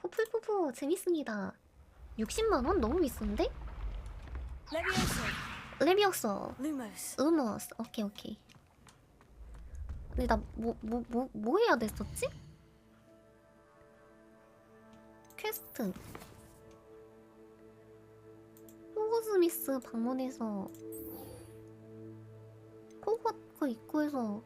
후플푸프 재밌습니다. 60만원? 너무 비싼데? 레비오서 루머스. 오케이. 근데 나 뭐 해야 됐었지? 퀘스트 호그스미스 방문해서 호그와트 입구에서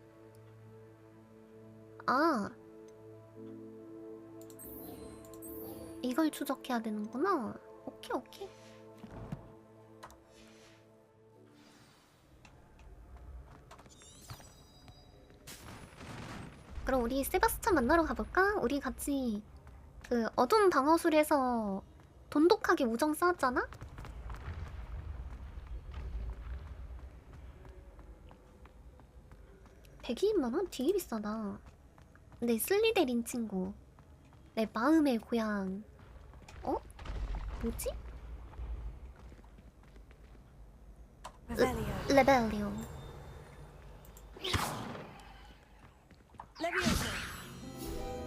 이걸 추적해야 되는구나. 오케이. 그럼 우리 세바스찬 만나러 가볼까? 우리 같이 그 어둠 방어술에서 돈독하게 우정 쌓았잖아? $120만원? 되게 비싸다. 내 슬리데린 친구, 내 마음의 고향. 뭐지? 레벨리오.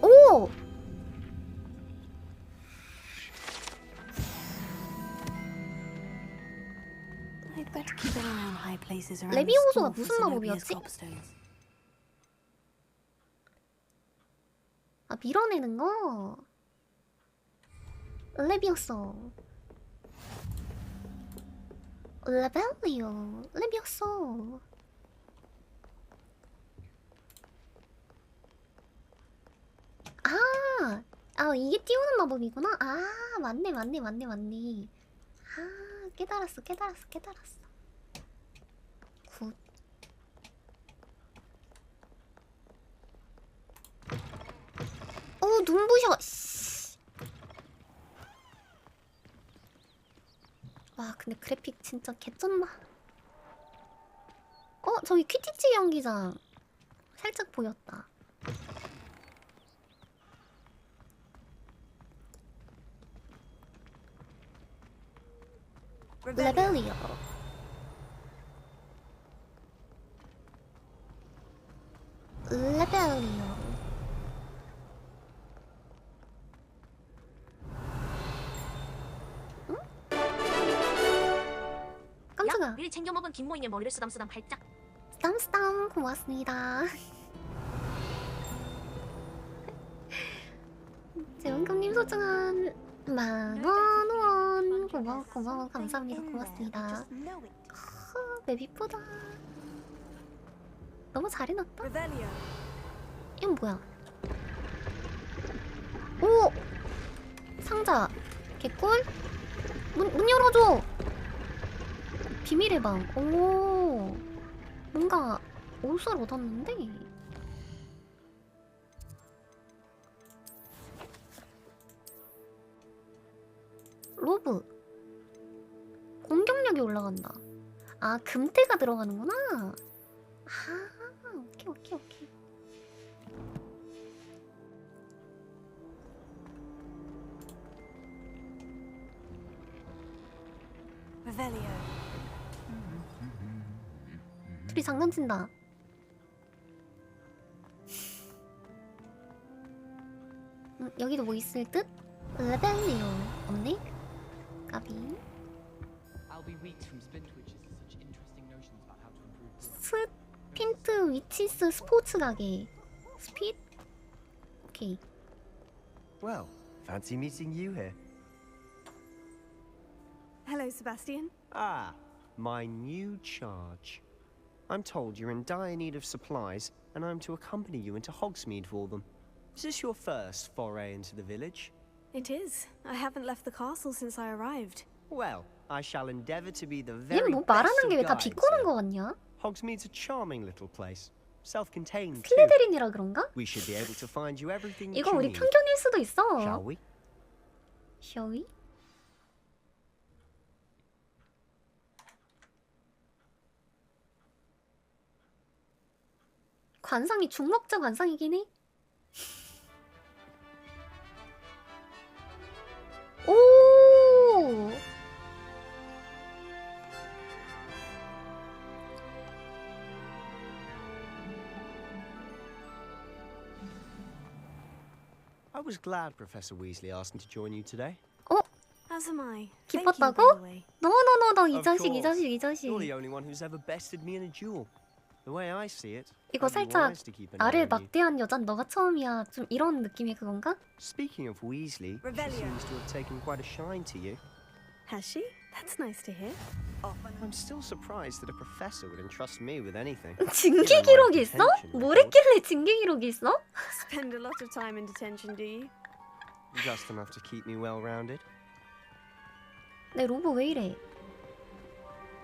오! 레비오소가 무슨 마법이었지? 밀어내는 거. 레비오소. 레벨리오. 레비오소. 이게 띄우는 마법이구나. 맞네. 깨달았어. 굿. 눈부셔. 와, 근데 그래픽 진짜 개쩐다. 저기 퀴디치 경기장 살짝 보였다. 레벨리오. 응? 깜짝아. 미리 챙겨 먹은 김모잉의 머리를 쓰담쓰담 발짝. 쓰담쓰담 고맙습니다. 재원금님 소중한 10,000원 고마워 감사합니다. 고맙습니다. 맵 이쁘다. 너무 잘 해놨다. 이건 뭐야? 오! 상자 개꿀? 문 열어줘! 비밀의 방. 오, 뭔가 옷을 얻었는데? 로브. 공격력이 올라간다. 금태가 들어가는구나. 오케이. 둘이 장난친다. 여기도 뭐 있을 듯? 레벨리오 없네? 까비. 스핀트 위치스 스포츠 가게. 스핏? 오케이. Well, fancy meeting you here. Hello, Sebastian. My new charge. I'm told you're in dire need of supplies, and I'm to accompany you into Hogsmeade for them. Is this your first foray into the village? It is. I haven't left the castle since I arrived. Well, I shall endeavour to be the 얘 very 뭐 best 말하는 게 왜 of 다 guides 비꼬는 here. 거 같냐? Hogsmeade's a charming little place. Self-contained too. 슬리데린이라 그런가? We should be able to find you everything 이거 you 우리 need. 편견일 수도 있어. Shall we? Shall we? 관상이 중목자 관상이긴 해. 오! was glad Professor Weasley asked me to join you today. As am I. Thank you, by 기뻤다고? the way. 너너너너 이 Of 자식 이 course. 자식 이 자식. You're the only one who's ever bested me in a duel. The way I see it, 이거 I'd be 살짝 wise to keep an eye 나를 on you. 막대한 여잔 너가 처음이야. 좀 이런 느낌의 그건가? Speaking of Weasley, she Revelio. seems to have taken quite a shine to you. Has she? That's nice to hear. I'm still surprised that a professor would entrust me with anything. 징계 기록이 있어? 뭘 했길래 징계 기록이 있어? Spend a lot of time in detention, do you? Just enough to keep me well-rounded. 내 로보 왜 이래?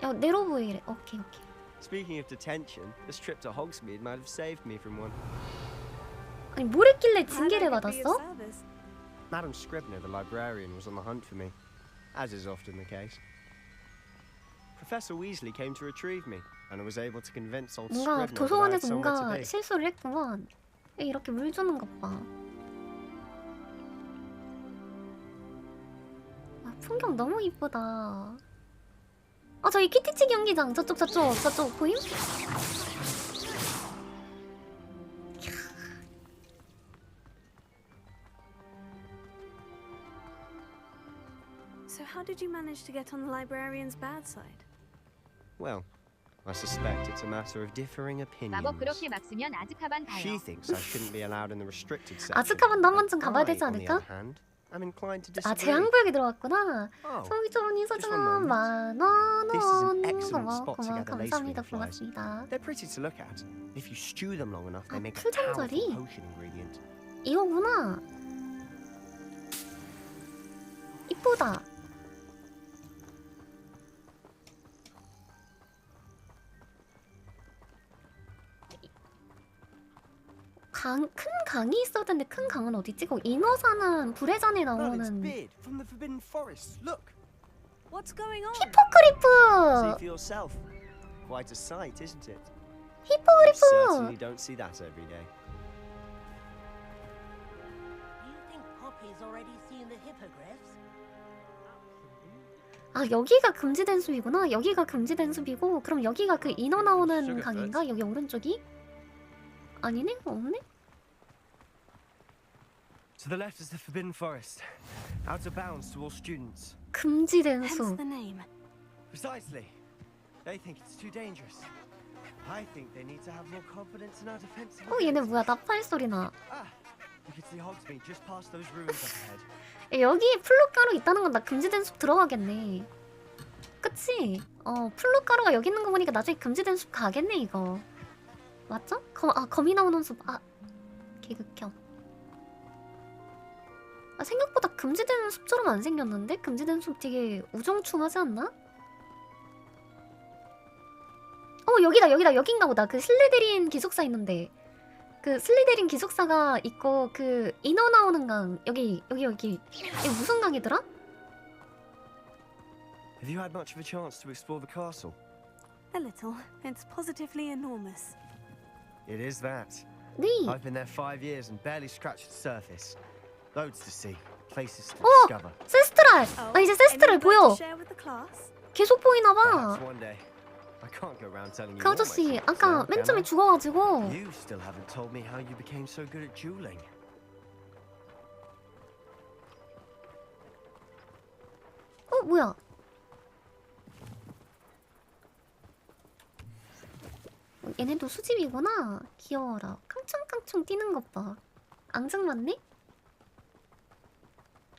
야, 내 로보 왜 이래? 오케이. Speaking of detention, this trip to Hogsmeade might have saved me from one. 아니 뭘 했길래 Glad 징계를 I could be of 받았어? service. Madam Scribner, the librarian, was on the hunt for me, as is often the case. Professor Weasley came to retrieve me, and I was able to convince old 뭔가 Scribner that I had 도서관에서 somewhere to 뭔가 be. 실수를 했구만. 왜 이렇게 물 주는 것 봐. 아, 풍경 너무 이쁘다. 아, 저기 키티치 경기장 저쪽 보임? So how did you manage to get on the librarian's bad side? Well, I suspect it's a matter of differing opinions. 마법 그렇게 막 쓰면 아즈카반 가요. She thinks I shouldn't be allowed in the restricted section. 아즈카반도 한 번쯤 가봐야 I, 되지 on the 않을까? other hand, I'm inclined to 아, disagree. 재앙구역에 들어갔구나. Oh, 소위 좋은 just one 인사주는 moment. 만원. This is an excellent 고마워, spot to 고마워. get the lace 감사합니다. ring flies. 고맙습니다. They're pretty to look at. If you stew them long enough, they 아, make a powerful 풀잠자리? potion ingredient. 이거구나. 이쁘다. 큰 강이 있어야 되는데 큰 강은 어디 있지? 인어사는 불의 잔에 Merlin's 나오는 beard from the Forbidden Forest. Look, What's going on? see 히포크리프! for yourself. Quite a sight, isn't it? You 히포크리프! certainly don't see that every day. You think Poppy's already seen the hippogriffs? 아, 여기가 금지된 숲이구나. 여기가 금지된 숲이고, 그럼 여기가 그 인어 나오는 강인가? 여기 오른쪽이? 아니네? 없네? To the left is the Forbidden Forest, out of bounds to all students. 금지된 Hence 숲. the name. Precisely. They think it's too dangerous. I think they need to have more confidence in our defensive. 얘네 뭐야? 나팔 소리 나. Ah, you can see Hogsmeade just past those ruins up ahead. 여기 플룻가루 있다는 건 나 금지된 숲 들어가겠네. 그치? 플룻가루가 여기 있는 거 보니까 나중에 금지된 숲 가겠네, 이거. 맞죠? 거미 나오는 숲. 아, 개극혐. 아, 생각보다 금지된 숲처럼 안 생겼는데? 금지된 숲 되게 우중충하지 않나? 여기다. 여긴가 보다. 그 슬리데린 기숙사 있는데. 그 슬리데린 기숙사가 있고 그 인어 나오는 강. 여기. 이게 무슨 강이더라? Have you had much of a chance to explore the castle? A little. It's positively enormous. It is that. 네. I've been there 5 years and barely scratched the surface. Loads to see, places to Oh! discover. 세스트랄! 나 이제 세스트랄 Any 보여! word to share with the class? 계속 보이나봐. Perhaps one day. I can't go around telling you 그 all my 아저씨 secrets 아까 now, 맨 can 처음에 I? 죽어가지고 You still haven't told me how you became so good at dueling. 뭐야? 얘네도 수집이구나. 귀여워라. 깡충깡충 뛰는 것 봐. 앙증 맞네?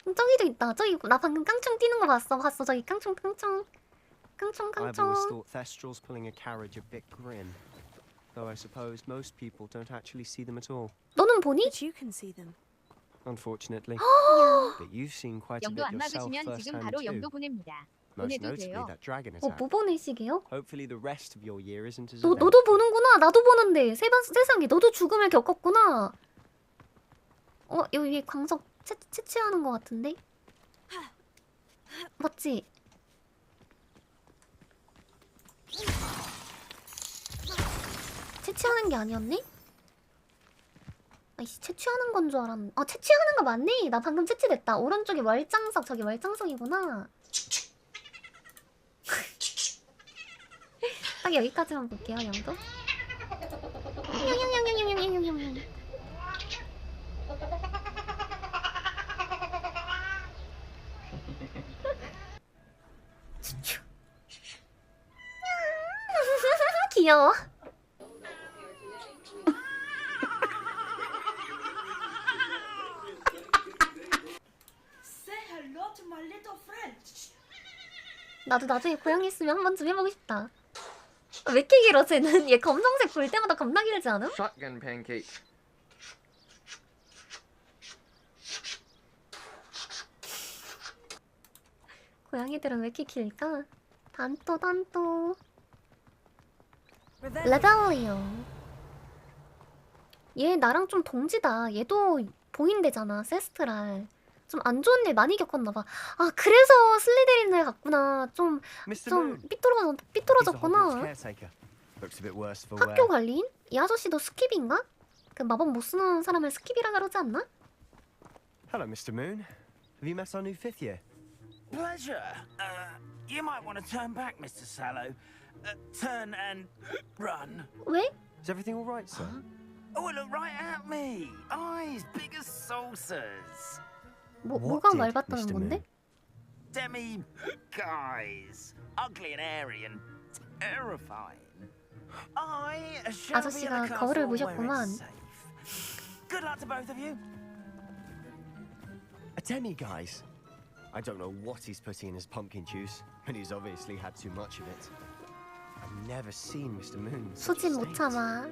저기도 있다. 저기 나 방금 깡충 뛰는 거 봤어. 저기 깡충깡충. I've always 깡충깡충. thought Thestrals pulling a carriage a bit grim. Though I suppose most people don't actually see them at all. 너는 보니? But you can see them. Unfortunately. But you've seen quite a 영도 bit 안 yourself 막으시면 지금 firsthand 바로 too. 영도 보냅니다. Most 보내도 notably 돼요. that dragon 뭐 attack. 보내시게요? Hopefully the rest of your year isn't as 너도 eventful. 보는구나. 나도 보는데. 세상에 너도 죽음을 겪었구나. 여기 위에 광석 채취하는 것 같은데? 맞지? 채취하는 게 아니었네? 아이씨, 채취하는 건 줄 알았는데. 채취하는 거 맞네. 나 방금 채취됐다. 오른쪽에 월장석. 저기 월장석이구나. 딱 여기까지만 볼게요, 영도. 귀여워. Say hello to my little friend. 나도 나중에 고양이 있으면 한 번쯤 해보고 싶다. 왜 이렇게 길어 쟤는? 얘 검정색 볼 때마다 겁나 길지 않음? Shotgun pancake. 고양이들은 왜 이렇게 길까? 단또 Revelio. 레벨리오. 얘 나랑 좀 동지다. 얘도 봉인되잖아, 세스트랄. 좀 안 좋은 일 많이 겪었나봐. 아, 그래서 슬리데린을 갔구나. 좀 Mr. Moon. He's the Hogwarts 삐뚤어졌구나. caretaker. Looks a bit worse for wear. 학교 관리인? 이 아저씨도 스킵인가? 그 마법 못 쓰는 사람을 스킵이라 그러지 않나? Hello, Mr. Moon. Have you met our new fifth year? Pleasure. You might want to turn back, Mr. Sallow. Turn and run. 왜? Is everything all right, sir? Oh, look right at me. Eyes big as saucers. 뭐가 did 말봤다는 Mr. 건데? Moon? Demi guys. Ugly and airy and terrifying. I shall be 아저씨가 in a 거울을 castle where 보셨구만. it's safe. Good luck to both of you. A demi, guys. I don't know what he's putting in his pumpkin juice, but he's obviously had too much of it. I've never seen Mr. Moon in such a 수진 못 state. 참아.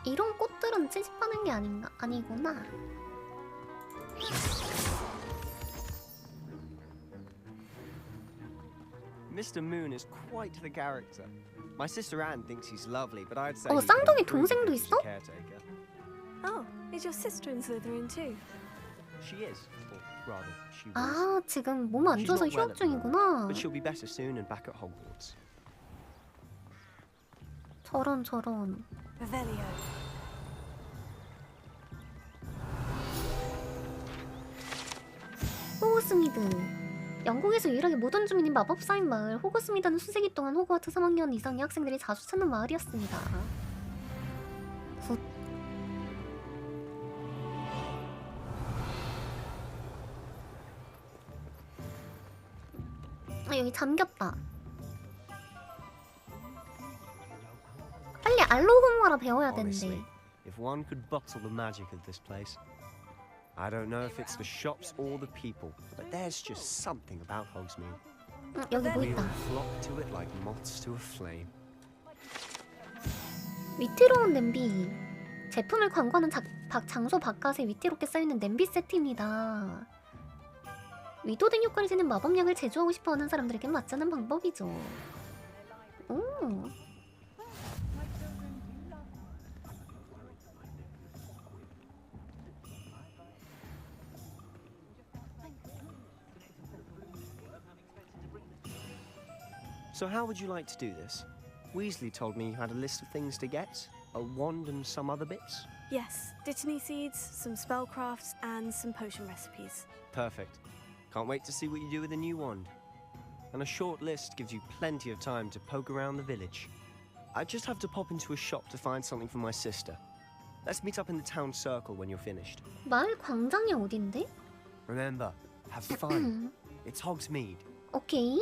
이런 꽃들은 찌집하는 게 아니구나. Mr. Moon is quite the character. My sister Anne thinks he's lovely, but I'd say 어, he could 쌍둥이 improve 동생도 as 있어? caretaker. Oh, is your sister in Slytherin too? She is, or rather, she was. 아, 지금 몸 안 She's 좋아서 not well 휴학 at the moment, 중이구나. but she'll be better soon and back at Hogwarts. 저런. Revelio. 호그스미드. 영국에서 유일하게 모든 주민이 마법사인 마을 호그스미드는 수세기 동안 호그와트 3학년 이상의 학생들이 자주 찾는 마을이었습니다. 굿. 아, 여기 잠겼다. 빨리 알로호모라 배워야 Honestly, 되는데. if one could bottle the magic of this place. I don't know if it's the shops or the people, but there's just something about Hogsmeade. 여기 뭐 We 있다. all flock to it like moths to a flame. 위태로운 냄비. 제품을 광고하는 장소 바깥에 위태롭게 쌓여있는 냄비 세트입니다. 위도된 효과를 지닌 마법약을 제조하고 싶어하는 사람들에게 맞자는 방법이죠. 오. So how would you like to do this? Weasley told me you had a list of things to get, a wand and some other bits. Yes, dittany seeds, some spellcrafts, and some potion recipes. Perfect. Can't wait to see what you do with the new wand. And a short list gives you plenty of time to poke around the village. I just have to pop into a shop to find something for my sister. Let's meet up in the town circle when you're finished. 마을 광장이 어딘데? Remember, have fun. It's Hogsmeade. 오케이.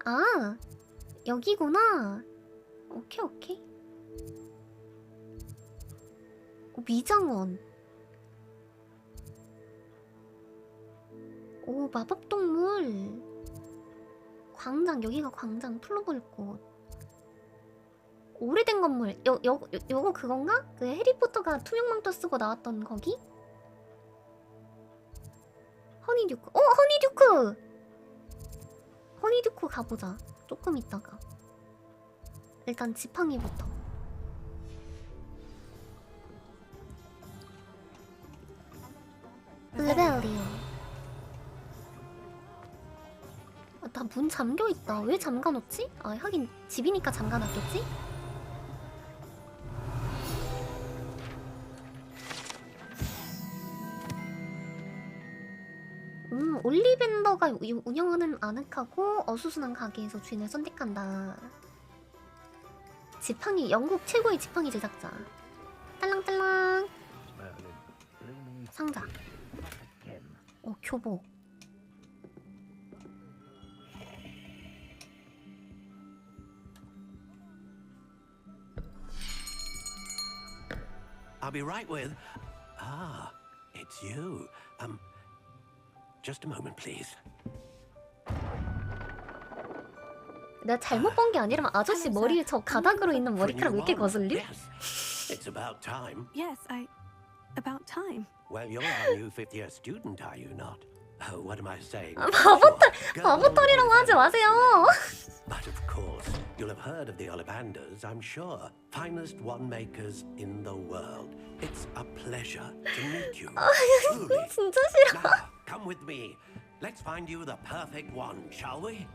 아, 여기구나. 오케이. 미장원. 오, 마법동물. 광장, 여기가 광장, 플로벌꽃. 오래된 건물. 요거 그건가? 그 해리포터가 투명망토 쓰고 나왔던 거기? 허니듀크. 허니듀크! 허니듀크 가보자. 조금 있다가. 일단 지팡이부터. 레벨리오. 나 문 잠겨있다. 왜 잠가놓지? 아, 하긴 집이니까 잠가놨겠지? 올리벤더가 운영하는 아늑하고 어수선한 가게에서 주인을 선택한다. 지팡이, 영국 최고의 지팡이 제작자. 딸랑딸랑. 상자. 교복. I'll be right with. Ah, it's you. Just a moment, please. 내가 잘못 본 게 아니라면 아저씨 머리에 저 가닥으로 있는 머리카락 왜 이렇게 거슬림? Yes, it's about time. Yes, about time. Well, you're our new fifth-year student, are you not? Oh, what am I saying? 바보털이라고 하지 마세요. But of course, you'll have heard of the Ollivanders, I'm sure. Finest wand makers in the world. It's a pleasure to meet you. Truly. 진짜 싫어. Now, come with me. Let's find you the perfect wand, shall we?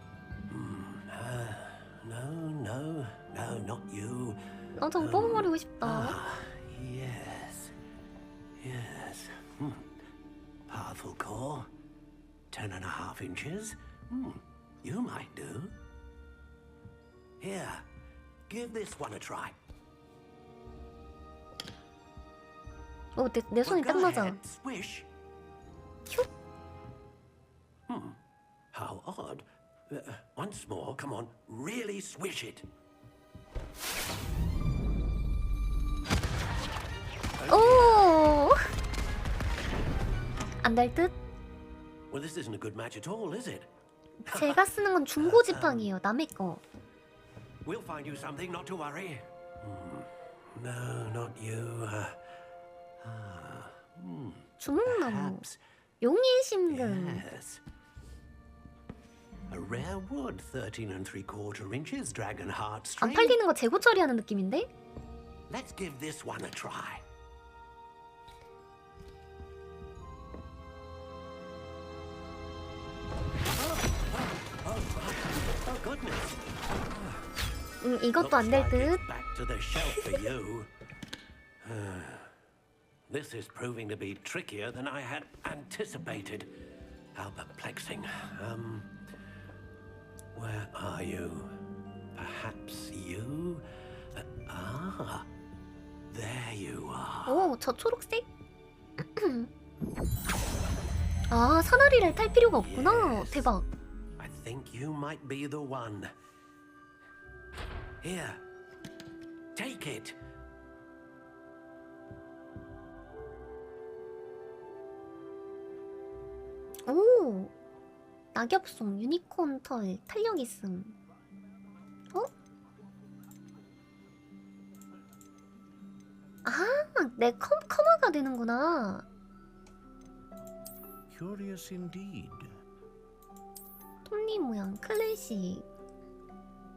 No, not you. 나 저거 뽑아버리고 싶다. Yes. Powerful core. 10.5 inches. You might do. Here, give this one a try. 내 손이 딱 Go 맞아. ahead, swish. 휴. How odd. Once more, come on, really swish it. 오. 안 될 듯? Well, this isn't a good match at all, is it? 제가 쓰는 건 중고 지팡이에요. 남의 거. We'll find you something, not to worry. No, not you. 주목나무. Perhaps. 용의 심금. Yes. A rare wood, 13 3/4 inches, dragon heart 안 string. 팔리는 거 재고 처리하는 느낌인데? Let's give this one a try. Oh goodness. 이것도 안 될 Looks like 듯. it's back to the shelf for you. This is proving to be trickier than I had anticipated. How perplexing. Where are you? Perhaps you? There you are. 오, 저 초록색? 아, 사다리를 탈 필요가 없구나. Yes. 대박. I think you might be the one. Here, take it. 오, 낙엽송, 유니콘 털, 탄력 있음. 어? 아, 내 커마가 되는구나. Curious indeed. 톱니 모양, 클래식.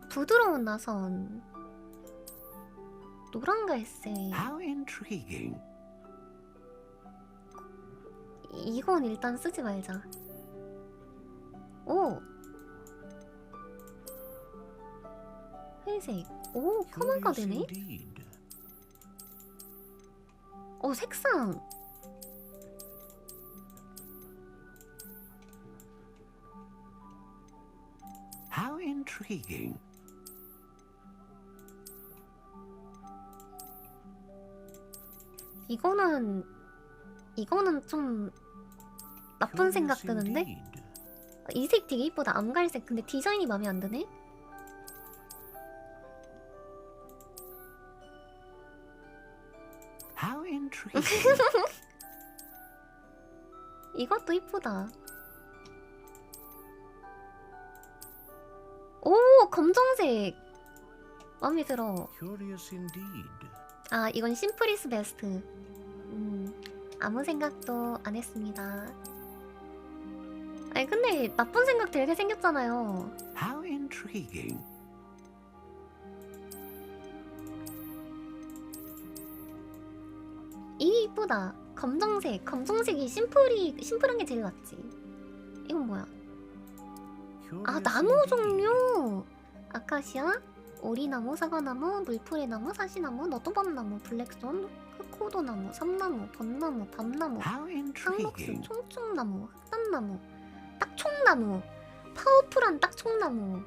부드러운 나선. 노란 갈색. How intriguing. 이건 일단 쓰지 말자. 오. 회색. 오, 커마가 Curious 되네? indeed. 오, 색상. How intriguing. 이거는 좀 나쁜 생각 Curious 드는데? indeed. 이 색 되게 이쁘다. 암갈색. 근데 디자인이 마음에 안 드네? How intriguing. 이것도 이쁘다. 오, 검정색. 마음에 들어. Curious indeed. 아, 이건 심플이스 베스트. 아무 생각도 안 했습니다. 아니, 근데 나쁜 생각 들게 생겼잖아요. How intriguing. 이게 이쁘다. 검정색. 검정색이 심플한 게 제일 낫지. 이건 뭐야? 아, Curious 나무 indeed. 종류. 아카시아, 오리나무, 사과나무, 물풀의나무, 사시나무, 너도밤나무, 블랙손, 흑호도나무, 삼나무, 벚나무, 밤나무, How 상록수, intriguing. 총총나무, 흑단나무, 딱총나무, 파워풀한 딱총나무.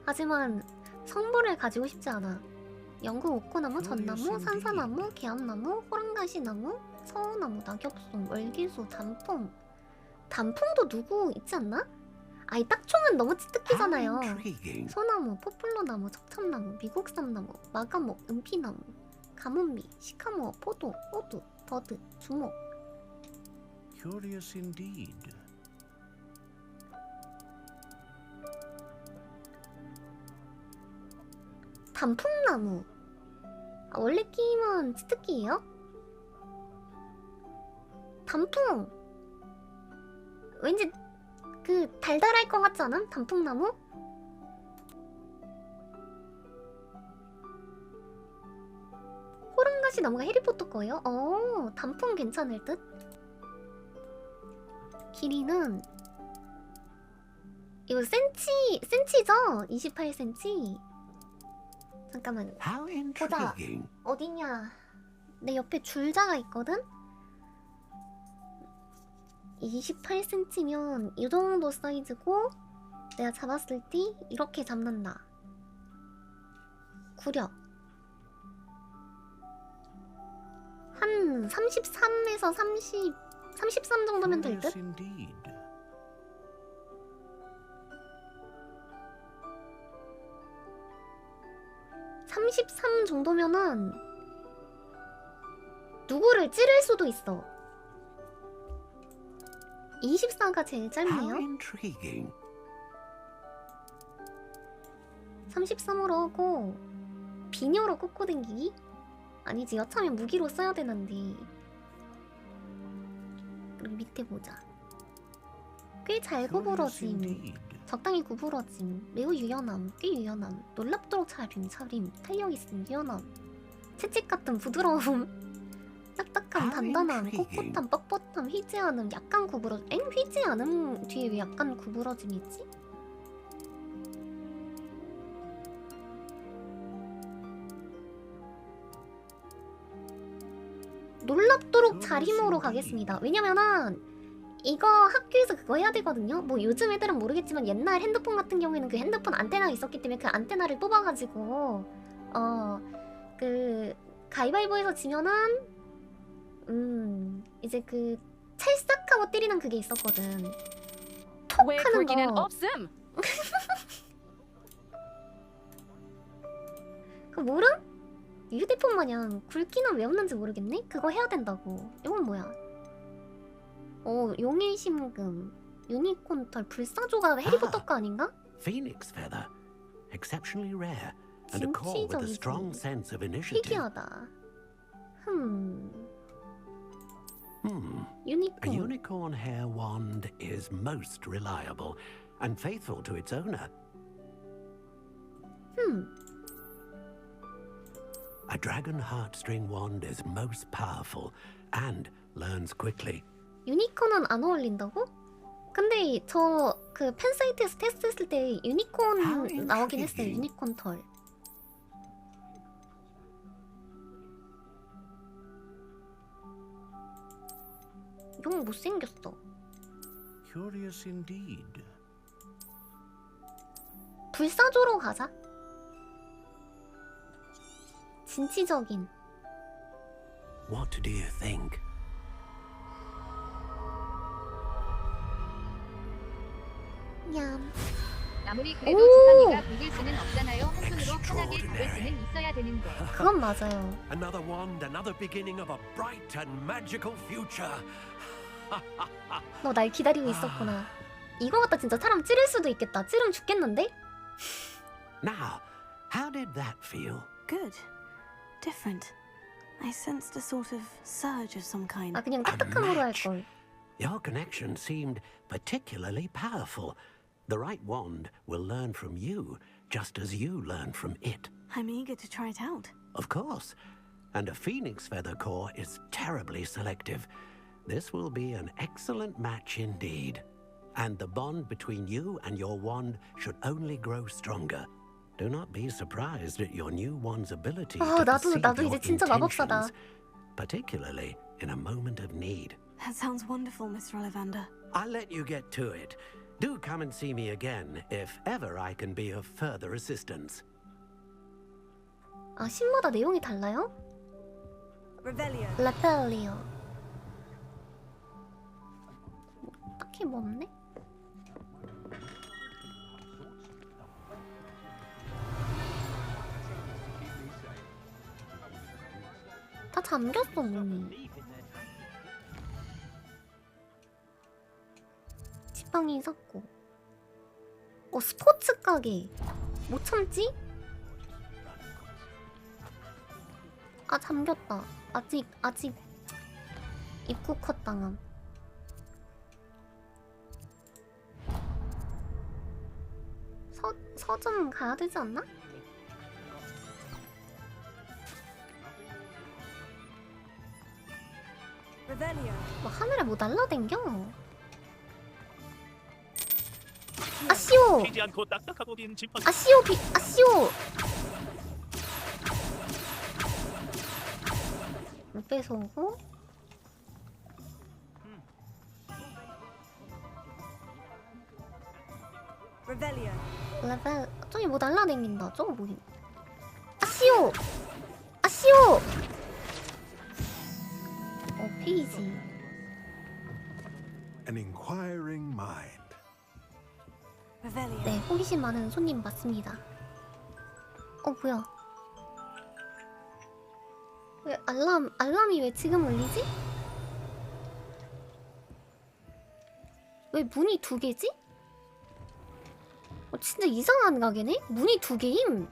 하지만 성분을 가지고 싶지 않아. 영국 오코나무, 전나무, 산사나무, 개암나무, 호랑가시나무, 서우나무, 낙엽송, 월기수, 단풍, 단풍도 누구 있지 않나? 아이 딱총은 너무 How 찌뜨기잖아요. intriguing. 소나무, 포플러나무, 척참나무, 미국삼나무, 마가목, 은피나무, 가뭄비, 시카모어, 포도, 호두, 버드, 주목. Curious indeed. 단풍나무. 아, 원래 끼임은 찌뜨기예요? 단풍. 왠지 그 달달할 것 같지 않음? 단풍나무? 호랑가시 나무가 해리포터 거예요? 단풍 괜찮을 듯? 길이는 이거 센치죠? 28cm. 잠깐만 How intriguing. 어디냐? 내 옆에 줄자가 있거든? 28cm면 이 정도 사이즈고 내가 잡았을 때 이렇게 잡는다. 구려. 한 33에서 33 정도면 될 듯? Curious indeed. 33 정도면은 누구를 찌를 수도 있어. 24가 제일 How 짧네요. intriguing. 33으로 하고 비녀로 꽂고 댕기기? 아니지, 여차하면 무기로 써야 되는데. 그리고 밑에 보자. 꽤 잘 Curious 구부러짐. indeed. 적당히 구부러짐. 매우 유연함. 꽤 유연함. 놀랍도록 차림. 탄력있음. 유연함. 채찍 같은 부드러움. 딱딱함. 단단함. intriguing. 꼿꼿함. 뻣뻣함. 휘지 않음. 약간 구부러짐. 휘지 않음 뒤에 왜 약간 구부러짐이 있지? 놀랍도록 잘 힘으로 가겠습니다. 왜냐면은 이거 학교에서 그거 해야 되거든요. 뭐 요즘 애들은 모르겠지만 옛날 핸드폰 같은 경우에는 그 핸드폰 안테나가 있었기 때문에 그 안테나를 뽑아가지고 그 가위바위보에서 지면은 이제 그 찰싹하고 때리는 그게 있었거든. 톡 하는 거. 없음. 그 모름? 휴대폰 마냥 굵기는 왜 없는지 모르겠네? 그거 해야 된다고. 이건 뭐야? 용의 심금, 유니콘 털, 불사조가 해리포터 거 아닌가? Phoenix feather. Exceptionally rare. And a core with a strong 진취적이지. sense of initiative. 희귀하다. A 유니콘. unicorn hair wand is most reliable and faithful to its owner. A dragon heartstring wand is most powerful and learns quickly. 유니콘은 안 어울린다고? 근데 저 그 팬사이트에서 테스트했을 때 유니콘 나오긴 했어요. 유니콘 털. 용 못생겼어. Curious indeed. 불사조로 가자. 진취적인. What do you think? 냠. 아무리 그래도 오! 지팡이가 굵을 수는 없잖아요. 한 손으로 편하게 잡을 수는 있어야 되는데. 그건 맞아요. Another wand, another beginning of a bright and magical future. 너 날 기다리고 있었구나. 이거 갖다 진짜 사람 찌를 수도 있겠다. 찌르면 죽겠는데? Now, how did that feel? Good. Different. I sensed a sort of surge of some kind. 아 그냥 딱딱함으로 할 걸. Your connection seemed particularly powerful. The right wand will learn from you, just as you learn from it. I'm eager to try it out. Of course. And a phoenix feather core is terribly selective. This will be an excellent match indeed. And the bond between you and your wand should only grow stronger. Do not be surprised at your new wand's ability 아, to 나도 perceive 이제 your 진짜 마법사다. intentions, particularly in a moment of need. That sounds wonderful, Mr. Ollivander. I'll let you get to it. Do come and see me again if ever I can be of further assistance. 아 신마다 내용이 달라요? Revelio. 라펠리오. 딱히 딱히 뭐 없네? 다 잠겼어 문이. 지팡이 샀고. 스포츠 가게. 못 참지? 아 잠겼다. 아직 입구 컷 당함. 서점 가야 되지 않나? Revelio. 뭐 하늘에 뭐 날라댕겨? 아시오! 튀지 않고 딱딱하고 긴 지팡이. 아시오! 못 뺏어오고. Revelio. 레벨 저기 뭐 날라댕긴다. 저거 뭐임? 아시오! 페이지. An inquiring mind. Revelio. 네, 호기심 많은 손님 맞습니다. 뭐야? 왜 알람이 왜 지금 울리지? 왜 문이 2개지? 진짜 이상한 가게네? 문이 2개임?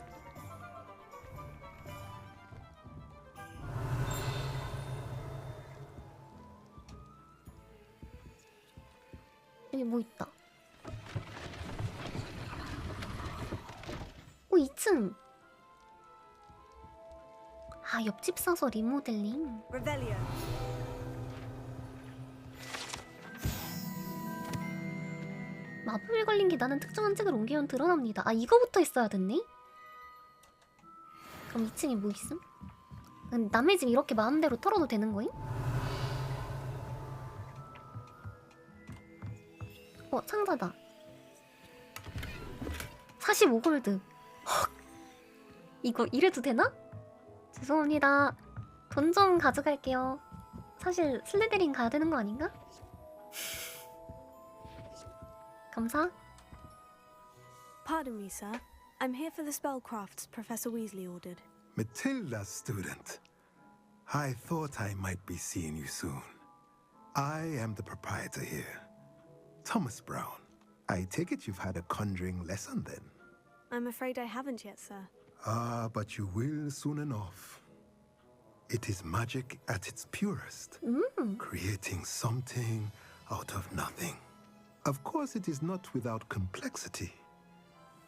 여기 뭐 있다. 2층. 옆집 사서 리모델링. Revelio. 마법에 걸린 게 나는 특정한 책을 옮기면 드러납니다. 이거부터 했어야 됐네? 그럼 2층에 뭐 있음? 남의 집 이렇게 마음대로 털어도 되는 거임? 상자다. 45골드. 헉! 이거 이래도 되나? 죄송합니다. 돈 좀 가져갈게요. 사실 슬리데린 가야 되는 거 아닌가? 감사. Pardon me, sir. I'm here for the spellcrafts Professor Weasley ordered. Matilda's student. I thought I might be seeing you soon. I am the proprietor here, Thomas Brown. I take it you've had a conjuring lesson then? I'm afraid I haven't yet, sir. But you will soon enough. It is magic at its purest, creating something out of nothing. Of course, it is not without complexity,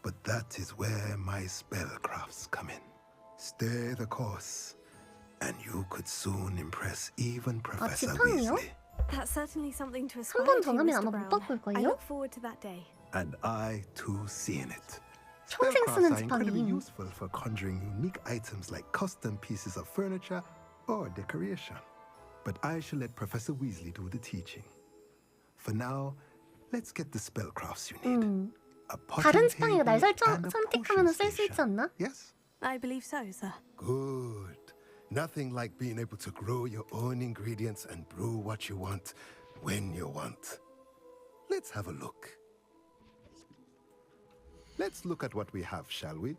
but that is where my spellcrafts come in. Stay the course, and you could soon impress even Professor 지팡이요? Weasley. That's certainly something to aspire 번 to, 정하면 Mr. 아마 못 Brown. 바꿀걸요? I look forward to that day. And I too seeing it. 평생 Spellcrafts 쓰는 are incredibly 지팡이. useful for conjuring unique items like custom pieces of furniture or decoration. But I shall let Professor Weasley do the teaching. For now, let's get the spellcrafts you need. A potting 다른 지팡이가 날 table and a 선택하면 potion 쓸 수 있지 station. 않나? Yes? I believe so, sir. Good. Nothing like being able to grow your own ingredients and brew what you want when you want. Let's have a look. Let's look at what we have, shall we?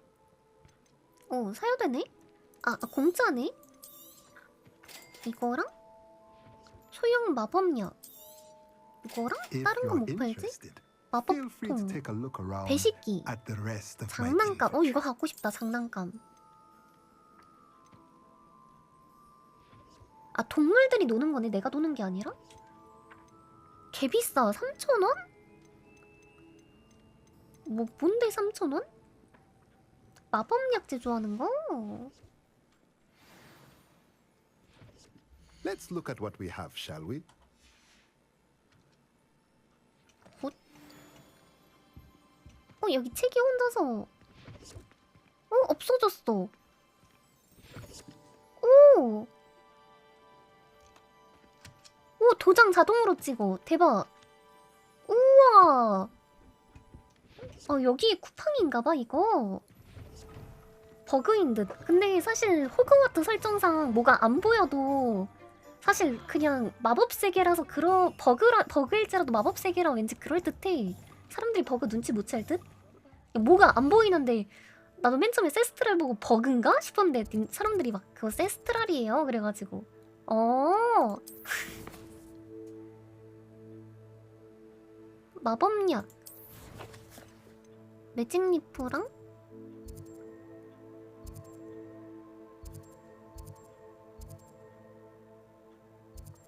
사요되네? 공짜네? 이거랑? 소형 마법약. 이거랑? If 다른 거 you're 못 팔지? interested, feel free to 마법통. take a look around 배식기. at the rest of my 장난감. inventory. 이거 갖고 싶다. 장난감. 동물들이 노는 거네. 내가 노는 게 아니라? 개 비싸. 3,000원? 뭔데 3,000원? 마법약 제조하는 거? Let's look at what we have, shall we? 여기 책이 혼자서 없어졌어. 도장 자동으로 찍어. 대박. 우와. 여기 쿠팡인가봐 이거. 버그인 듯. 근데 사실 호그와트 설정상 뭐가 안 보여도 사실 그냥 마법 세계라서 버그일지라도 마법 세계라 왠지 그럴 듯해. 사람들이 버그 눈치 못 챌 듯? 뭐가 안 보이는데 나도 맨 처음에 세스트랄 보고 버그인가 싶었는데 사람들이 막 그거 세스트랄이에요 그래가지고 마법약 매직리프랑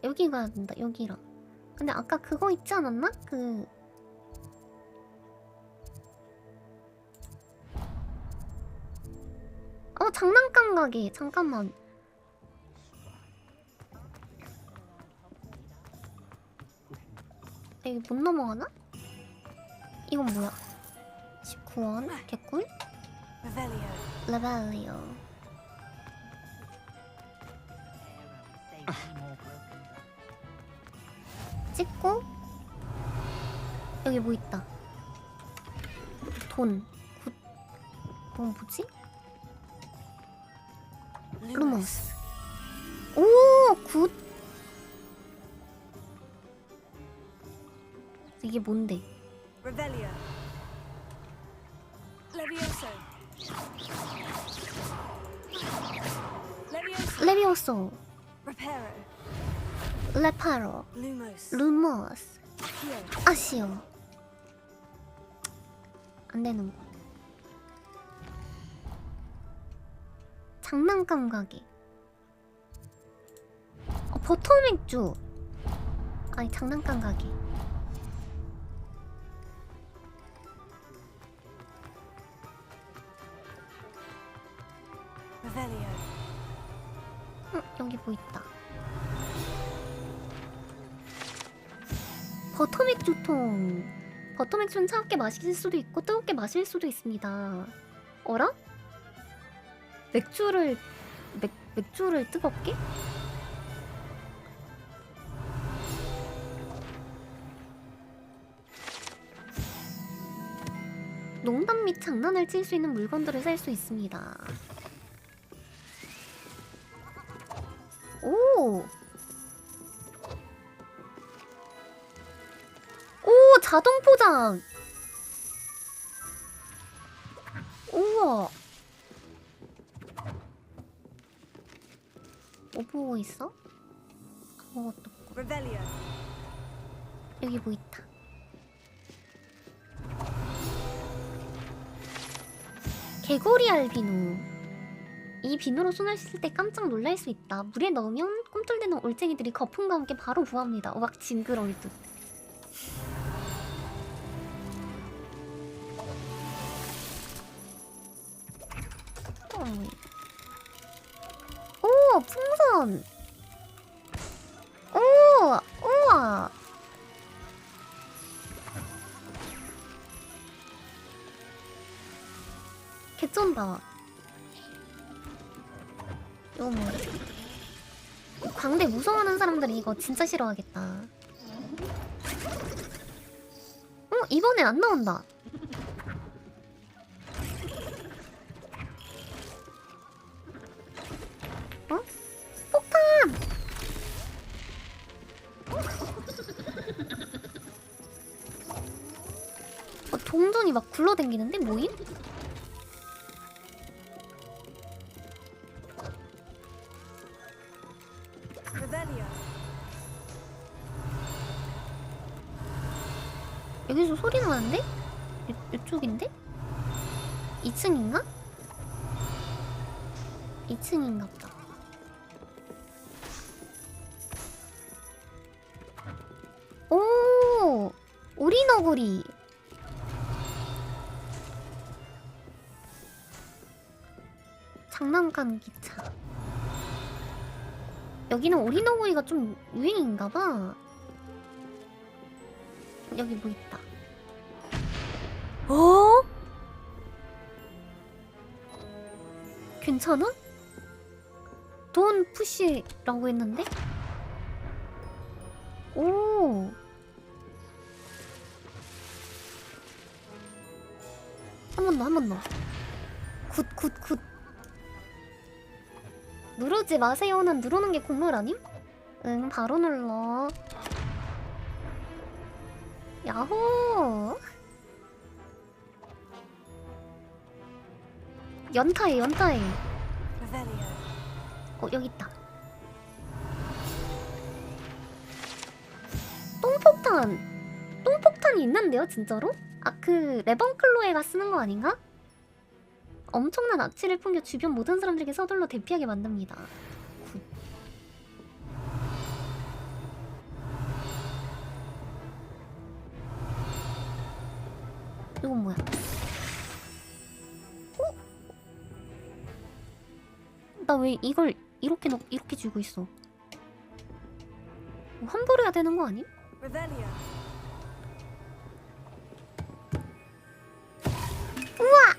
여기 가야 된다. 여기랑. 근데 아까 그거 있지 않았나? 장난감 가게. 잠깐만. 여기 못 넘어가나? 이건 뭐야? 19원. 개꿀. 레벨리오. 찍고 여기 뭐 있다. 돈. 그건 뭐지? 루머스. 오, 굿. 이게 뭔데? Revelio. Levioso. Levioso. 레비오소. Reparo. 레파로. Lumos. 루머스. Here. 아시오. 안 되는 거. 장난감 가게. 버터 맥주. 아니 장난감 가게. Revelio. 여기 뭐 있다. 버터 맥주통. 버터 맥주는 차갑게 마실 수도 있고 뜨겁게 마실 수도 있습니다. 어라? 맥주를 뜨겁게? 농담 및 장난을 칠 수 있는 물건들을 살 수 있습니다. 오! 오! 자동 포장! 우와! 뭐 보고 있어? 아무것도 없고. Revelio. 여기 뭐 있다. 개구리 알비노. 이 비누로 손을 씻을 때 깜짝 놀랄 수 있다. 물에 넣으면 꿈틀대는 올챙이들이 거품과 함께 바로 부합니다. 막 징그러울 듯. 오! 풍선! 오! 우와! 개쩐다. 이거 뭐야? 광대 무서워하는 사람들이 이거 진짜 싫어하겠다. 이번엔 안 나온다. 폭탄! 동전이 막 굴러댕기는데 뭐임? Revelio. 여기서 소리 나는데? 이쪽인데? 2층인가? 2층인가 보다. 오! 오리너구리. 장난감 기차. 여기는 오리너구리가 좀 유행인가봐. 여기 뭐 있다. 어? 괜찮아? 돈 푸시라고 했는데? 오. 한 번 더, 한 번 더. 굿. 누르지 마세요는 누르는 게 국물 아님? 응, 바로 눌러. 야호! 연타해, 연타해. Revelio. 여기 있다. 똥폭탄! 똥폭탄이 있는데요, 진짜로? 아, 그 레번클로에가 쓰는 거 아닌가? 엄청난 악취를 풍겨 주변 모든 사람들에게 서둘러 대피하게 만듭니다. 굿. 이건 뭐야? 나 왜 이걸 이렇게 쥐고 있어? 환불해야 되는 거 아니? Revelio. 우와!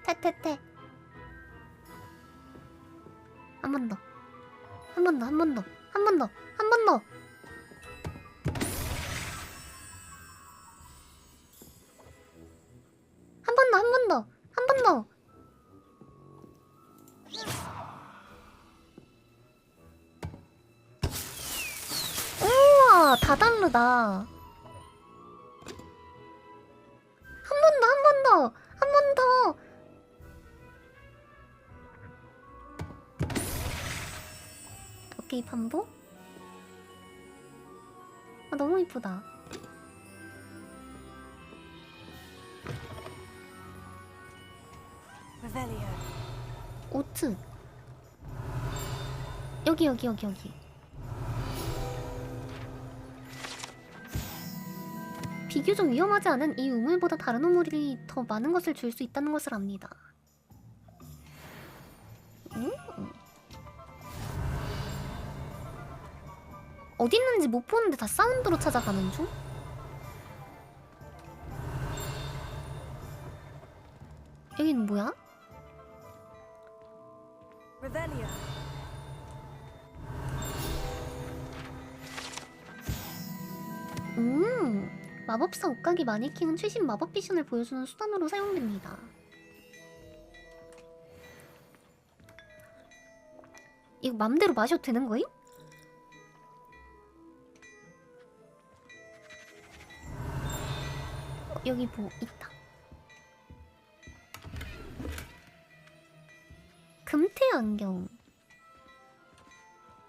태태태. 한 번 더. 한 번 더, 한 번 더. 한 번 더. 한 번 더. 한 번 더, 한 번 더. 한 번 더. 우와, 다 다르다. 한 번 더, 한 번 더. 한 번 더. 오케이, 반복. 아, 너무 이쁘다. Revelio. 오트. 여기. 비교적 위험하지 않은 이 우물보다 다른 우물이 더 많은 것을 줄 수 있다는 것을 압니다. 어디 있는지 못 보는데 다 사운드로 찾아가는 중? 여기는 뭐야? Revelio. 마법사 옷가게 마네킹은 최신 마법 비션을 보여주는 수단으로 사용됩니다. 이거 맘대로 마셔도 되는 거임? 여기 뭐 있다. 금태 안경.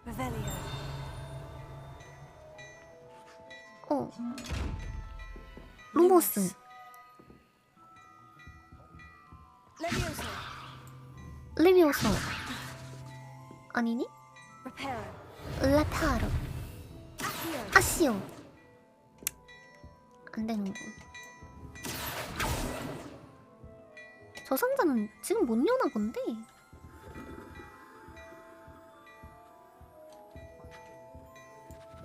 Revelio. 루모스. Levioso. 레비오소. 아니니? Reparo. 라타로. Accio. 아시오. 안 되는군. 저 상자는 지금 못 여나 본데?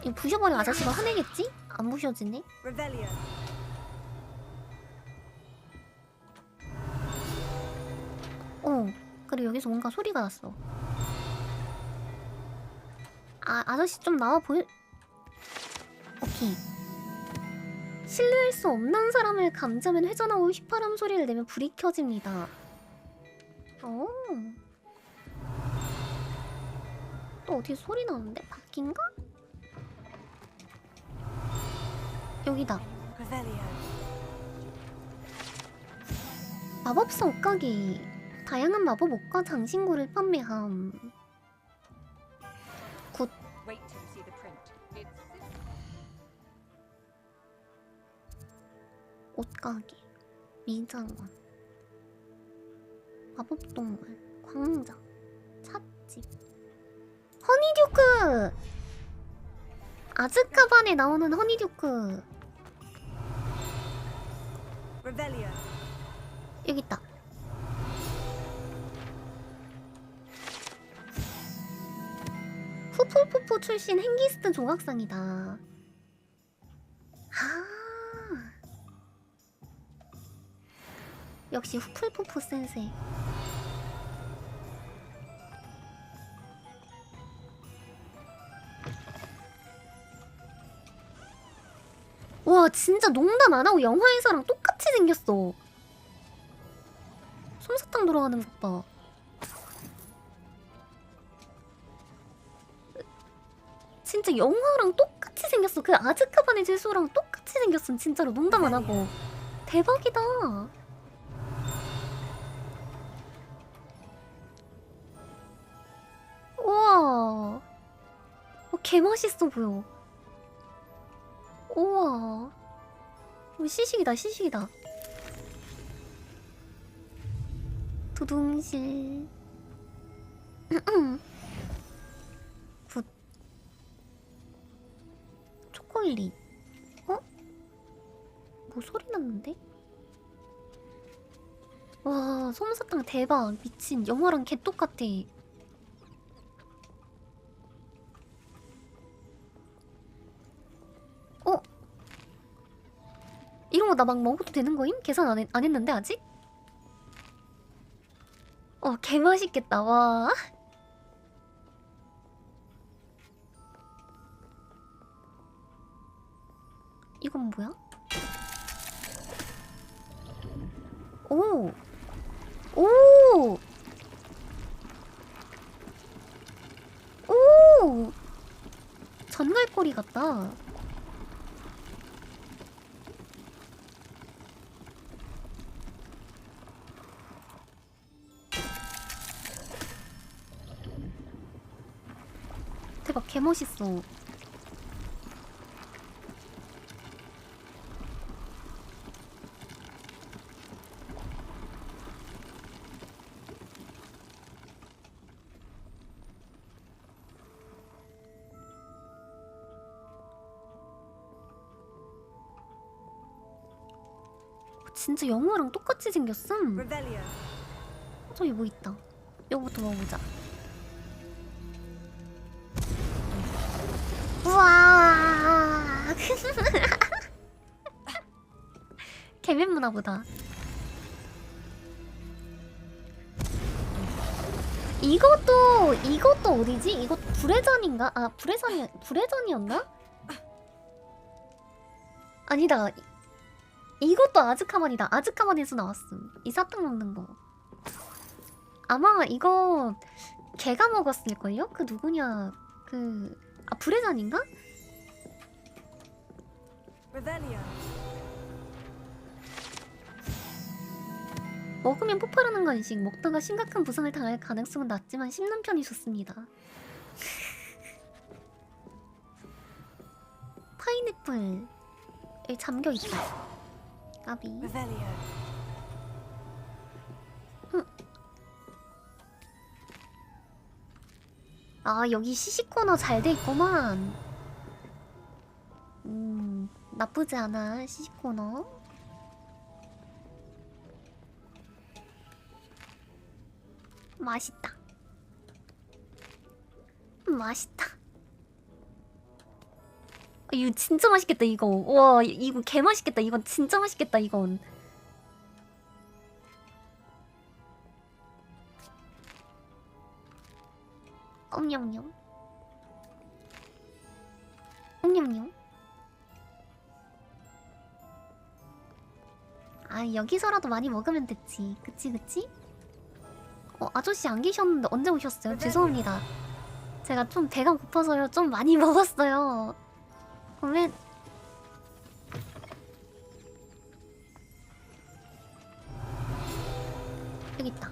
이거 부셔버린 아저씨가 화내겠지? 안 부셔지네? Revelio. 그리고 여기서 뭔가 소리가 났어. 아저씨 좀 나와 보여. 오케이. 신뢰할 수 없는 사람을 감지하면 회전하고 휘파람 소리를 내면 불이 켜집니다. 또 어디서 소리 나는데? 바뀐가? 여기다. Revelio. 마법사 옷가게. 다양한 마법 옷과 장신구를 판매함. 굿. Wait till you see the print. It's 옷가게. 미장원. 마법동물. 광장. 찻집. 허니듀크! 아즈카반에 나오는 허니듀크. Revelio. 여기 있다. 후플푸프 출신 행기스트 조각상이다. 역시 후플푸프 센세. 와, 진짜 농담 안 하고 영화에서랑 똑같이 생겼어. 솜사탕 돌아가는 것 봐. 진짜 영화랑 똑같이 생겼어. 그 아즈카반의 죄수랑 똑같이 생겼음. 진짜로 농담 안 하고. 대박이다. 우와. 개 맛있어 보여. 우와. 시식이다, 시식이다. 두둥실. 굿. 초콜릿. 어? 뭐 소리 났는데? 와, 솜사탕 대박. 미친. 영화랑 개 똑같아. 어? 이런 거 나 막 먹어도 되는 거임? 계산 안 했는데 아직? 개 맛있겠다. 와. 이건 뭐야? 오. 오. 오. 전갈꼬리 같다. 대박, 개멋있어. 진짜 영화랑 똑같이 생겼음. Revelio. 저기 뭐 있다. 이거부터 먹어보자. 우와. 개맨문화 보다. 이것도 어디지? 이거 불회전인가? 아, 불회전이었나? 아니다. 이것도 아즈카반이다. 아즈카반에서 나왔음. 이 사탕 먹는 거. 아마 이거 걔가 먹었을걸요? 그 누구냐? 불회전인가? Revelio. 먹으면 폭발하는 간식. 먹다가 심각한 부상을 당할 가능성은 낮지만 씹는 편이 좋습니다. 파인애플에 잠겨있다. 까비. Revelio. 아, 여기 시식 코너 잘 돼 있구만. 나쁘지 않아, 시식 코너. 맛있다. 맛있다. 이거 진짜 맛있겠다, 이거. 와, 이거 개 맛있겠다. 이건 진짜 맛있겠다, 이건. 옴냠냠. 옴냠냠. 아, 여기서라도 많이 먹으면 됐지. 그치, 그치? 아저씨 안 계셨는데 언제 오셨어요? 죄송합니다. 제가 좀 배가 고파서요. 좀 많이 먹었어요. 그러면 여기 있다.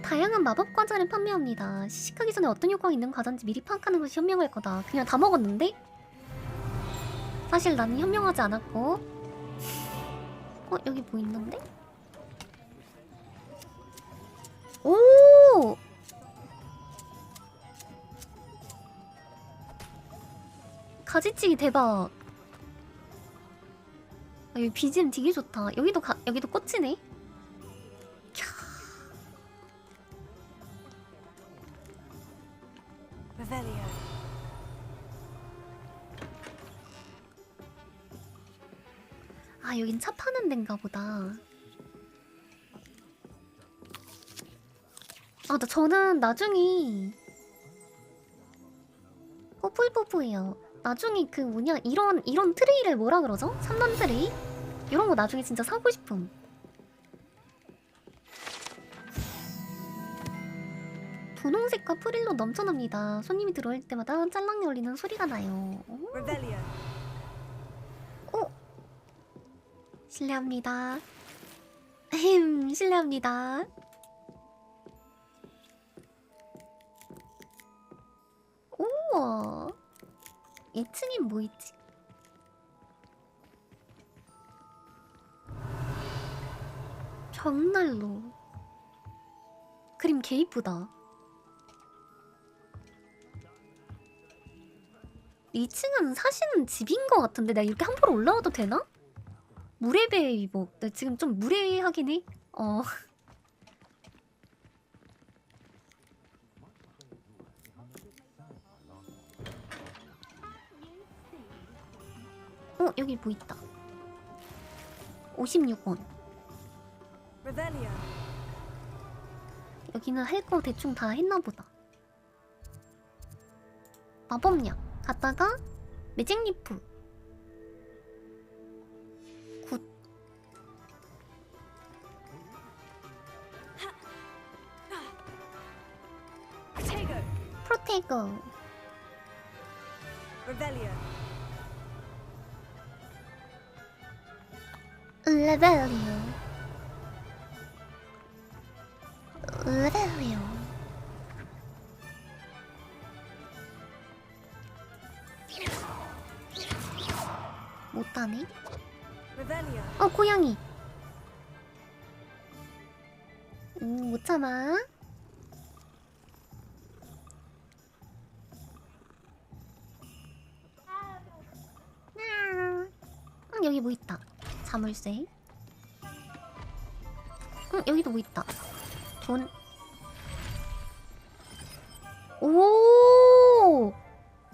다양한 마법 과자를 판매합니다. 시식하기 전에 어떤 효과가 있는 과자인지 미리 파악하는 것이 현명할 거다. 그냥 다 먹었는데? 사실 나는 현명하지 않았고. 여기 뭐 있는데? 오! 가지치기 대박. 여기 BGM 되게 좋다. 여기도 꽃이네. Revelio. 아, 여긴 차 파는 데인가 보다. 아, 저는 나중에 후뿔뿌뿌예요. 나중에 그 뭐냐, 이런 트레이를 뭐라 그러죠? 3단 트레이? 이런 거 나중에 진짜 사고 싶음. 분홍색과 프릴로 넘쳐납니다. 손님이 들어올 때마다 짤랑이 울리는 소리가 나요. 오. Revelio. 오. 실례합니다. 실례합니다. 우와. 2층엔 뭐 있지? 정날로. 그림 개 이쁘다. 2층은 사시는 집인 것 같은데 나 이렇게 함부로 올라와도 되나? 무례배 뭐 나 지금 좀 무례하긴 해. 여기 뭐 있다. 56원. Revelio. 여기는 할 거 대충 다 했나 보다. 마법약 갔다가 매직리프. 굿. Protego. 프로테이거. Revelio. 레벨리오. 레벨리오. 못하네. Revelio. 고양이. 못 참아. 여기 뭐 있다. 자물쇠. 여기도 뭐 있다. 돈. 오!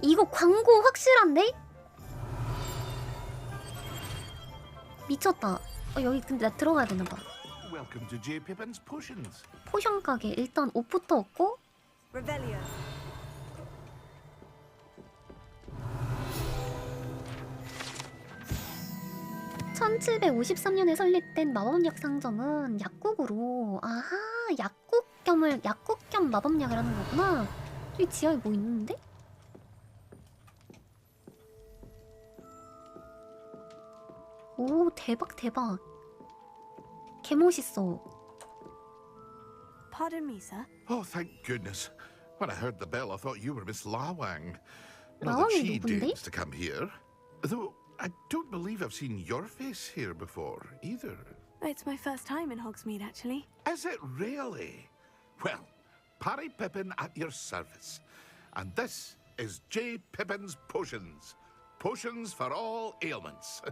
이거 광고 확실한데? 미쳤다. 여기 근데 나 들어가야 되나봐. Welcome to J. Pippin's Potions. 포션 가게. 일단 옷부터 얻고. Revelio. (1753년에) 설립된 마법약 상점은 약국으로 약국 겸 마법약을 하는 거구나. 여기 지하에 뭐 있는데? 오 대박. 개멋있어. Pardon me, sir. Oh, thank goodness. When I heard the bell, I thought you were Miss Lawang. Not that 라왕이 she 누군데? deigns to come here. Though I don't believe I've seen your face here before, either. It's my first time in Hogsmeade, actually. Is it really? Well, Parry Pippin at your service. And this is J. Pippin's Potions. Potions for all ailments.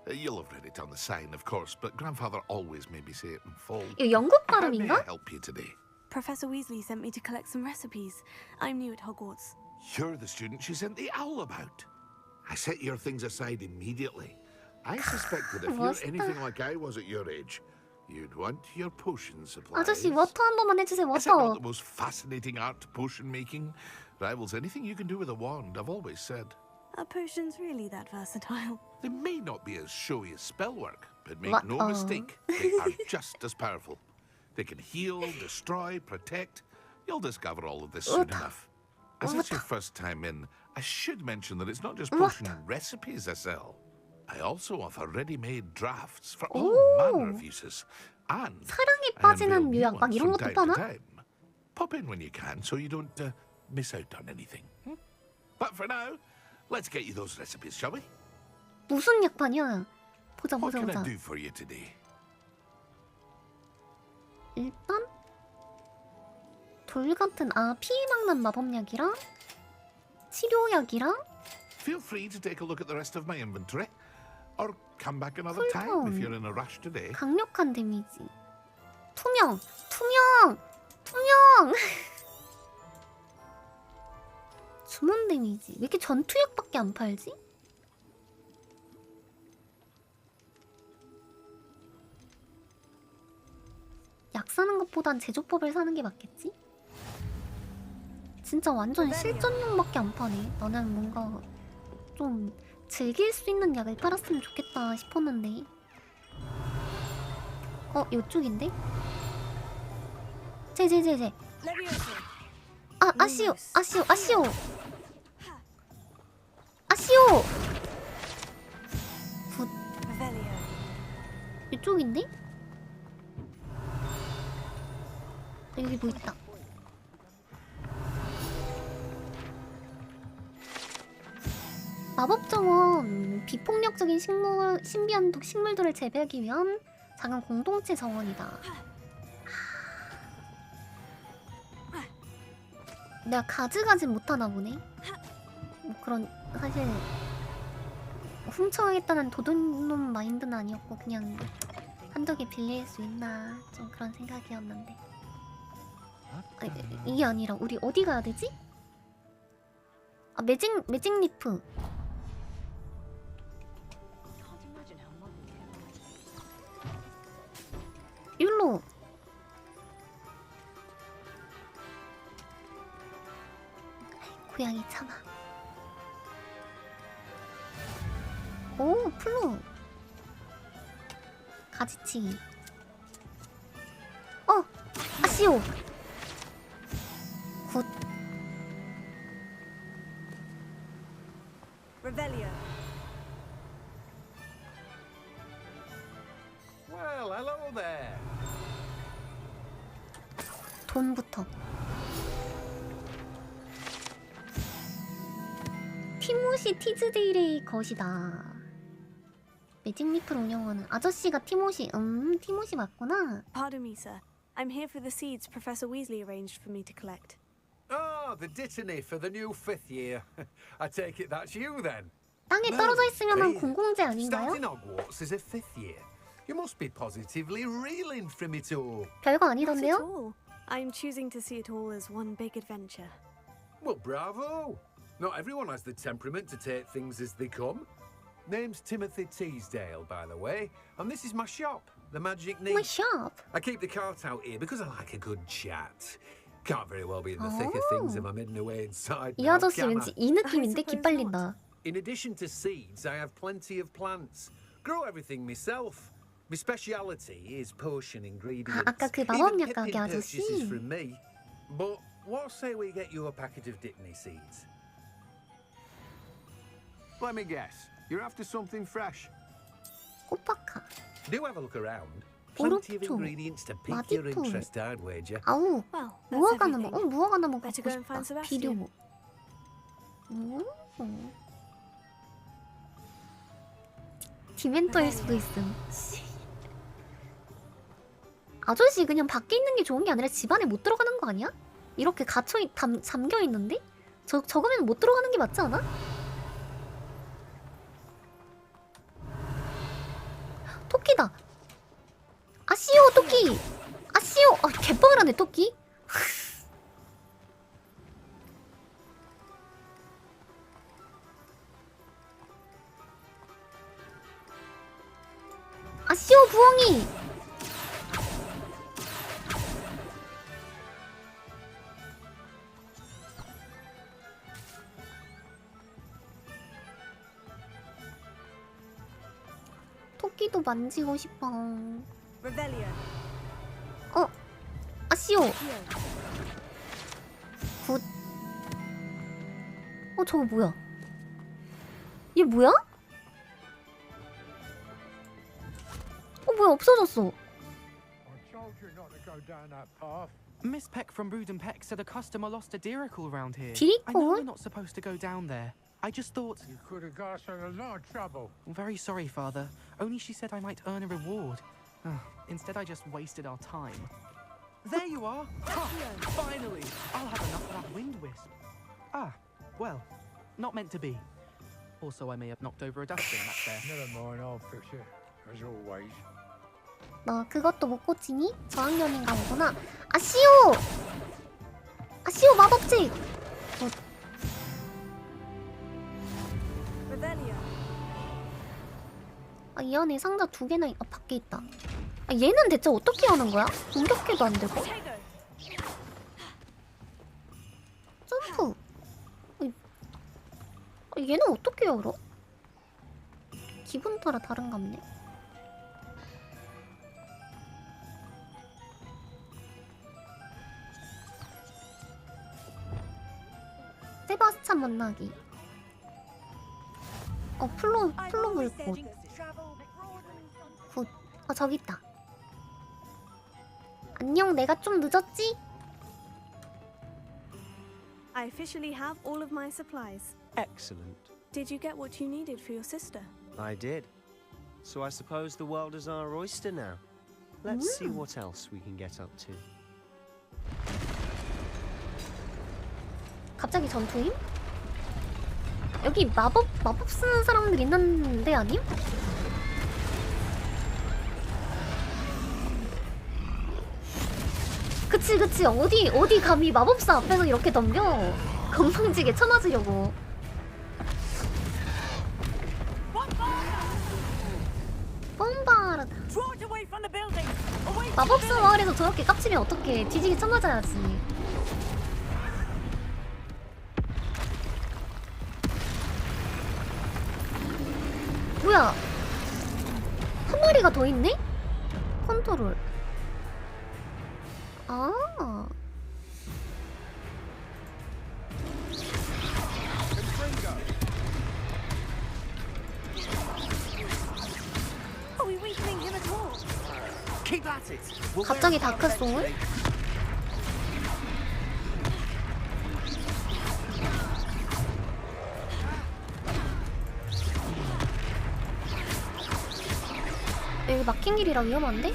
You'll have read it on the sign, of course, but Grandfather always made me say it in full. 이거 영국 How may I 발음인가? help you today? Professor Weasley sent me to collect some recipes. I'm new at Hogwarts. You're the student she sent the owl about. I set your things aside immediately. I suspected if you're 멋있다. anything like I was at your age, you'd want your potion supplies. 아저씨 워터 한 번만 해주세요. Is it not 워터. the most fascinating art to potion making? Rivals anything you can do with a wand, I've always said. Are potions really that versatile? They may not be as showy as spellwork, but make What? no mistake, they are just as powerful. They can heal, destroy, protect. You'll discover all of this soon What? enough. As What? it's your first time in, I should mention that it's not just What? potion recipes I sell. I also offer ready-made drafts for all Ooh. manner of uses. And 사랑에 I 빠지는 unveil new 묘약 막 ones 이런 from 것도 time 파나? to time. Pop in when you can so you don't miss out on anything. But for now, let's get you those recipes, shall we? 무슨 약판이야? 보자. What can I do for you today? 일단 돌 같은 피해 막는 마법약이랑 치료약이랑 Feel free to take a look at the rest of my inventory, or come back another time if 쿨톤. you're in a rush today. 강력한 데미지. 투명. 주문 데미지. 왜 이렇게 전투약밖에 안 팔지? 약 사는 것보단 제조법을 사는 게 맞겠지? 진짜 완전 실전용밖에 안 파네. 나는 뭔가 좀 즐길 수 있는 약을 팔았으면 좋겠다 싶었는데. 요쪽인데? 제. Leviosa. 아, 아시오. 굿. Revelio. 이쪽인데? 여기 뭐 있다. 마법 정원. 비폭력적인 신비한 식물들을 재배하기 위한 작은 공동체 정원이다. 내가 가져가진 못하나 보네. 뭐 그런 사실 훔쳐야겠다는 도둑놈 마인드는 아니었고 그냥 한두 개 빌릴 수 있나 좀 그런 생각이었는데. 이게 아니라 우리 어디 가야 되지? 아, 매직 리프. 율로. 고양이 참아. 오, 플루. 가지치기. 아시오. 굿. Revelio. Well, hello there. 돈부터. 티모시 티즈데일의 것이다. 매직 리플 운영하는 아저씨가 티모시. 티모시 맞구나. Pardon me, sir. I'm here for the seeds Professor Weasley arranged for me to collect. Oh, the dittany for the new 5th year. I take it that's you then. 땅에 떨어져 있으면 공공재 아닌가요? Starting Hogwarts as a 5th year. You must be positively reeling from it all. 별거 Not at 아니던데요? all. I'm choosing to see it all as one big adventure. Well, bravo. Not everyone has the temperament to take things as they come. Name's Timothy Teasdale, by the way, and this is my shop, the Magic Neat. My shop. I keep the cart out here because I like a good chat. Can't very well be in the thick of things if I'm hidden away inside. 이 now, 아저씨 can I? 왠지 이 느낌인데 기빨린다. In addition to seeds, I have plenty of plants. Grow everything myself. My speciality is potion ingredients. 아까 그 Even 마법약 가게 Pippin purchases 아저씨. from me. But what say we get you a packet of Dittany seeds? Let me guess. You're after something fresh. 꼬파카. Do have a look around. Plenty of 오른쪽. ingredients to pique your 마디풀. interest, I'd wager. 아우. Well, that's 무화과 나무. everything. 무화과 나무 Better 갖고 go and find 싶다. Sebastian. 비료모. 디멘터일 수도 있음. 아저씨 그냥 밖에 있는 게 좋은 게 아니라 집 안에 못 들어가는 거 아니야? 이렇게 잠겨 있는데? 저거면 못 들어가는 게 맞지 않아? 토끼다. 아시오 토끼. 아시오. 개뻥을 하네 토끼. 아시오 부엉이. 토끼도 만지고 싶어. Revelio. 아시오. 굿. 저거 뭐야? 얘 뭐야? 뭐야 없어졌어. Miss Peck from Brood Peck said a customer lost a Dirical around here. I know we're not supposed to go down there. I just thought... You could have got us in a lot of trouble. I'm very sorry, Father. Only she said I might earn a reward. Instead, I just wasted our time. There you are! Finally! I'll have enough of that wind wisp. Well, not meant to be. Also, I may have knocked over a dustbin back there. Never mind, I'll fix it, as always. 너 그것도 못 고치니? 저학년인가 보구나. 아시오! 아시오 마법책! 이 안에 상자 2개나 밖에 있다. 얘는 대체 어떻게 하는 거야? 공격해도 안 되고? 점프! 얘는 어떻게 열어? 기분 따라 다른갑네. 사람 만나기. 플로 불꽃. 굿. 저기 있다. 안녕, 내가 좀 늦었지? I officially have all of my supplies. Excellent. Did you get what you needed for your sister? I did. So I suppose the world is our oyster now. Let's see what else we can get up to. 갑자기 전투임? 여기 마법 쓰는 사람들 있는데 아님? 그치 어디 감히 마법사 앞에서 이렇게 덤벼. 건방지게 쳐맞으려고. 뻔바르다. 마법사 마을에서 저렇게 깝치면 어떡해. 뒤지게 쳐맞아야지. 뭐야, 한 마리가 더 있네? 컨트롤. 아, 갑자기 다크소울? 여기 막힌 길이라 위험한데?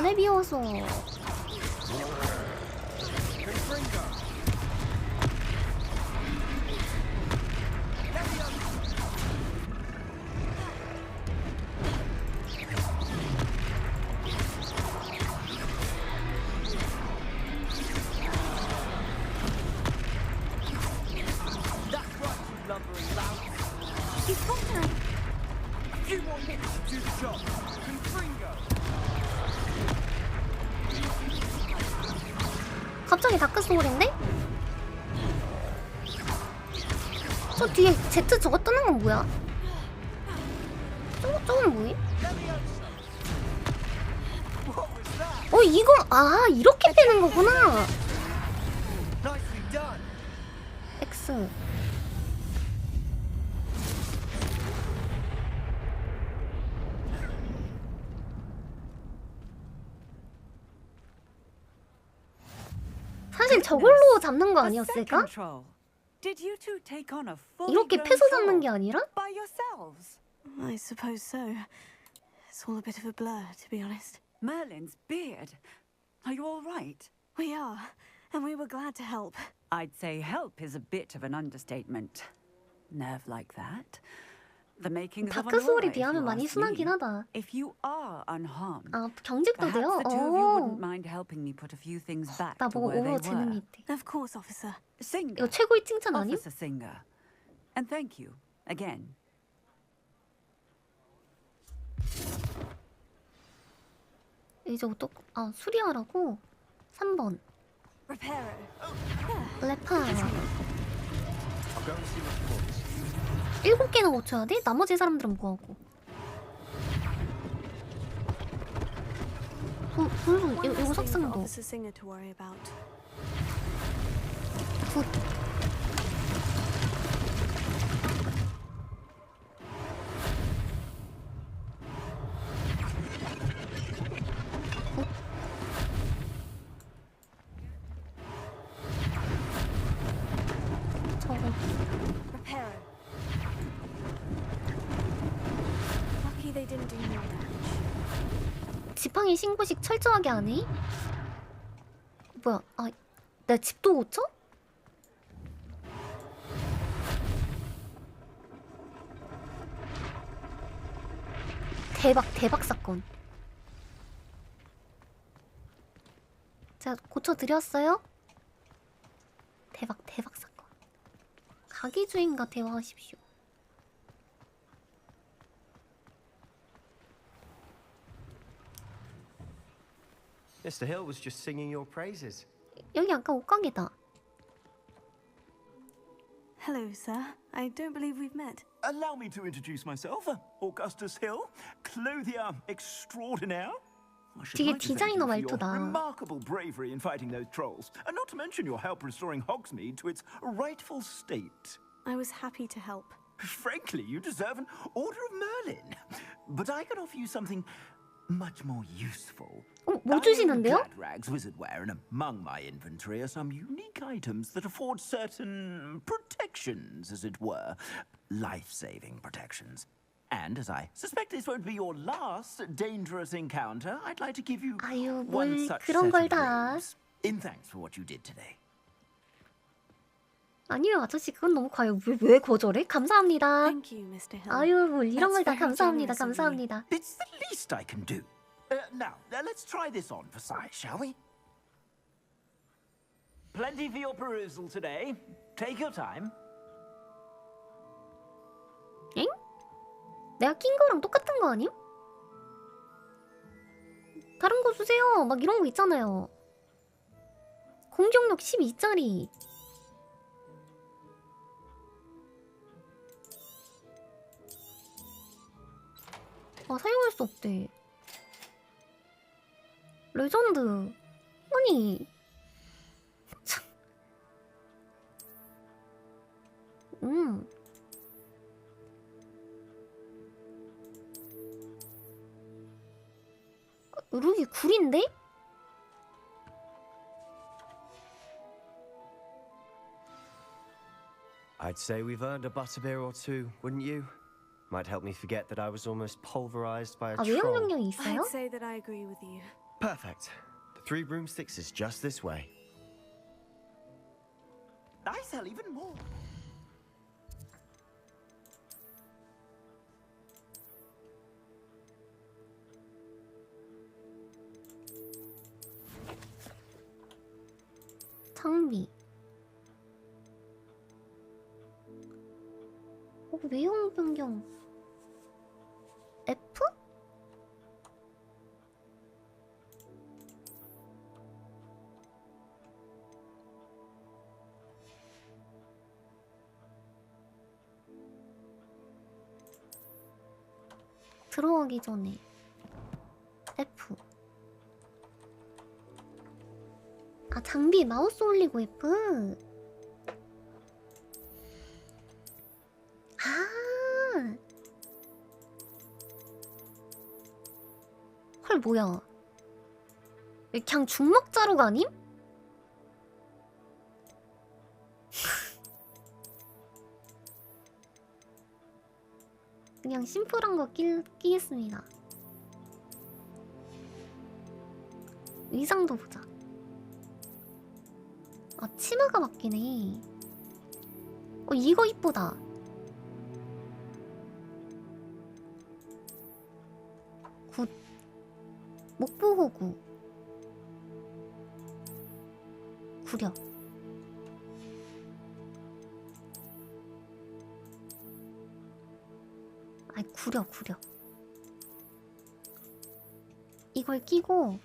레비오소. 갑자기 다크소울인데? 저 뒤에 Z 저거 뜨는 건 뭐야? 저건 뭐임? 이건 이렇게 빼는 거구나. X. 사실 저걸로 잡는 거 아니었을까? 이렇게 패서 잡는 게 아니라? I suppose so. It's all a bit of a blur, to be honest. Merlin's beard. Are you all right? We are, and we were glad to help. I'd say help is a bit of an understatement. Nerve like that. The makings of 다크소울에 비하면 많이 순하긴 하다. If you are unharmed, 경직도 돼요? perhaps the two of you wouldn't mind helping me put a few things back to 나보고 where they 오버 재능이 were. 있대. Of course, officer. Singer. 이거 최고의 칭찬 아님? Officer Singer. And thank you again. 이제 수리하라고? 3번. Reparo. 레파라. I'll go and see what he wants. 7개나 고쳐야 돼? 나머지 사람들은 뭐하고? 이거 석상도. Officer Singer to worry about. 굿. 지팡이 신고식 철저하게 안 해? 뭐야? 내 집도 고쳐? 대박 사건. 제가 고쳐드렸어요? 대박 사건. 가기 주인과 대화하십시오. Mr. Hill was just singing your praises. 여기 아까 옷가게다. Hello, sir. I don't believe we've met. Allow me to introduce myself. Augustus Hill, clothier extraordinaire. I should 되게 like to thank 디자이너 you for your 말투다. remarkable bravery in fighting those trolls, and not to mention your help restoring Hogsmeade to its rightful state. I was happy to help. Frankly, you deserve an Order of Merlin. But I can offer you something much more useful. 뭐 주시는데요? Glad Rags Wizardwear, and among my inventory are some unique items that afford certain protections, as it were. Life-saving protections. And as I suspect this won't be your last dangerous encounter, I'd like to give you 아유, one 뭘 such 그런 set 걸 of 다. robes, in thanks for what you did today. 아니요, 아저씨 그건 너무 과요. 왜 거절해? 감사합니다. Thank you, Mr. Hill. 아유, 뭐 이런 걸 That's 다 very 감사합니다. generous of you. 감사합니다. It's the least I can do. Now, let's try this on for size, shall we? Plenty for your perusal today. Take your time. 엥? 내가 낀 거랑 똑같은 거 아님? 다른 거 주세요. 막 이런 거 있잖아요. 공격력 12짜리. 아, 사용할 수 없대. 레전드. 아니. 참. 룩이 굴인데? I'd say we've earned a butterbeer or two, wouldn't you? Might help me forget that I was almost pulverized by a 아, 외형 troll. 능력이 있어요? I'd say that I agree with you. Perfect. The 3 broomsticks is just this way. I sell even more. 장비. 외형 변경. F? 들어가기 전에 F. 아, 장비 마우스 올리고 F. 아. 헐, 뭐야. 그냥 중먹자루가 아님? 그냥 심플한 거 끼겠습니다. 의상도 보자. 아, 치마가 바뀌네. 이거 이쁘다. 굿. 목보호구. 구려. 아이, 구려. 이걸 끼고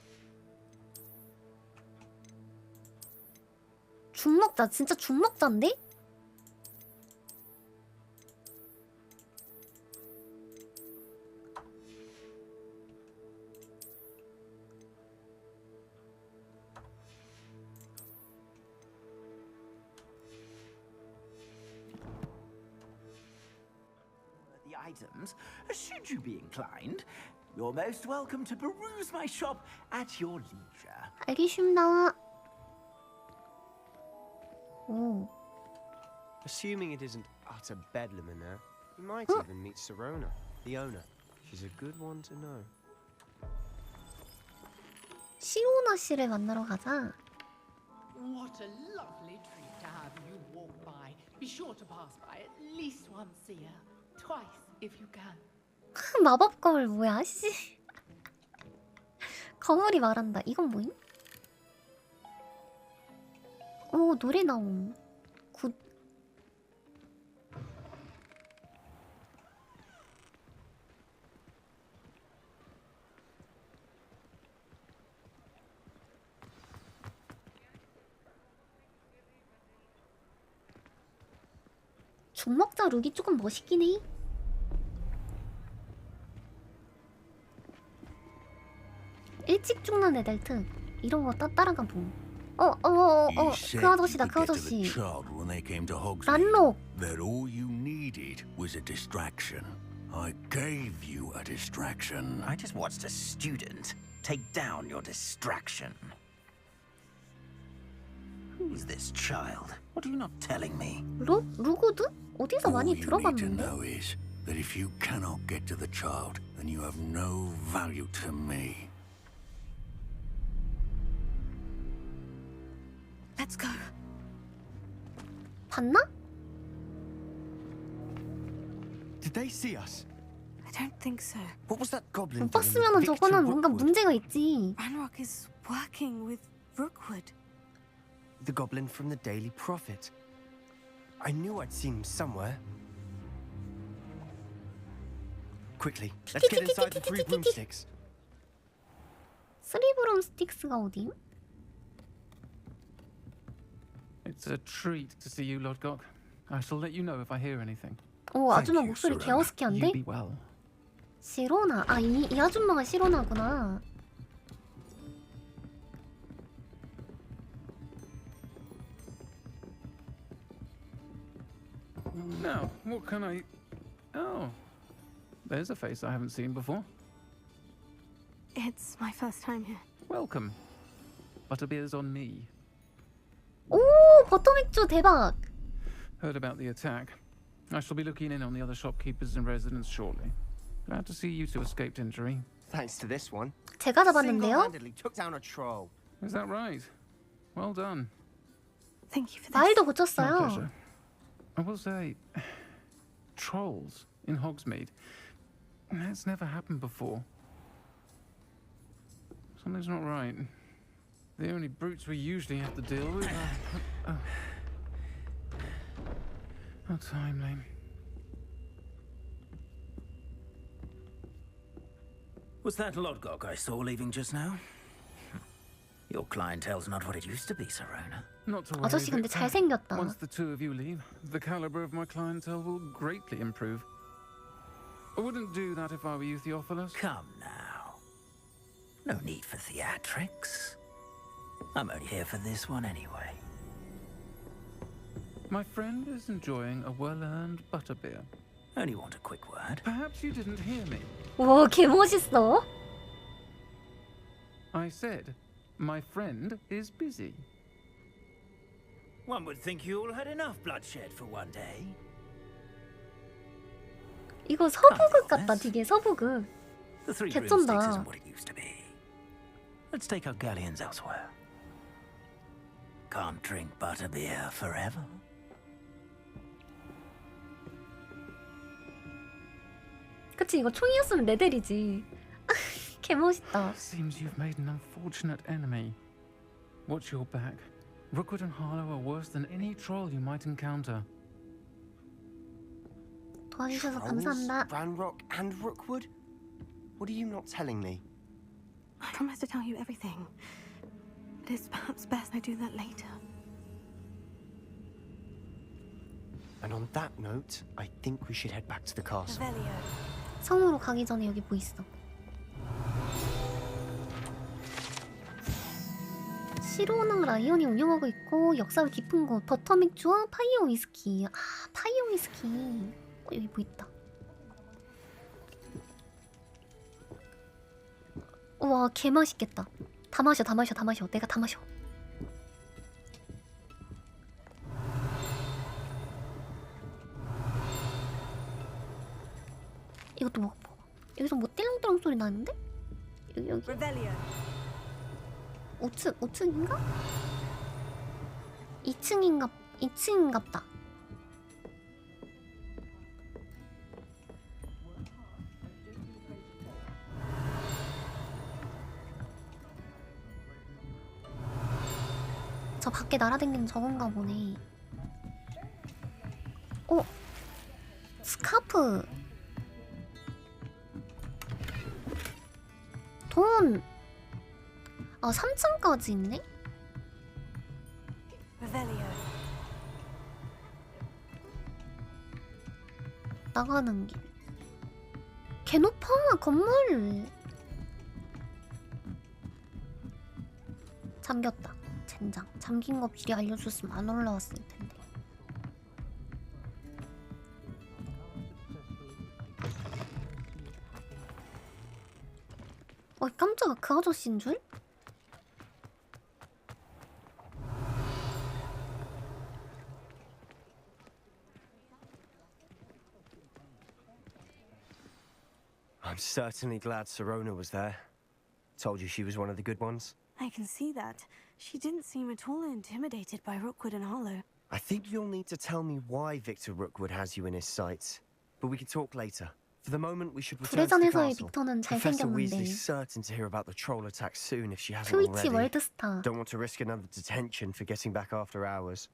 중먹자. 진짜 중먹자인데? The items, should you be inclined, you're most welcome to peruse my shop at your leisure. 알겠습니다. 오. Assuming it isn't utter bedlam in there, you might even meet Serona, the owner. She's a good one to know. 시오나 씨를 만나러 가자. What a lovely treat to have you walk by. Be sure to pass by at least once a year. Twice if you can. 마법 거울 뭐야, 씨. 거울이 말한다. 이건 뭐임? 오, 노래 나옴. 굿. 종먹자 룩이 조금 멋있긴 해. 일찍 죽는 애들 특 이런 거 따라가 봄. 그 아저씨다 그 아저씨. 란록. That all you needed was a distraction. I gave you a distraction. I just watched a student take down your distraction. Who's this child? What are you not telling me? 루구드? 어디서 많이 All you need to 들어봤는데? know is that if you cannot get to the child, then you have no value to me. Let's go. 봤나? Did they see us? I don't think so. What was that goblin 못 doing? 봤으면은 Victor 저거는 뭔가 Rookwood? 문제가 있지. Ranrock is working with Rookwood. The goblin from the Daily Prophet. I knew I'd seen him somewhere. Quickly, let's get inside the three broomsticks. 쓰리브롬 스틱스가 어디? It's a treat to see you, Lodgok. I shall let you know if I hear anything. 오, 아줌마 목소리 You 개어스키한데? be well. 시로나. 아, 이 아줌마가 시로나구나. Now, what can I... Oh, there's a face I haven't seen before. It's my first time here. Welcome. Butterbeer's on me. 오, 버터맥주 대박. Heard about the attack. I shall be looking in on the other shopkeepers and residents shortly. Glad to see you two escaped injury. Thanks to this one. 제가 잡았는데요? Single-handedly took down a troll. Is that right? Well done. Thank you for this. 말도 My 고쳤어요. pleasure. I will say, trolls in Hogsmeade. That's never happened before. Something's not right. The only brutes we usually have to deal with are... How timely. Was that Lodgok I saw leaving just now? Your clientele's not what it used to be, Serona. Not to worry, 아저씨 근데 Victor. 잘생겼다. Once the two of you leave, the caliber of my clientele will greatly improve. I wouldn't do that if I were you, Theophilus. Come now. No need for theatrics. I'm only here for this one anyway. My friend is enjoying a well-earned butterbeer. Only want a quick word. Perhaps you didn't hear me. 와, 개멋있어. I said, my friend is busy. One would think you all had enough bloodshed for one day. 이거 서부극 같다, 되게 서부극. The three 개쩐다. broomsticks isn't what it used to be. Let's take our galleons elsewhere. Can't drink butterbeer forever. 그치, 이거 총이었으면 레벨이지. 개멋있다. Seems you've made an unfortunate enemy. Watch your back. Rookwood and Harlow are worse than any troll you might encounter. 도와주셔서 Trolls? 감사합니다. Ranrock and Rookwood? What are you not telling me? I promise to tell you everything. But it's perhaps best I do that later. And on that note, I think we should head back to the castle. Revelio. 성으로 가기 전에 여기 뭐 있어? 시로나 라이언이 운영하고 있고 역사가 깊은 곳 버터맥주와 파이어 위스키. 아, 파이어 위스키. 여기 뭐 있다. 우와, 개 맛있겠다. 다 마셔, 다 마셔, 다 마셔. 내가 다 마셔. 이것도 먹어봐. 여기서 뭐 띠렁띠렁 소리 나는데? 여기. Revelio. 5층인가? 2층인갑다. 저 밖에 날아다니는 저건가 보네. 스카프. 돈. 아, 3층까지 있네? Revelio. 나가는 길. 개 높아 건물. 잠겼다. 젠장. 잠긴 거 미리 알려줬으면 안 올라왔을 텐데. 깜짝아. 그 아저씨인 줄? I'm certainly glad Sirona was there. Told you she was one of the good ones. I can see that. She didn't seem at all intimidated by Rookwood and Harlow. I think you'll need to tell me why Victor Rookwood has you in his sights. But we can talk later. For the moment, we should return to the 불의전에서의 castle. 빅터는 Professor 잘생겼는데. Weasley's certain to hear about the troll attack soon if she hasn't 트위치 already. 월드스타. Don't want to risk another detention for getting back after hours.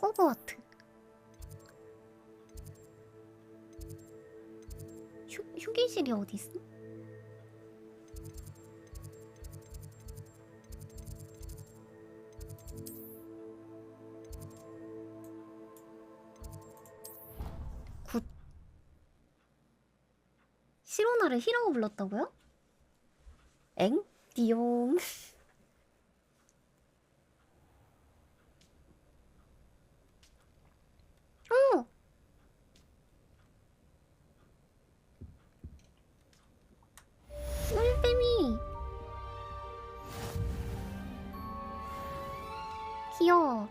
호그와트. 휴게실이 어디 있어? 굿. 시로나를 히라고 불렀다고요? 엥? 띠용. 어! 꿀뱀이 귀여워.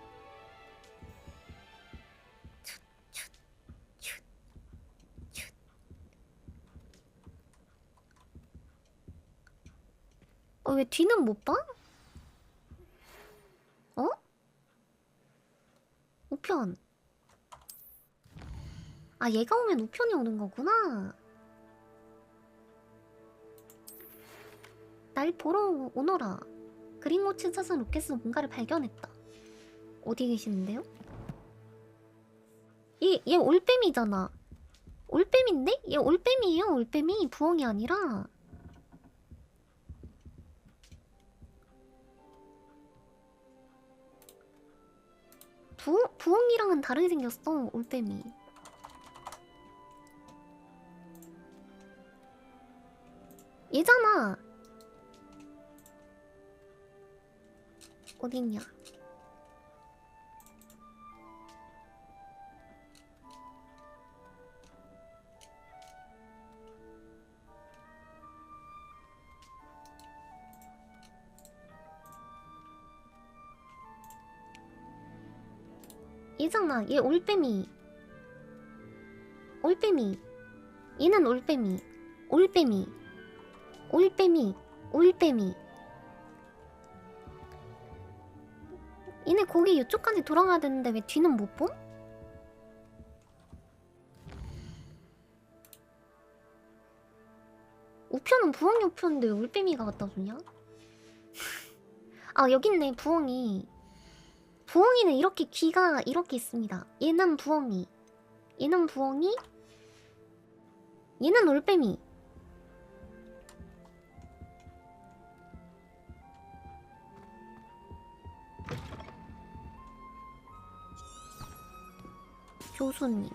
왜 뒤는 못 봐? 어? 우편. 아, 얘가 오면 우편이 오는 거구나. 날 보러 오너라. 그린워치 찾은 로켓은 뭔가를 발견했다. 어디 계시는데요? 얘 올빼미잖아. 올빼미인데? 얘 올빼미예요. 올빼미. 부엉이 아니라. 부엉이랑은 다르게 생겼어. 올빼미. 얘잖아. 어딨냐? 얘잖아. 얘 올빼미. 올빼미. 얘는 올빼미. 올빼미. 올빼미. 올빼미. 얘네 거기 이쪽까지 돌아가야 되는데 왜 뒤는 못 봄? 우편은 부엉이 우편인데 왜 올빼미가 갖다 주냐? 아, 여기 있네. 부엉이. 부엉이는 이렇게 귀가 이렇게 있습니다. 얘는 부엉이. 얘는 부엉이. 얘는 올빼미. 교수님.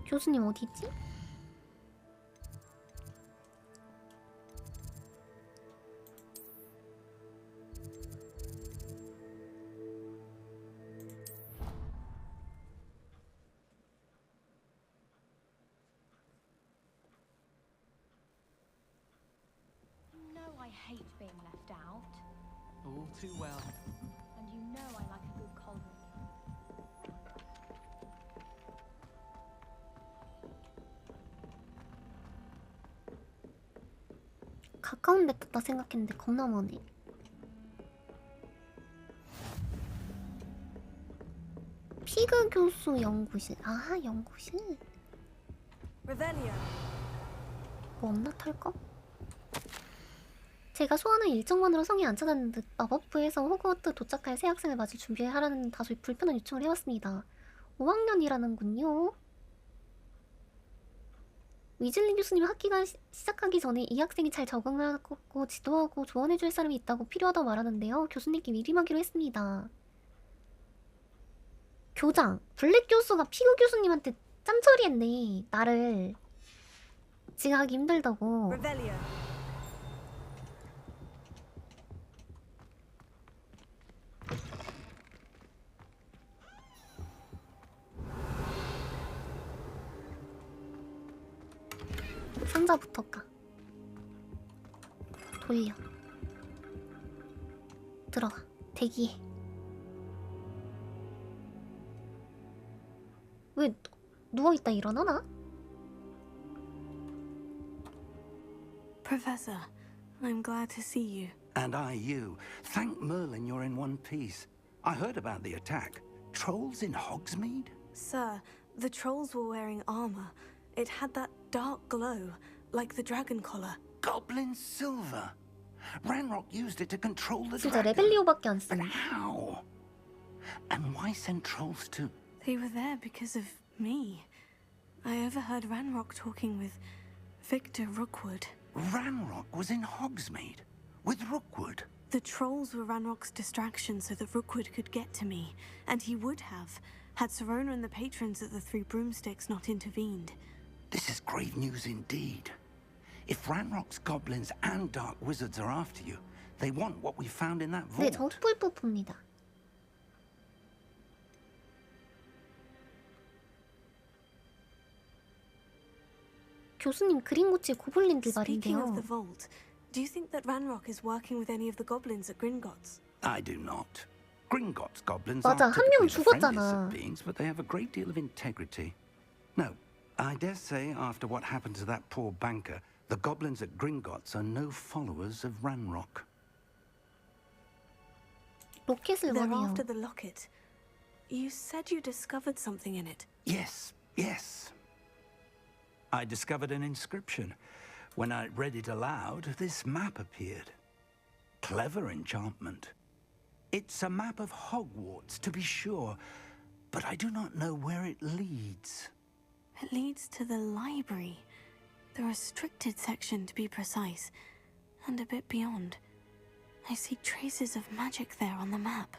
교수님 어디 있지? I hate being left out. All too well. And you know I like a good cold one. 가까운 데 떴다 생각했는데 겁나 머네. 피그 교수 연구실. 아, 연구실. 뭐 없나 털 거? 제가 소원은 일정만으로 성에 안 찾았는 듯 마법부에서 호그와트 도착할 새 학생을 맞을 준비를 하라는 다소 불편한 요청을 해왔습니다. 5학년이라는군요. 위즐리 교수님 학기가 시작하기 전에 이 학생이 잘 적응하고 지도하고 조언해줄 사람이 있다고 필요하다고 말하는데요. 교수님께 위림하기로 했습니다. 교장, 블랙 교수가 피그 교수님한테 짬처리했네. 나를 지가 하기 힘들다고. 상자부터 까. 돌려. 들어가. 대기해. 왜 누워있다 일어나나? Professor, I'm glad to see you. And I you. Thank Merlin you're in one piece. I heard about the attack. Trolls in Hogsmeade? Sir, the trolls were wearing armor. It had that dark glow, like the dragon collar. Goblin silver. Ranrock used it to control the 진짜 dragon. 레벨리오밖에 안 쓰네. But how? And why send trolls to... They were there because of me. I overheard Ranrock talking with Victor Rookwood. Ranrock was in Hogsmeade with Rookwood. The trolls were Ranrock's distraction so that Rookwood could get to me, and he would have, had Serona and the patrons at the Three Broomsticks not intervened. This is grave news indeed. If Ranrock's goblins and dark wizards are after you, they want what we found in that 네, vault. 저 후뿔뿌뿌입니다. 교수님 그림 고칠 고블린들 Speaking of the 말인데요. vault, do you think that Ranrock is working with any of the goblins at Gringotts? I do not. Gringotts goblins 맞아, are 한 명 typically the friendliest 죽었잖아. of beings, but they have a great deal of integrity. No, I dare say after what happened to that poor banker, the goblins at Gringotts are no followers of Ranrock. 로켓을 They're 원해요. after the locket. You said you discovered something in it. Yes, yes. I discovered an inscription. When I read it aloud, this map appeared. Clever enchantment. It's a map of Hogwarts, to be sure, but I do not know where it leads. It leads to the library. The restricted section, to be precise. And a bit beyond. I see traces of magic there on the map.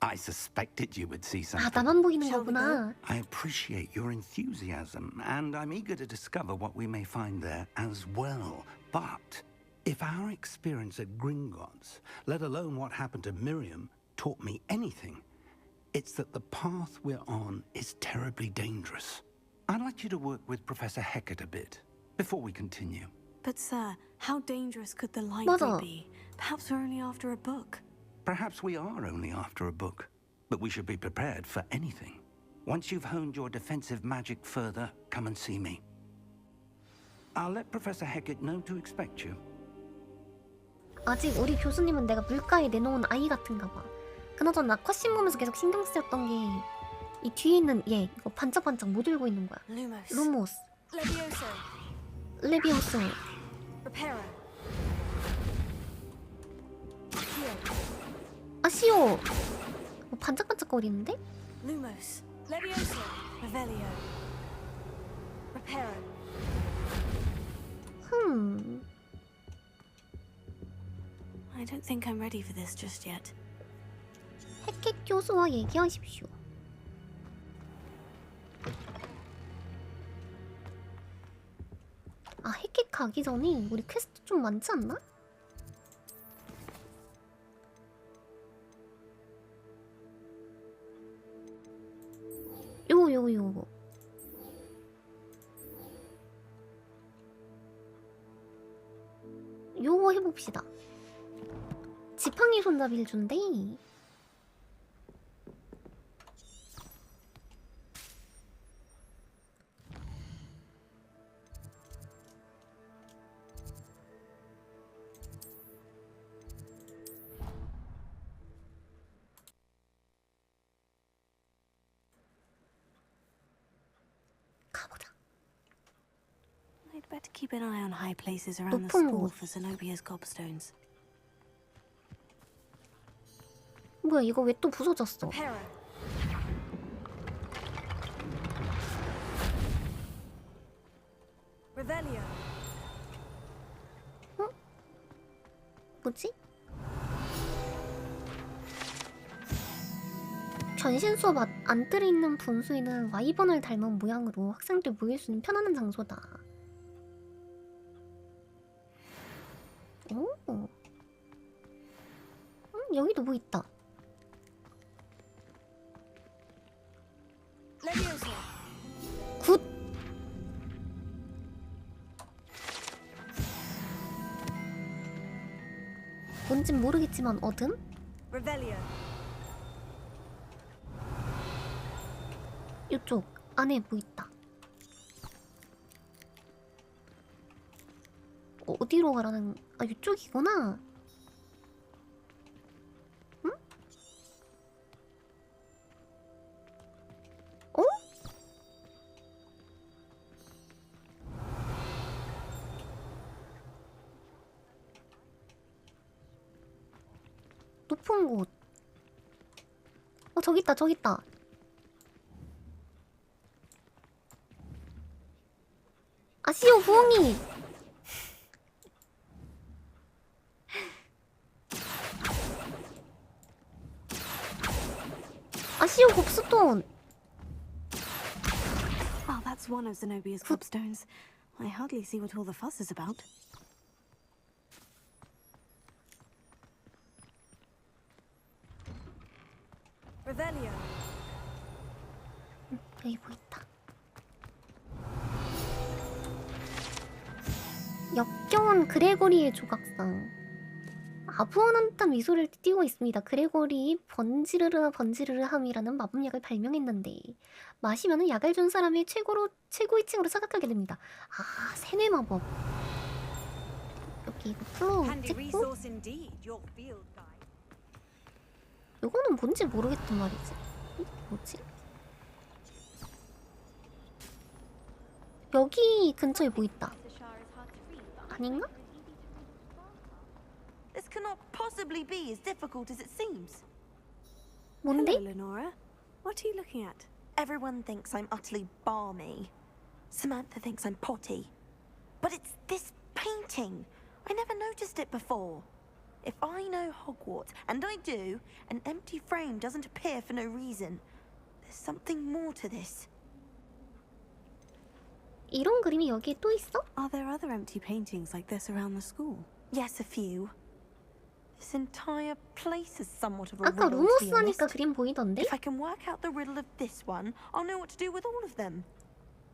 I suspected you would see 아, something. 나만 보이는 거구나. I appreciate your enthusiasm, and I'm eager to discover what we may find there as well. But if our experience at Gringotts, let alone what happened to Miriam, taught me anything, it's that the path we're on is terribly dangerous. I'd like you to work with Professor Hecat a bit before we continue. But sir, how dangerous could the library 맞아. be? Perhaps we're only after a book. Perhaps we are only after a book, but we should be prepared for anything. Once you've honed your defensive magic further, come and see me. I'll let Professor Hecat know to expect you. 아직 우리 교수님은 내가 물가에 내놓은 아이 같은가 봐. 그나저나 컷신 보면서 계속 신경 쓰였던 게 이 뒤에 있는 얘 이거 반짝반짝 뭐 들고 있는 거야? Lumos. 루모스, Levioso. 레비오스, Reparo. 아시오. 뭐 반짝반짝거리는데? Lumos. Levioso. Revelio. Reparo. I don't think I'm ready for this just yet. 헤켓 교수와 얘기하십시오. 아, 헤켓 가기 전에 우리 퀘스트 좀 많지 않나? 요거 요거 해봅시다. 지팡이 손잡이를 준대. I'd better keep an eye on high places around the 높은 school 곳. for Zenobia's gobstones. 뭐야, 이거 왜 또 부서졌어? Reparo. 어? 뭐지? 전신 수업 안뜰에 있는 분수에는 와이번을 닮은 모양으로 학생들이 모일 수 있는 편안한 장소다. 오. 여기도 뭐 있다. 굿. 뭔진 모르겠지만 어둠? 이쪽 안에 뭐 있다. 어디로 가라는? 아, 이쪽이구나. 응? 어? 높은 곳. 저기 있다, 저기 있다. 아시오 부엉이. 아시오 곱스톤. Oh, that's one of Zenobia's clubstones. I hardly see what all the fuss is about. Revelio. 여기 뭐 있다. 역겨운 그레고리의 조각상. 아부어는 듯한 미소를 띠고 있습니다. 그레고리 번지르르함이라는 마법약을 발명했는데 마시면은 약을 준 사람이 최고위층으로 착각하게 됩니다. 아, 세뇌 마법. 여기 이거 플로우 찍고 이거는 뭔지 모르겠단 말이지. 뭐지? 여기 근처에 뭐 있다. 아닌가? This cannot possibly be as difficult as it seems. 뭔데? Hello, Lenora. What are you looking at? Everyone thinks I'm utterly balmy. Samantha thinks I'm potty. But it's this painting. I never noticed it before. If I know Hogwarts, and I do, an empty frame doesn't appear for no reason. There's something more to this. 이런 그림이 여기에 또 있어? Are there other empty paintings like this around the school? Yes, a few. This entire place is somewhat of a 아까 riddle, to be 루모스 하니까 honest. 그림 보이던데? If I can work out the riddle of this one, I'll know what to do with all of them.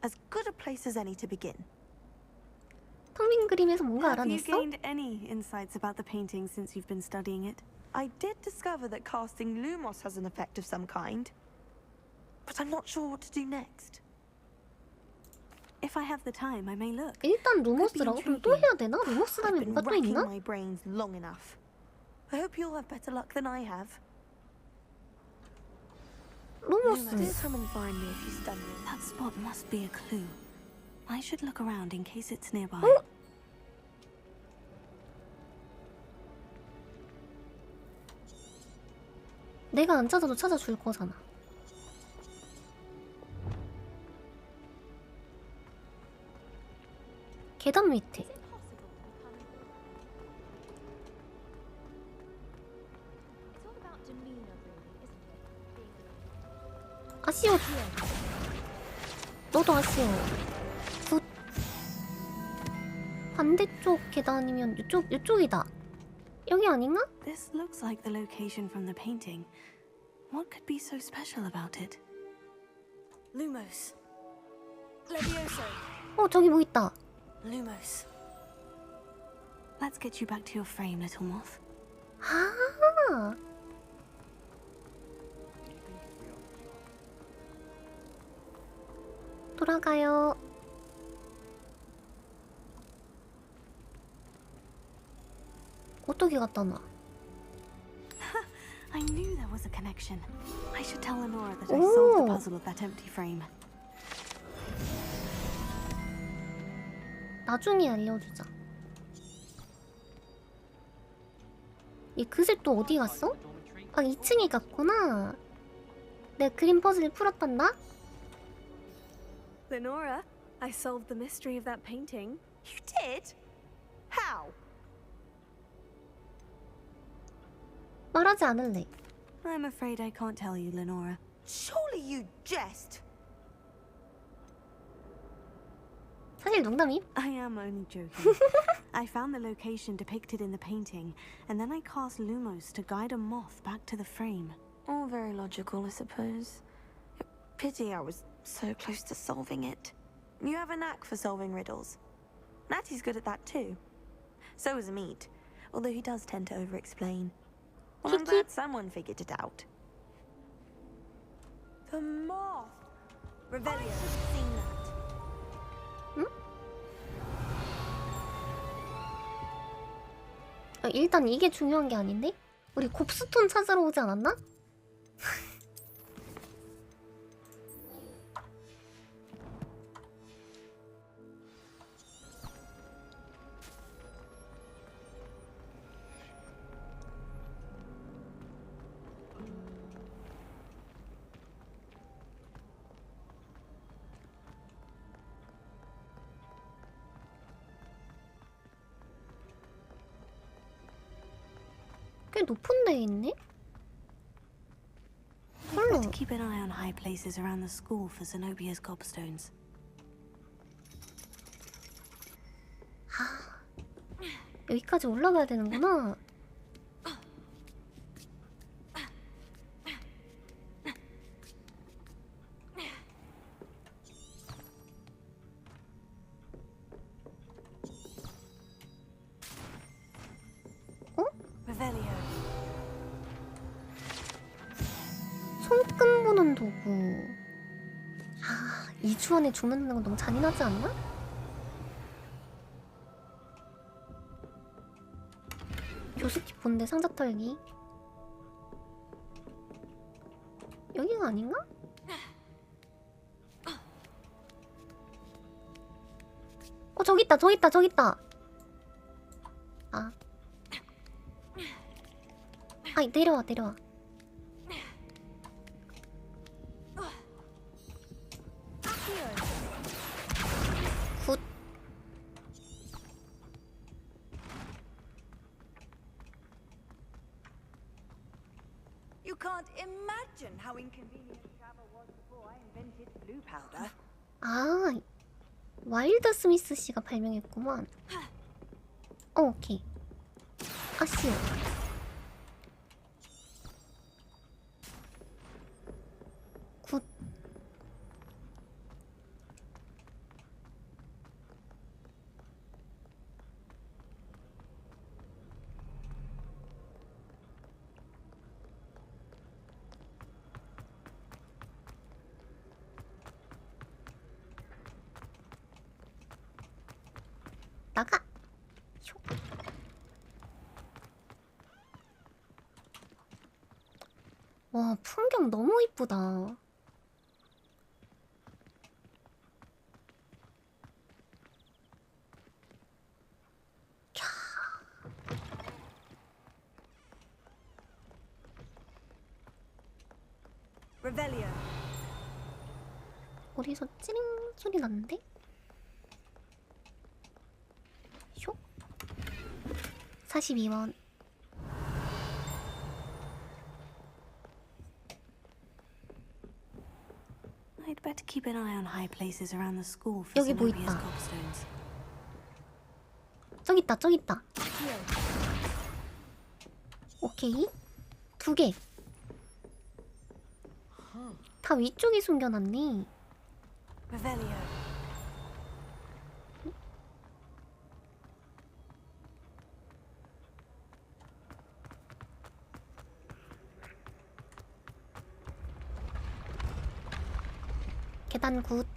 As good a place as any to begin. 텅 빈 그림에서 뭔가 Have you 알아냈어? gained any insights about the painting since you've been studying it? I did discover that casting Lumos has an effect of some kind. But I'm not sure what to do next. If I have the time, I may look. 일단 루모스라고? 그럼 또 해야 되나? 루모스 다음에 I've been 뭐가 또 racking 있나? my brains long enough. I hope you'll have better luck than I have. 루모스. Do come and find me if you stumble. That spot must be a clue. I should look around in case it's nearby. 내가 안 찾아도 찾아줄 거잖아. 계단 밑에. 아쉬워. 너도 아쉬워. 굿. 반대쪽 계단이면 이쪽이다. 여기 아닌가? This looks like the location from the painting. What could be so special about it? Lumos. Levioso. 저기 뭐 있다. Lumos. Let's get you back to your frame, little moth. 아. 돌아가요. 어떻게 갖다 놔? I knew there was a connection. I should tell Lenora that I solved the puzzle of that empty frame. 나중에 알려주자. 이 그새 또 어디 갔어? 아, 2층에 갔구나. 내가 그림 퍼즐을 풀었단다? Lenora, I solved the mystery of that painting. You did? How? 말하지 않을래. I'm afraid I can't tell you, Lenora. Surely you jest. 사실 농담임? I am only joking. I found the location depicted in the painting, and then I cast Lumos to guide a moth back to the frame. All very logical, I suppose. Pity I was so close to solving it. You have a knack for solving riddles. Natty's good at that too. So is Amit, although he does tend to over-explain. Well, I'm glad someone figured it out. The moth! Revelio. I should have seen that. 일단 이게 중요한 게 아닌데? 우리 곱스톤 찾으러 오지 않았나? 꽤 높은 데에 있네? I'd better keep an eye on high places around the school for Zenobia's gobstones. 여기까지 올라가야 되는구나. 손금 보는 도구. 2주 안에 주문하는 건 너무 잔인하지 않나? 교수팁 본데 상자 털기. 여기가 아닌가? 저기 있다, 저기 있다, 저기 있다. 아이, 내려와, 내려와. 굿. You can't imagine how inconvenient travel was before I invented blue powder. 와일드 스미스 씨가 발명했구만. 오케이. 아쉬워. 굿. 나가. 와, 풍경 너무 이쁘다. Revelio. 어디서 찌링 소리 났는데? 쇼? 42원. I'd better keep an eye on high places around the school for 여기 뭐 Zenobia's 있다. gobstones. 저기 있다, 저기 있다. 오케이. 2개. 다 위쪽에 숨겨놨네. Revelio. 계단 굿.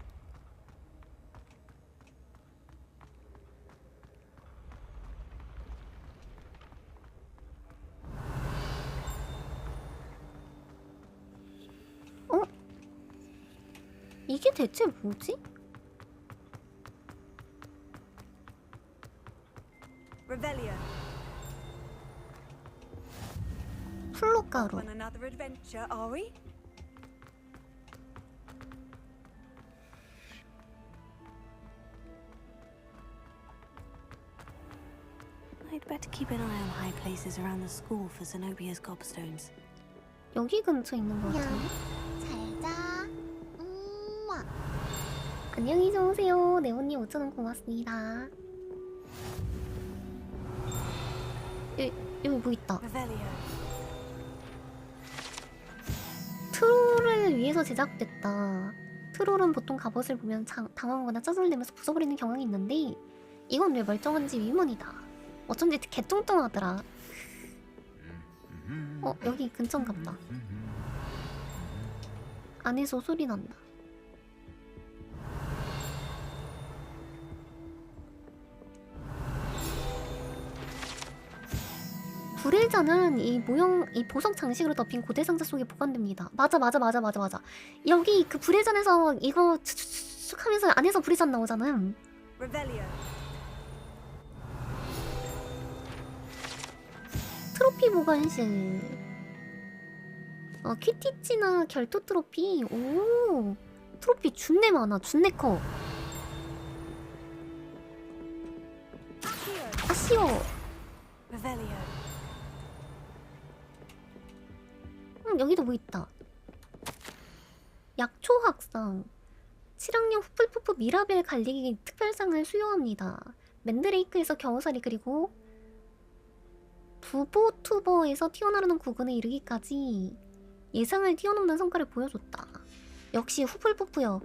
이게 대체 뭐지? Revelio. 플로가루. On another adventure, are we? better keep an eye on high places around the school for Zenobia's gobstones. 여기 근처에 있는 것 같은데? 잘자. 안녕히 주무세요. 네오님 5,000원 고맙습니다. 여기 뭐 있다. 트롤을 위해서 제작됐다. 트롤은 보통 갑옷을 보면 당황하거나 짜증을 내면서 부숴버리는 경향이 있는데 이건 왜 멀쩡한지 의문이다. 어쩐지 개뚱뚱하더라. 여기 근처인가 보다. 안에서 소리 난다. 불의 잔은 이 보석 장식으로 덮인 고대 상자 속에 보관됩니다. 맞아. 여기 그 불의 잔에서 이거 슉 하면서 안에서 불의 잔 나오잖아. 트로피 보관실. 퀴티치나 결투 트로피. 오, 트로피 준내 많아. 준내 커. 아쉬워. 여기도 뭐 있다. 약초 학상. 7학년 후플푸프 미라벨 갈리기 특별상을 수여합니다. 맨드레이크에서 겨우살이 그리고 부보투버에서 튀어나오는 구근에 이르기까지 예상을 뛰어넘는 성과를 보여줬다. 역시 후플푸프요.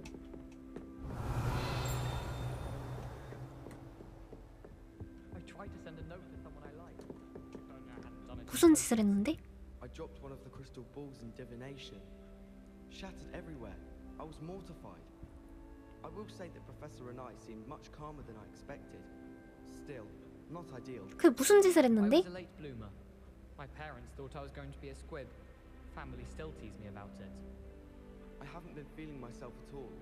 무슨 짓을 했는데? I dropped one of the crystal balls in divination. Shattered everywhere. I was mortified. I will say that Professor and I seemed much calmer than I expected. Still, not ideal. 그 무슨 짓을 했는데? I was a late bloomer. My parents thought I was going to be a squib. Family still tease me about it. I haven't been feeling myself at all.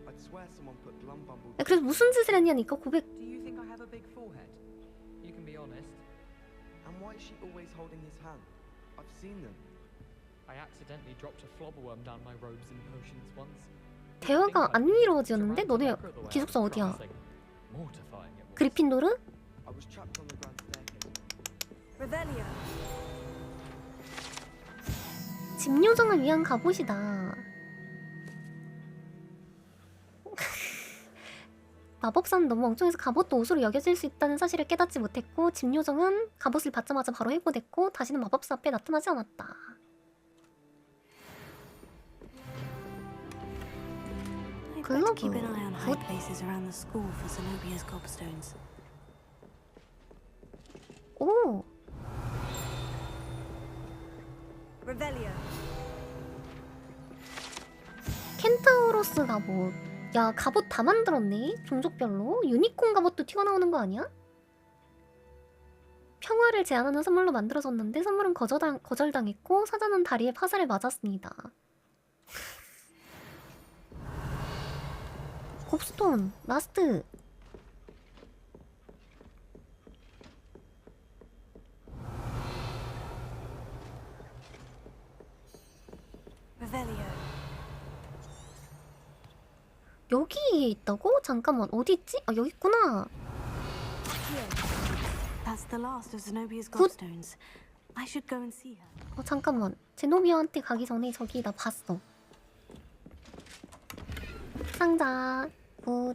I'd swear someone put Glumbumble. 그래서 무슨 짓을 했냐니까 고백. Do you think I have a big forehead? You can be honest. And why is she always holding his hand? I've seen them. I accidentally dropped a flobberworm down my robes and potions once. 대화가 안 이루어지는데? 너네 기숙사 어디야? 그리핀도르? I was trapped on the grand staircase. Revelio. 집요정을 위한 갑옷이다. 마법사는 너무 엉뚱해서 갑옷도 옷으로 여겨질 수 있다는 사실을 깨닫지 못했고 집요정은 갑옷을 받자마자 바로 해고됐고 다시는 마법사 앞에 나타나지 않았다. 글로브 오! 켄타우로스 갑옷. 야, 갑옷 다 만들었네. 종족별로. 유니콘 갑옷도 튀어나오는 거 아니야? 평화를 제안하는 선물로 만들어졌는데 선물은 거절당했고 사자는 다리에 화살을 맞았습니다. 곱스톤, 라스트. 여기에 있다고? 잠깐만, 어디 있지? 아, 여기 있구나. 잠깐만. 제노비아한테 가기 전에 저기 나 봤어. 상자. 굿.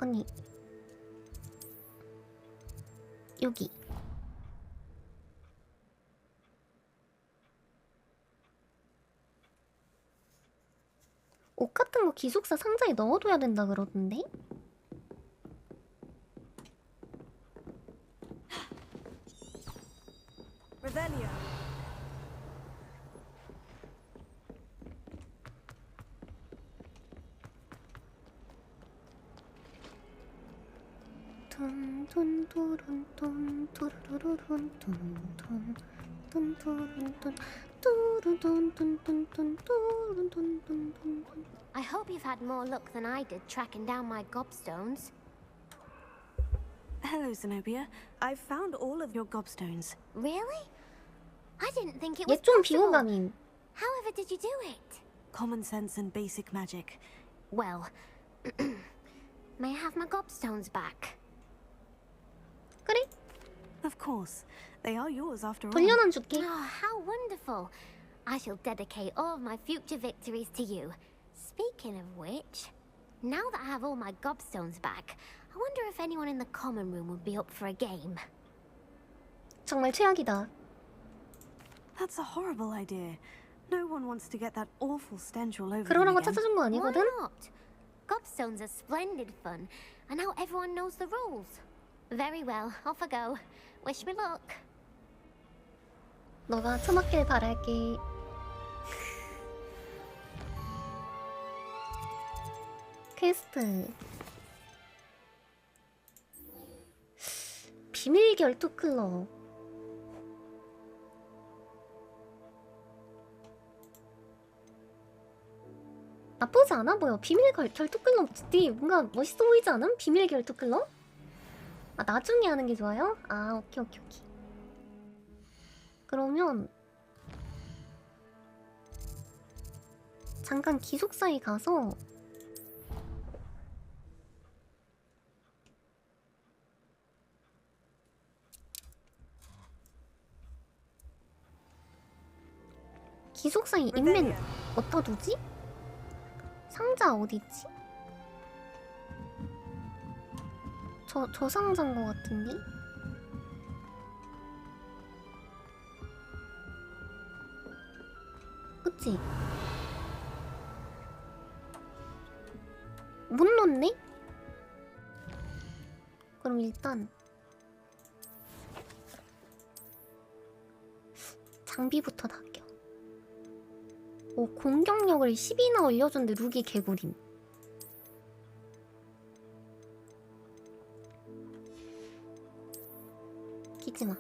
언니. 여기. 옷 같은 거 기숙사 상자에 넣어둬야 된다 그러던데? I hope you've had more luck than I did tracking down my gobstones. Hello, Zenobia. I've found all of your gobstones. Really? I didn't think it 얘 was 좀 possible. 비호감임. However did you do it? Common sense and basic magic. Well, may I have my gobstones back? 그래? Of course. They are yours after all. 돌려는 줄게. Oh, how wonderful. I shall dedicate all of my future victories to you. Speaking of which, now that I have all my gobstones back, I wonder if anyone in the common room would be up for a game. 정말 최악이다. That's a horrible idea. No one wants to get that awful stench all over them 그러라고 again. 찾아준 거 아니거든? Why not? Gobstones are splendid fun, and now everyone knows the rules. Very well, off I go. Wish me luck. 너가 처맞길 바랄게. 퀘스트. 비밀 결투 클럽. 나쁘지 않아 보여. 비밀 결투 클럽 되게 뭔가 멋있어 보이지 않음? 비밀 결투 클럽? 아, 나중에 하는 게 좋아요? 아, 오케이. 그러면 잠깐 기숙사에 가서 기숙사에 인맨 어디다 두지? 상자 어디있지? 저 상자인 것 같은데? 그치? 못 넣네? 그럼 일단 장비부터 닦여. 오, 공격력을 10이나 올려준데 룩이 개구림. 끼지마.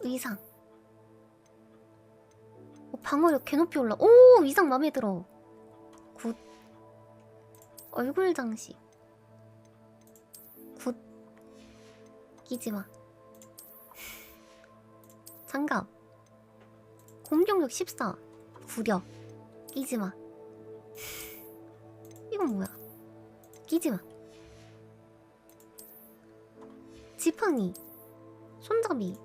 의상. 오, 방어력 개높이 올라. 오, 의상 맘에 들어. 굿. 얼굴 장식. 굿. 끼지마. 장갑. 공격력 14. 구력. 끼지마. 이건 뭐야? 끼지마. 지팡이. 손잡이.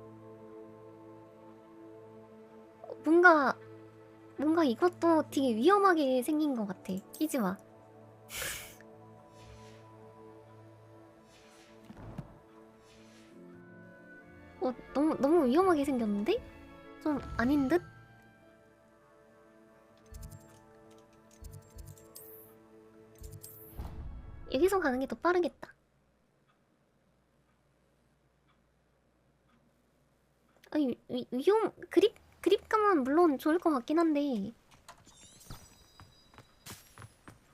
뭔가 이것도 되게 위험하게 생긴 것 같아. 끼지마. 너무 위험하게 생겼는데? 좀 아닌 듯? 여기서 가는 게 더 빠르겠다. 아니, 그립감은 물론 좋을 것 같긴 한데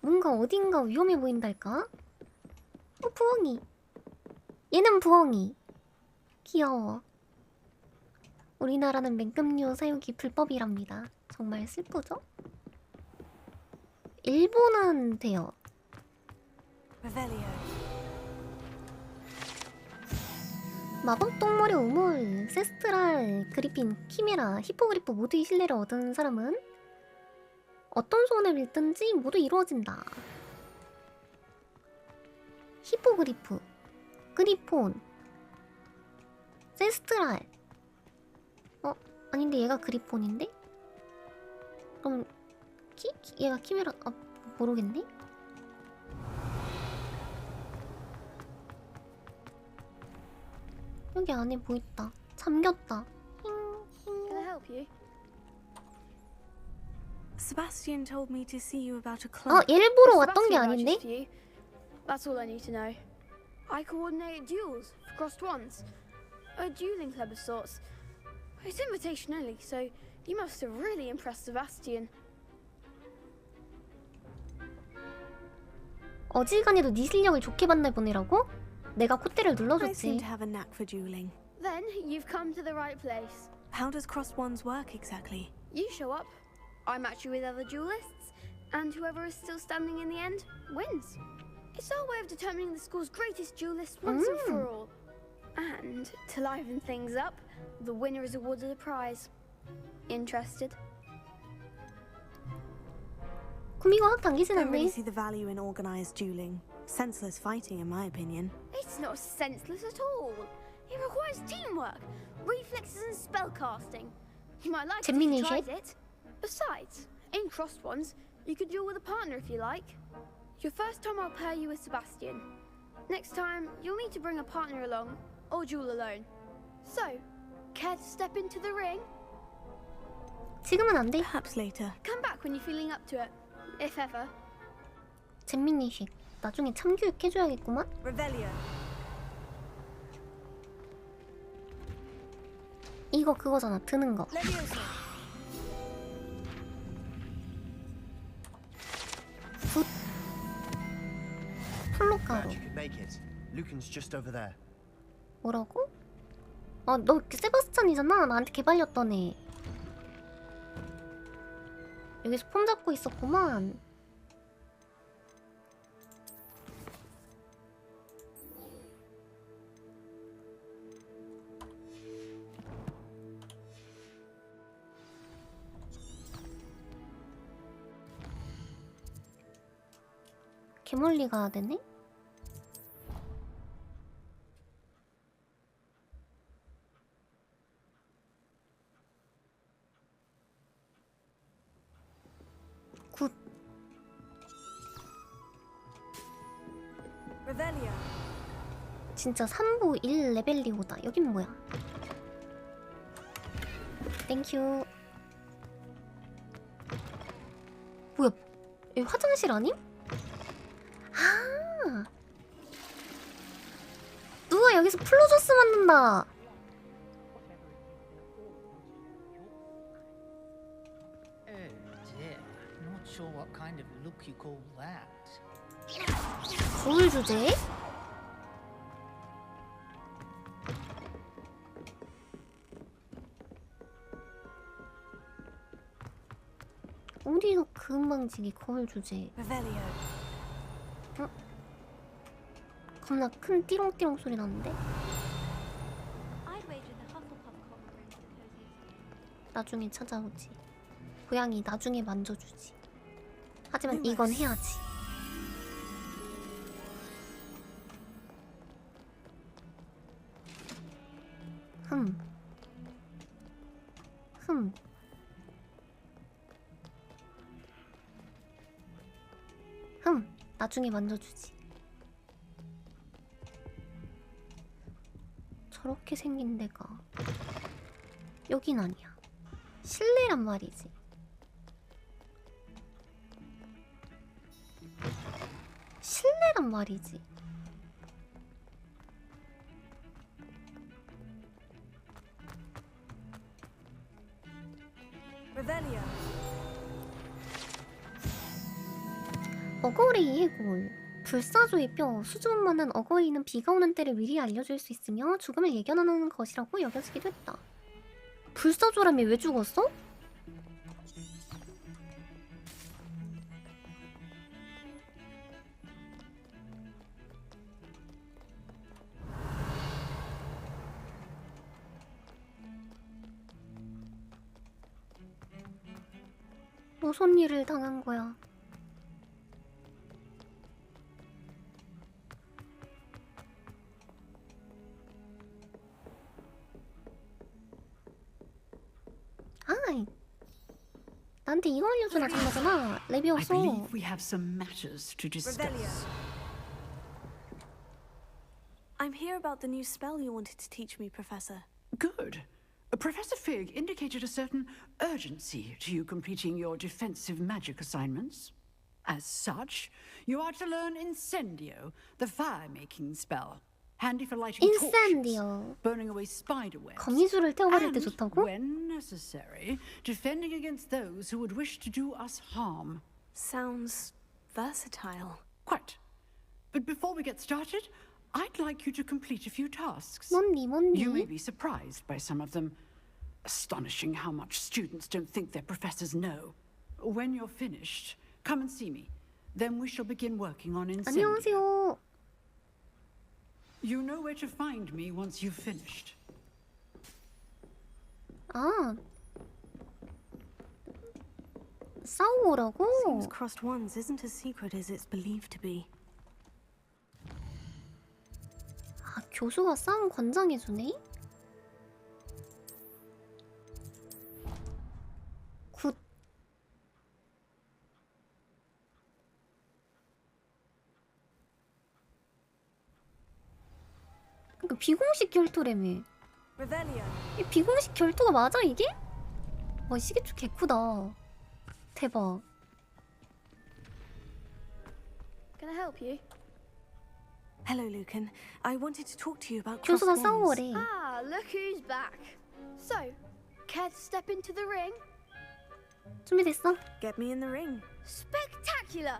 뭔가 어딘가 위험해 보인달까? 부엉이. 얘는 부엉이. 귀여워. 우리나라는 맹금류 사육이 불법이랍니다. 정말 슬프죠? 일본은 돼요. 마법 동물의 우물, 세스트랄, 그리핀, 키메라, 히포그리프 모두의 신뢰를 얻은 사람은 어떤 소원을 빌든지 모두 이루어진다. 히포그리프, 그리폰, 세스트랄. 아닌데 얘가 그리폰인데? 그럼 얘가 키메라. 모르겠네? 여기 안에 뭐 있다. 잠겼다. Can I help you? Sebastian told me to see you about a club. 얘를 보러 왔던 게 아닌데? That's all I need to know. I coordinate duels for crossed ones. A dueling club of sorts. It's invitation only, so you must have really impressed Sebastian. 어지간해도 네 실력을 좋게 봤나 보내라고? 내가 콧대를 I 눌러줬지. seem to have a knack for dueling. Then you've come to the right place. How does crossed ones work exactly? You show up, I match you with other duelists, and whoever is still standing in the end wins. It's our way of determining the school's greatest duelist once and for all. And to liven things up, the winner is awarded a prize. Interested? 그럼 이거 확 당기진 Don't really 않네. see the value in organized dueling. Senseless fighting, in my opinion. It's not senseless at all. It requires teamwork, reflexes, and spellcasting. You might like it if you tried it. Besides, in crossed ones, you could duel with a partner if you like. Your first time I'll pair you with Sebastian. Next time, you'll need to bring a partner along, or duel alone. So, care to step into the ring? 지금은 안 돼. Perhaps later. Come back when you're feeling up to it, if ever. 잼민이식. 나중에 참교육 해줘야겠구만. Revelio. 이거 그거잖아. 드는 거. 굿. 플로가루. 뭐라고? 아, 너 세바스찬이잖아. 나한테 개발렸던 애. 여기서 폰 잡고 있었구만. 개멀리 가야 되네? 굿. Revelio. 진짜 3부 1 레벨리오다. 여긴 뭐야? 땡큐. 뭐야? 여기 화장실 아님? 아, 누가 여기서 플로저스 만든다. Oh dear, not sure what kind of look you call that. 거울 주제? 어디서 금방지기 거울 주제? 어? 겁나 큰 띠롱띠롱 소리 나는데? 나중에 찾아오지. 고양이 나중에 만져주지. 하지만 이건 해야지. 흠. 나중에 만져주지. 저렇게 생긴 데가 여긴 아니야. 실내란 말이지. 실내란 말이지. Revelio. 어거리 해골. 불사조의 뼈. 수줍음만한 어거리는 비가 오는 때를 미리 알려줄 수 있으며 죽음을 예견하는 것이라고 여겨지기도 했다. 불사조라며 왜 죽었어? 무슨 일을 당한 거야? 아이, 나한테 이거 알려주나 장난잖아. 랩이 없어. I believe we have some matters to discuss. I'm here about the new spell you wanted to teach me, Professor. Good. Professor Fig indicated a certain urgency to you completing your defensive magic assignments. As such, you are to learn Incendio, the fire-making spell. Handy for lighting torches, burning away spider webs, 거미줄을 태워버릴 때 and, 좋다고? when necessary, defending against those who would wish to do us harm. Sounds versatile. Quite. But before we get started, I'd like you to complete a few tasks. 뭔디? You may be surprised by some of them. Astonishing how much students don't think their professors know. When you're finished, come and see me. Then we shall begin working on Incendio. 안녕하세요. You know where to find me once you've finished. 아, 싸우고 오라고? Seems crossed wands isn't as secret as it's believed to be. 아, 교수가 싸움 권장해주네? 굿. 그러니까 비공식 결투래며. 이 비공식 결투가 맞아 이게? 와, 시계추 개쿠다. 대박. Can I help you? Hello, Lucan. I wanted to talk to you about 교수가 crossed 싸우고 wands. 오래. Ah, look who's back. So, care to step into the ring? 준비됐어? Get me in the ring. Spectacular!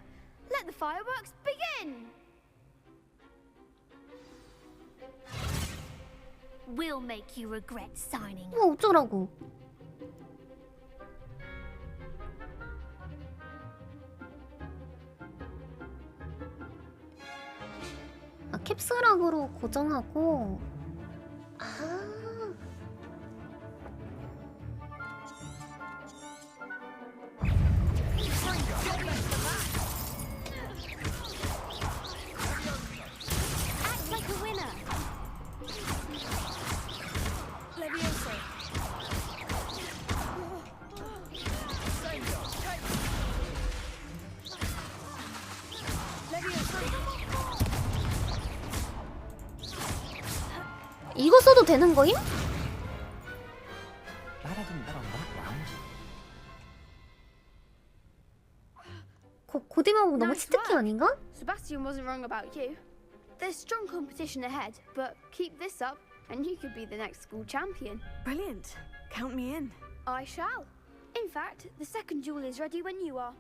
Let the fireworks begin! We'll make you regret signing. 뭐 어쩌라고? 아, 캡스락으로 고정하고. 아. Act like a winner. 이거 써도 되는 거임? 고디마법 너무 치트키 아닌가? Sebastian wasn't wrong about you. There's strong competition ahead, but keep this up and you could be the next school champion. Brilliant. Count me in. I shall. In fact, the second duel is ready when you are.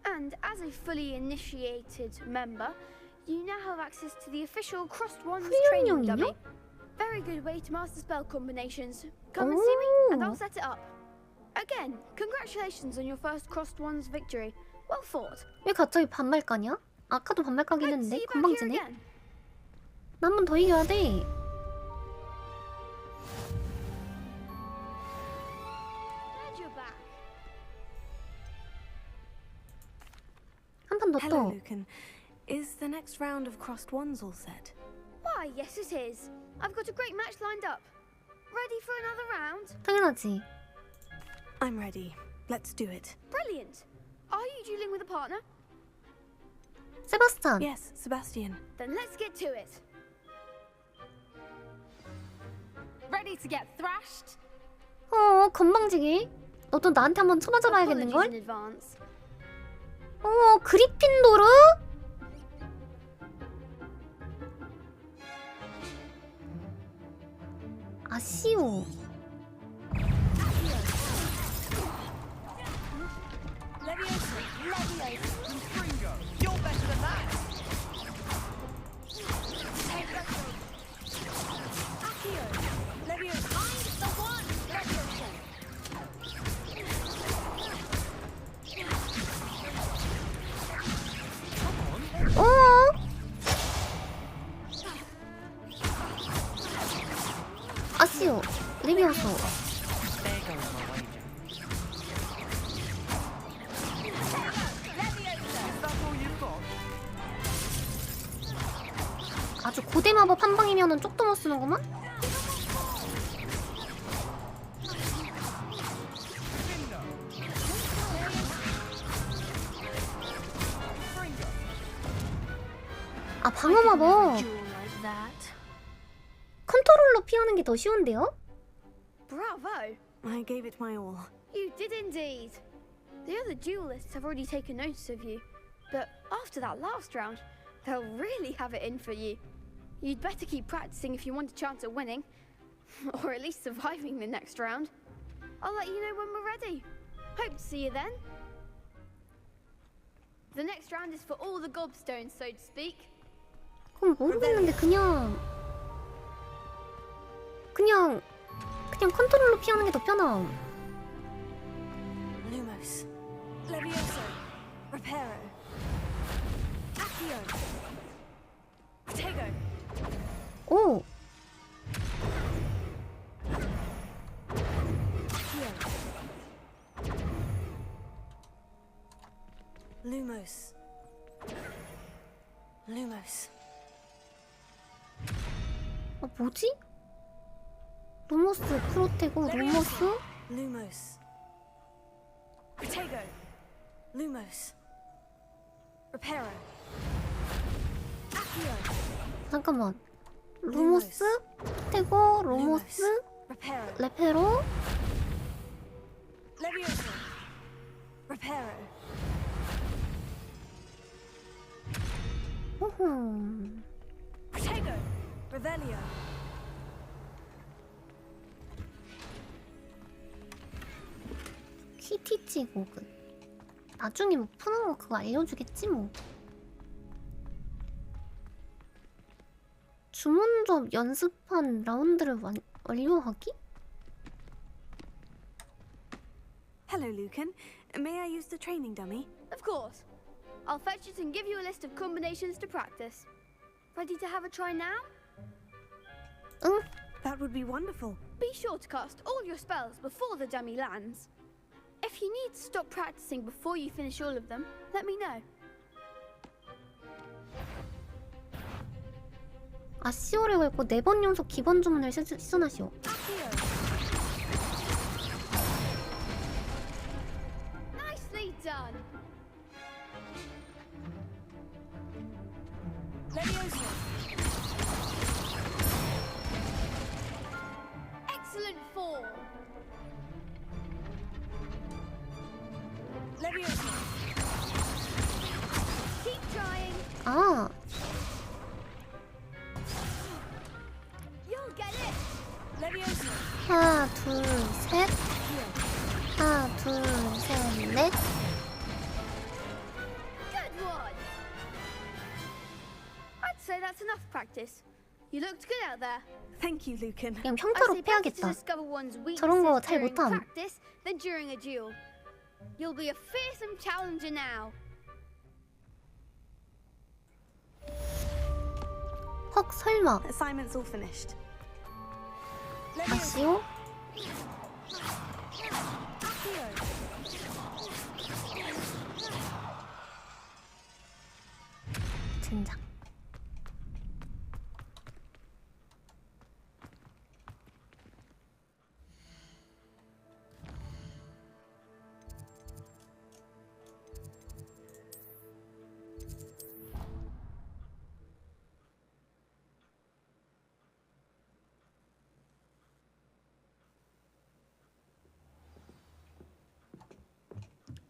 And as a fully initiated member, you now have access to the official Crossed Wands training dummy. Very good way to master spell combinations. Come and see me and I'll set it up. Again, congratulations on your first Crossed Wands victory. Well fought. 왜 갑자기 반말까냐? 아까도 반말까긴 Good to 했는데 see you back 금방 here 지네? again. 나 한 번 더 이겨야 돼. Glad you're back. 한 판 더 Hello, 또. Lucan. Is the next round of crossed wands all set? Why, yes it is. I've got a great match lined up. Ready for another round? 당연하지. I'm ready. Let's do it. Brilliant. Are you dueling with a partner? 세바스찬. Yes, Sebastian. Then let's get to it. Ready to get thrashed? 건방지게. 너도 나한테 한번 쳐맞아봐야겠는걸? Apologies in advance. 그리핀도르? 아쉬워. You're better than that. 아쉬워. 레비오소. 아주 고대 마법 한 방이면은 쪽도 못 쓰는구만? 아, 방어 마법. 컨트롤로 피하는 게 더 쉬운데요? Bravo! I gave it my all. You did indeed. The other duelists have already taken notice of you, but after that last round, they'll really have it in for you. You'd better keep practicing if you want a chance at winning, or at least surviving the next round. I'll let you know when we're ready. Hope to see you then. The next round is for all the gobstones, so to speak. 그럼 모르겠는데 그냥 컨트롤로 피하는 게 더 편함. Lumos. Levioso. Reparo. Accio. Protego. 오. Lumos. Lumos. 뭐지? 루모스, 프로테고, 루모스? Lumos. Protego. Lumos. Reparo. Accio. 잠깐만. 루모스, 프로테고, 루모스, Reparo. 레페로? Levioso. Reparo. 호흠. Protego. Revelio. 퀴티치 고글. 나중에 뭐 푸는 거 그거 알려주겠지 뭐. 주문접 연습한 라운드를 완료하기? Hello, Lucan. May I use the training dummy? Of course. I'll fetch it and give you a list of combinations to practice. Ready to have a try now? That would be wonderful. Be sure to cast all your spells before the dummy lands. If you need to stop practicing before you finish all of them, let me know. 아시오를 걸고 4번 연속 기본 주문을 시전하시오. Nicely done. Levioso. Excellent form. Levioso. Keep trying. 아, You'll get it. Levioso. 하나, 둘, 셋. 하나, 둘, 셋, 넷. Good one. I'd say that's enough practice. You looked good out there. Thank you, Lucan. 그냥 I 평타로 say better to 패야겠다. discover one's 저런 거 weaknesses 잘 during 못함. practice than during a duel. You'll be a fearsome challenger now. 헉, 설마. Assignment's all finished. 아시오? 젠장.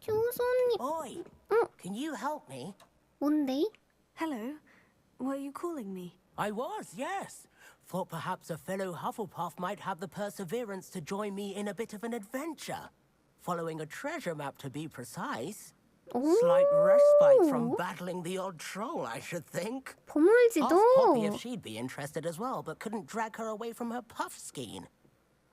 교수님. Oi! Can you help me? 뭔데? Hello. Were you calling me? I was, yes. Thought perhaps a fellow Hufflepuff might have the perseverance to join me in a bit of an adventure. Following a treasure map, to be precise. Slight respite from battling the odd troll, I should think. 보물지도. Asked Poppy if she'd be interested as well, but couldn't drag her away from her puff skein.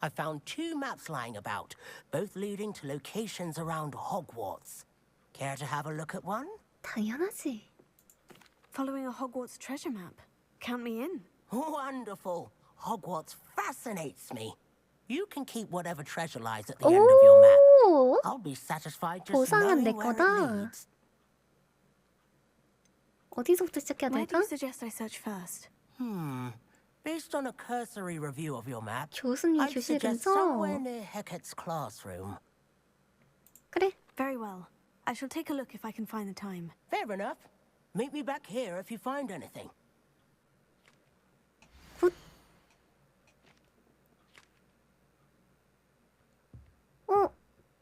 I found 2 maps lying about, both leading to locations around Hogwarts. Care to have a look at one? 당연하지. Following a Hogwarts treasure map. Count me in. Wonderful. Hogwarts fascinates me. You can keep whatever treasure lies at the end of your map. 오! I'll be satisfied just 보상은 내 knowing where it 거다. leads. 어디서부터 시작해야 Where do 될까? you suggest I search first? Based on a cursory review of your map, 교수님 I'd suggest somewhere 교실에서. near Hecat's classroom. 그래. Very well. I shall take a look if I can find the time. Fair enough. Meet me back here if you find anything.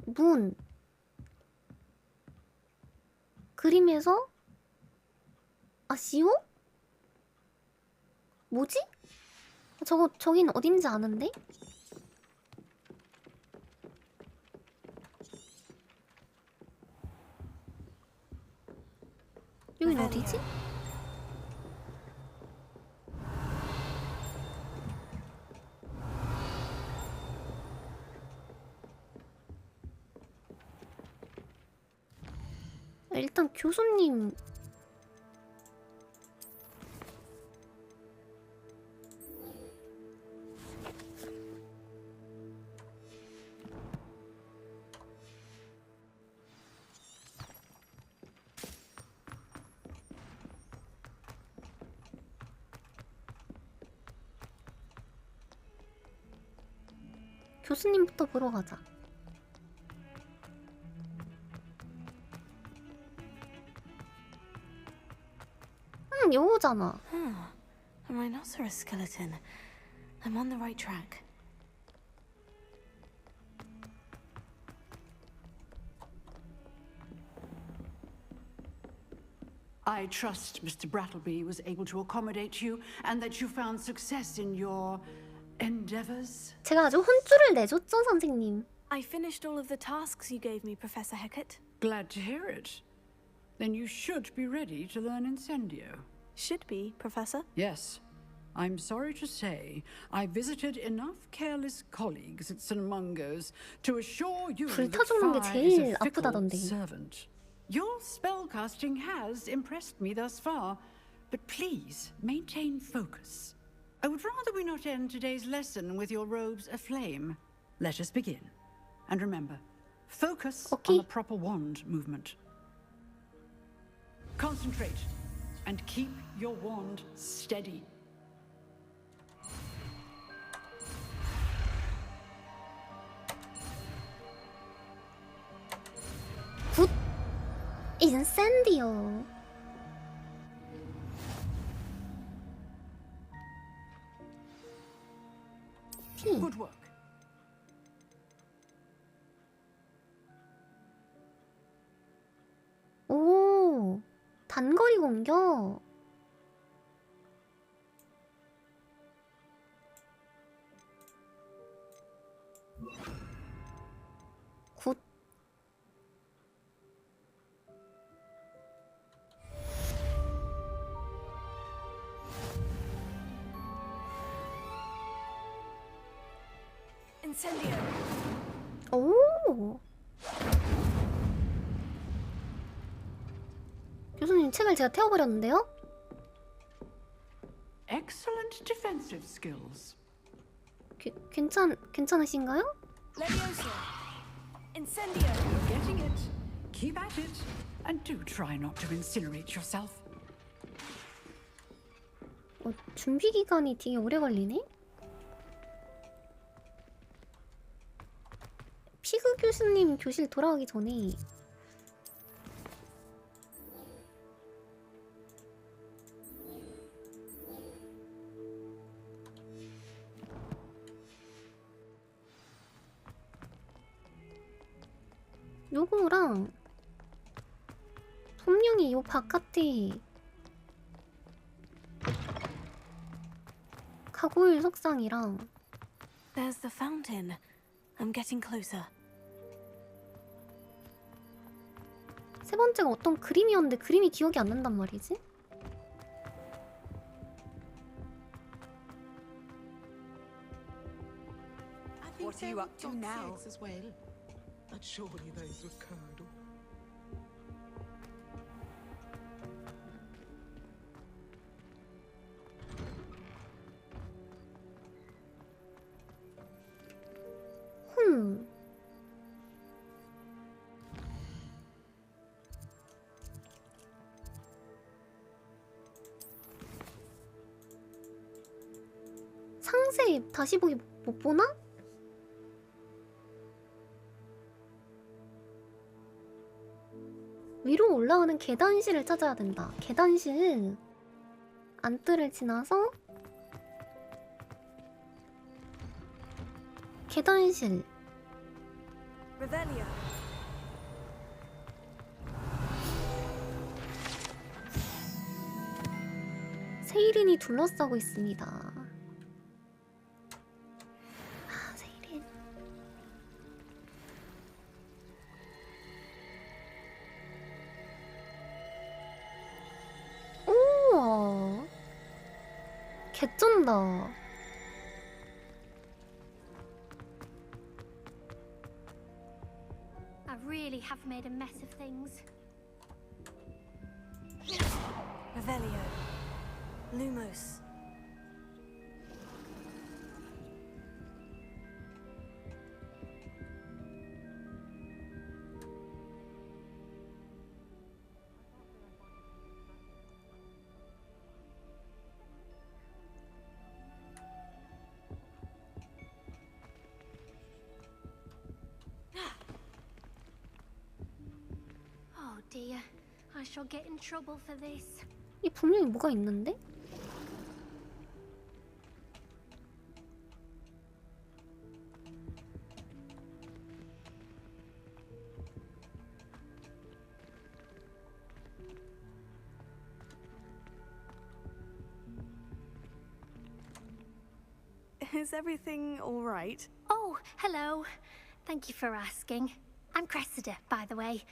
문. 그림에서? 아시오? 뭐지? 저긴 어딘지 아는데? 여긴 어디지? 일단 교수님 교수님부터 보러 가자. 요거잖아. A rhinoceros skeleton. I'm on the right track. I trust Mr. Brattleby was able to accommodate you and that you found success in your endeavors. 제가 아주 혼쭐을 내줬죠, 선생님. I finished all of the tasks you gave me, Professor Hecat. Glad to hear it. Then you should be ready to learn Incendio. Should be, Professor? Yes. I'm sorry to say, I visited enough careless colleagues at St. Mungo's to assure you that 불타 죽는 게 fire is 제일 a fickle 아프다던데. servant. Your spellcasting has impressed me thus far, but please maintain focus. I would rather we not end today's lesson with your robes aflame. Let us begin. And remember, focus on the proper wand movement. Concentrate and keep your wand steady. 굿! 인센디오. Good work. 오, 단거리 공격. 굿. Incendio. 오. 교수님 책을 제가 태워버렸는데요? Excellent defensive skills. 괜찮으신가요? Leviosa. Incendio. You're getting it. Keep at it. And do try not to incinerate yourself. 준비 기간이 되게 오래 걸리네? 피그 교수님 교실 돌아오기 전에 요거랑 분명히 요 바깥에 가고일 석상이랑 There's the fountain. I'm getting closer. 세 번째가 어떤 그림이었는데 그림이 기억이 안 난단 말이지? What are you up to now? As well. But surely those were curdle. 상세 다시 보기 못 보나? 위로 올라오는 계단실을 찾아야 된다. 계단실 안뜰을 지나서 계단실 Revelio. 세이린이 둘러싸고 있습니다. 아, 세이린. 우와. 개쩐다. I really have made a mess of things. Revelio. Lumos. shall get in trouble for this. 이 분명히 뭐가 있는데? Is everything all right? Oh, hello. Thank you for asking. I'm Cressida, by the way,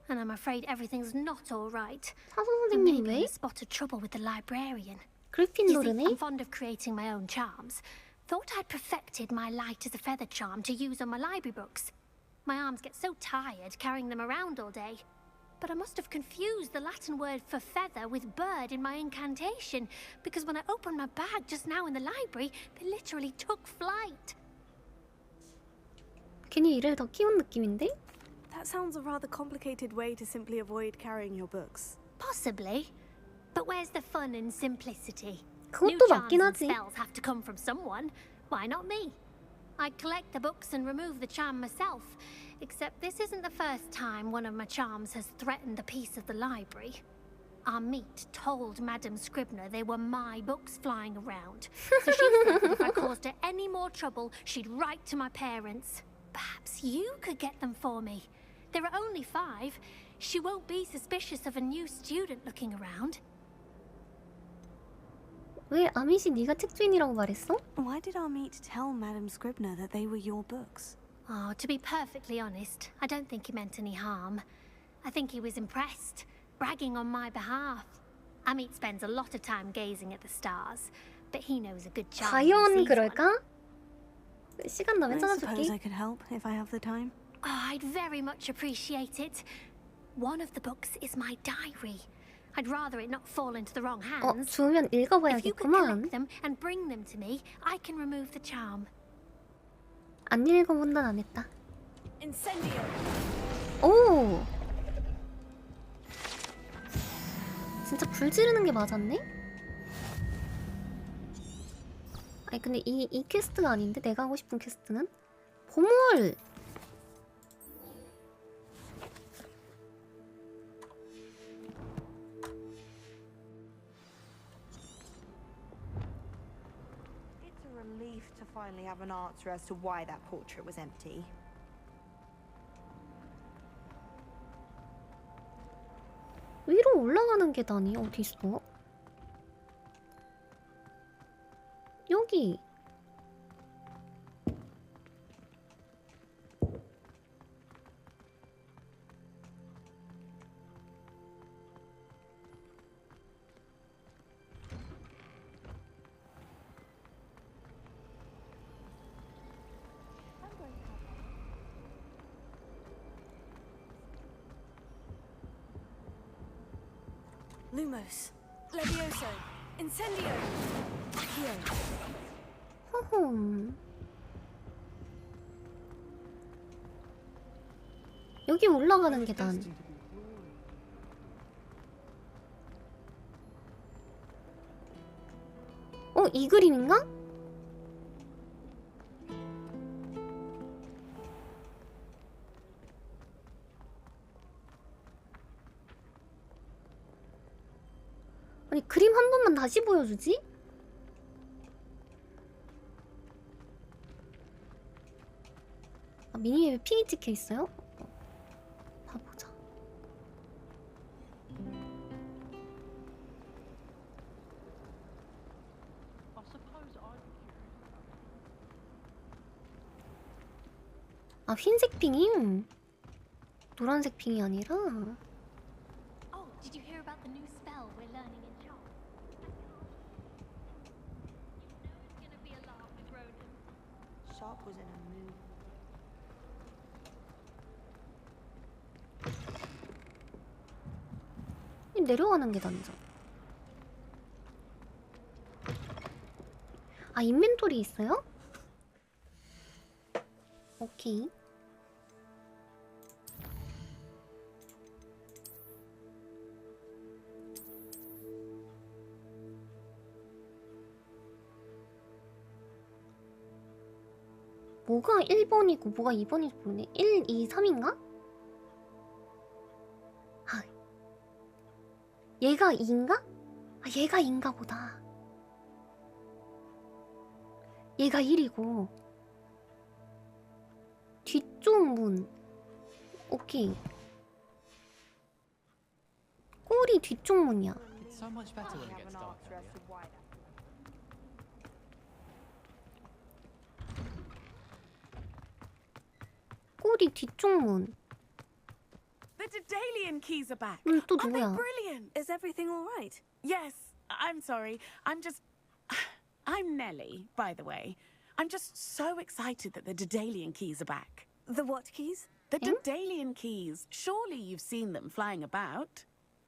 and I'm afraid everything's not all right. I may be in a spot of trouble with the librarian. You see, I'm fond of creating my own charms. Thought I'd perfected my light as a feather charm to use on my library books. My arms get so tired carrying them around all day. But I must have confused the Latin word for feather with bird in my incantation, because when I opened my bag just now in the library, they literally took flight. 괜히 일을 더 키운 느낌인데? That sounds a rather complicated way to simply avoid carrying your books. Possibly. But where's the fun in simplicity? 그것도 New 맞긴 charms 하지. and spells have to come from someone. Why not me? I'd collect the books and remove the charm myself. Except this isn't the first time one of my charms has threatened the peace of the library. Our meet told Madame Scribner they were my books flying around. So she said that if I caused her any more trouble, she'd write to my parents. Perhaps you could get them for me. There are only 5. She won't be suspicious of a new student looking around. 왜 아밋이 네가 책주인이라고 말했어? Why did our meet tell Madame Scribner that they were your books? Oh, to be perfectly honest, I don't think he meant any harm. I think he was impressed, bragging on my behalf. Amit spends a lot of time gazing at the stars, but he knows a good chance. 과연 그럴까? 시간 나면 I suppose 찾아줄게. I could help if I have the time. Oh, I'd very much appreciate it. One of the books is my diary. I'd rather it not fall into the wrong hands. 주면 If you could 읽어봐야겠구만. collect them and bring them to me, I can remove the charm. 안 읽어본 난 안 했다. Incendio. 오! 진짜 불 지르는 게 맞았네? 아니 근데 이 퀘스트가 아닌데? 내가 하고 싶은 퀘스트는? 보물! It's a relief to finally have an answer as to why that portrait was empty. 위로 올라가는 계단이 어디 있어? 여기. Lumos. Levioso. Incendio. Accio. 허흠. 여기 올라가는 계단. 이 그림인가? 아니 그림 한 번만 다시 보여주지? 미니맵에 핑이 찍혀 있어요? 봐보자. 흰색 핑이 노란색 핑이 아니라. Oh, did you hear about the new spell we're learning in shop? You know it's gonna be a laugh with Ronan. Sharp was in a mood. 내려가는 계단이죠. 인벤토리 있어요? 오케이. 뭐가 1번이고 뭐가 2번인지 모르네. 1, 2, 3인가? 얘가 2인가? 아, 얘가 2인가 보다. 얘가 1이고 뒤쪽 문. 오케이. 꼬리 뒤쪽 문이야. It's so much better when it gets dark out here. 꼬리 뒤쪽 문. The Daedalian keys are back. 또 Aren't they 누구야? brilliant? Is everything all right? Yes. I'm sorry. I'm Nellie, by the way. I'm just so excited that the Daedalian keys are back. The what keys? The Daedalian keys. Surely you've seen them flying about.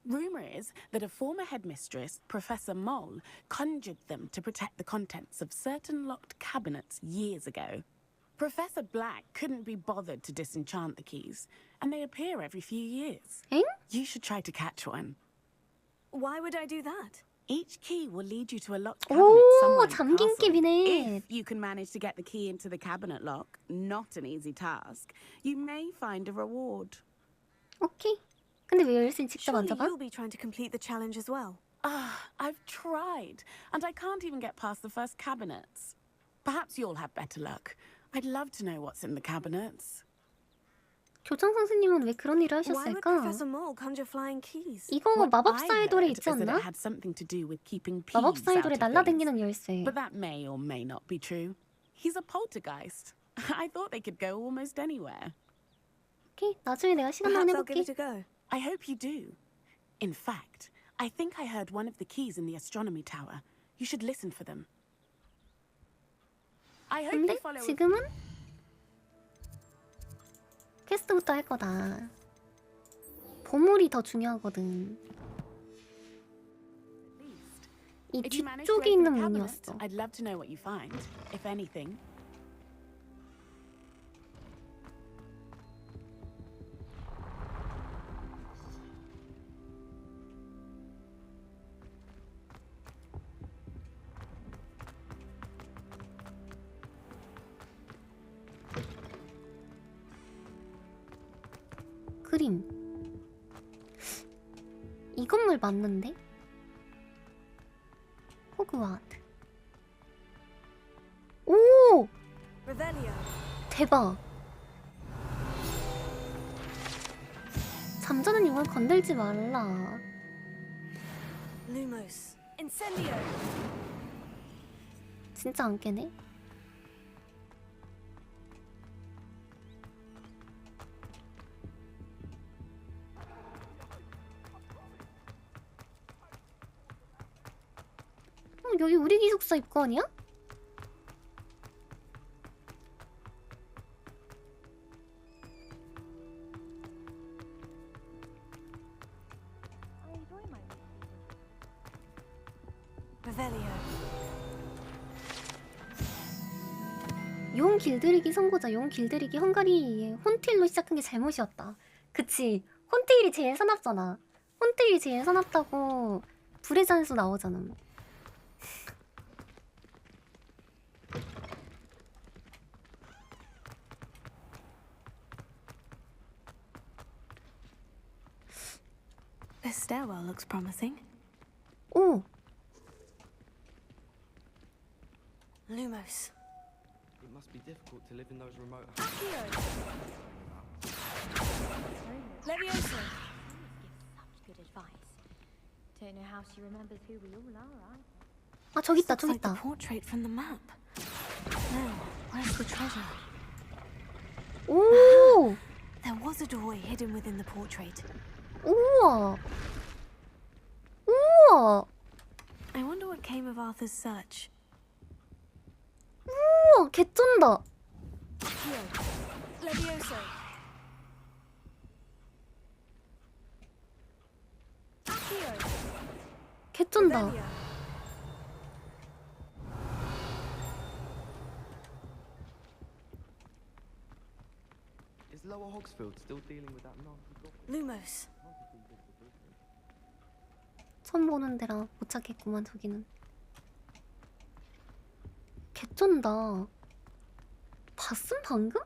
Rumour is that a former headmistress, Professor Moll, conjured them to protect the contents of certain locked cabinets years ago. Professor Black couldn't be bothered to disenchant the keys, and they appear every few years. You should try to catch one. Why would I do that? Each key will lead you to a locked cabinet somewhere in the 잠긴 castle. 깁이네. If you can manage to get the key into the cabinet lock, not an easy task, you may find a reward. 오케이. 근데 왜 열쇠 직접 Surely 만져봐? you'll be trying to complete the challenge as well. I've tried, and I can't even get past the first cabinets. Perhaps you'll have better luck. I'd love to know what's in the cabinets. 교장 선생님은 왜 그런 일을 Why would 하셨을까? Professor Moll conjure flying keys? 이거 마법사의 돌에 있지 Is that 않나? it had something to do with keeping peeves 마법사의 out 돌에 of things. 날라다니는 열쇠. But that may or may not be true. He's a poltergeist. I thought they could go almost anywhere. 오케이. 나중에 내가 시간 나면 Perhaps I'll give 해볼게. it a go. I hope you do. In fact, I think I heard one of the keys in the astronomy tower. You should listen for them. I hope 근데 you follow. 지금은 퀘스트부터 할 거다. 보물이 더 중요하거든. 이 If you manage to 뒤쪽에 open 있는 the cabinet, 문이었어. I'd love to know what you find, if anything. 그림. 이 건물 맞는데? 호그와트. 오! Revelio. 대박. 잠자는 용을 건들지 말라. Lumos. Incendio. 진짜 안 깨네? 여기 우리 기숙사 입구 아니야? Revelio. 용 길들이기 선고자. 용 길들이기 헝가리의 혼테일로 시작한 게 잘못이었다. 그치. 혼테일이 제일 사납잖아. 혼테일이 제일 사납다고 불의 잔에서 나오잖아. This stairwell looks promising. 오! Lumos. It must be difficult to live in those remote Levioso. Such good advice. Don't know how she remembers who we all are, 아, 저기 있다, Looks 저기 like the 있다. portrait from the map. Now, where's the treasure? 오! There was a doorway hidden within the portrait. 우와! 우와! I wonder what came of Arthur's search. 우와! 개쩐다! Levioso. 개쩐다. Is Lower Hogsfield still dealing with that nasty goblin? Lumos. 처음 보는 데라 못 찾겠구만 저기는. 개쩐다. 봤음 방금?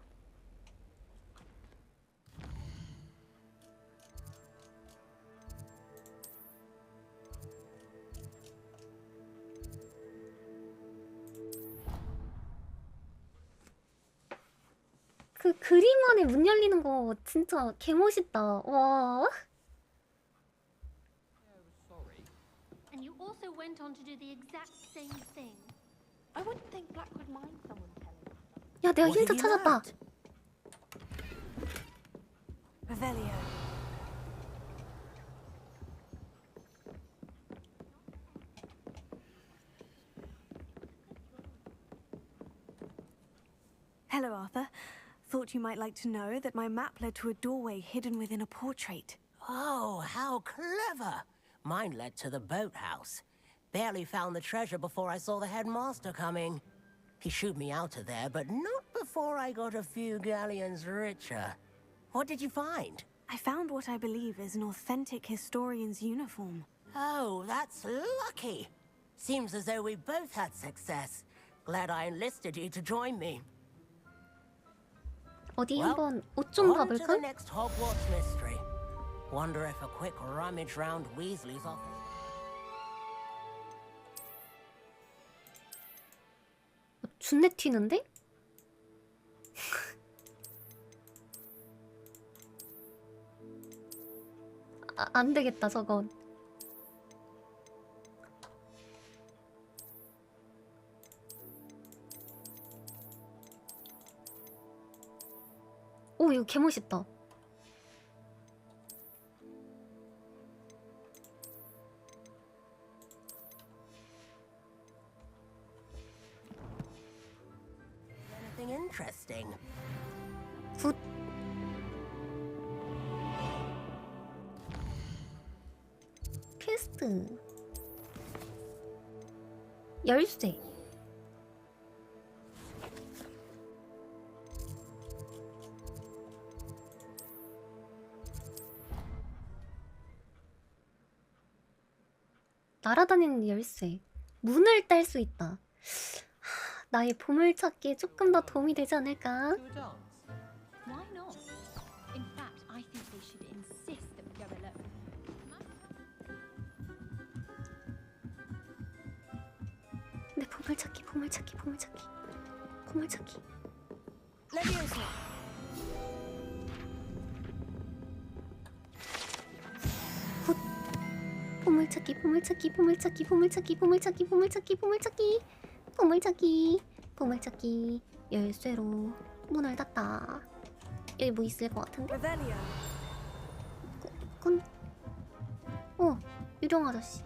그 그림 안에 문 열리는 거 진짜 개멋있다. 와. And you also went on to do the exact same thing. I wouldn't think Black would mind someone telling him. 야, 내가 힌트 찾았다. Revelio. Hello, Arthur. Thought you might like to know that my map led to a doorway hidden within a portrait. Oh, how clever! Mine led to the boathouse. Barely found the treasure before I saw the headmaster coming. He shooed me out of there, but not before I got a few galleons richer. What did you find? I found what I believe is an authentic historian's uniform. Oh, that's lucky. Seems as though we both had success. Glad I enlisted you to join me. 어디 한번 옷 좀 On to the 봐볼까? next Hogwarts mystery. Wonder if a quick rummage round Weasley's office. 준내 튀는데? 안 되겠다, 저건. 오, 이거 개멋있다. Anything interesting? 굿. 퀘스트. 열쇠. 날아다니는 열쇠. 문을 딸 수 있다. 나의 보물찾기에 조금 더 도움이 되지 않을까? Why not? In fact, I think they should insist that we go alone. 내 보물찾기, 보물찾기, 보물찾기, 보물찾기. Leviosa. 굿. 보물찾기, 보물찾기, 보물찾기, 보물찾기, 보물찾기, 보물찾기, 보물찾기, 보물찾기, 보물찾기. 열쇠로 문을 닫다. 여기 뭐 있을 것 같은데? Revelio. 유령 아저씨.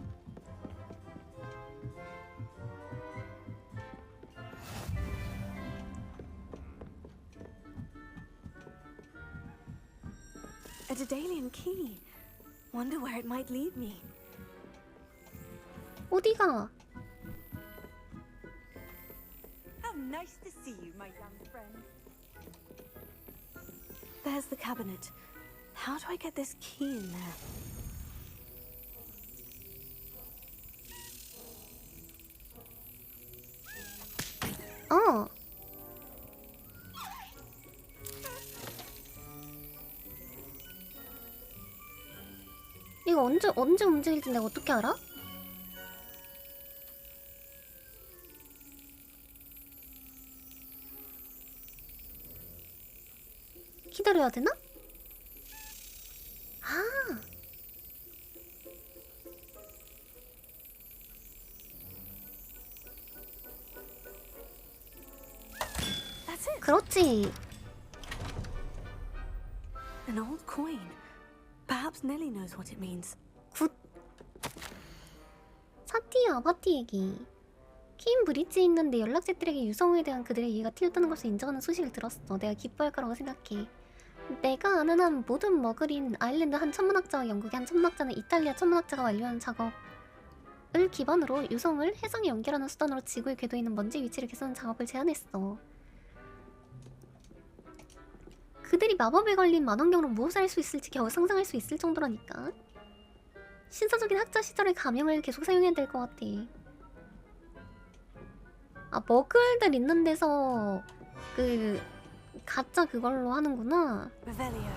A Daedalian key. Wonder where it might lead me. 어디가? How nice to see you, my young friend. There's the cabinet. How do I get this key in there? 어. 이거 언제 움직일지 내가 어떻게 알아? 기다려야 되나? 아. That's it. 그렇지. An old coin. Perhaps Nellie knows what it means. 굿. 사티 아바티 얘기. 케임브리지에 있는데 연락제들에게 유성우에 대한 그들의 이해가 틀렸다는 것을 인정하는 소식을 들었어. 내가 기뻐할 거라고 생각해. 내가 아는 한 모든 머글인 아일랜드 한 천문학자와 영국의 한 천문학자는 이탈리아 천문학자가 완료한 작업을 기반으로 유성을 해상에 연결하는 수단으로 지구의 궤도에 있는 먼지 위치를 개선하는 작업을 제안했어. 그들이 마법에 걸린 만원경으로 무엇을 할 수 있을지 겨우 상상할 수 있을 정도라니까. 신사적인 학자 시절의 가명을 계속 사용해야 될 것 같아. 아, 머글들 있는 데서 그 가짜 그걸로 하는구나. Revelio.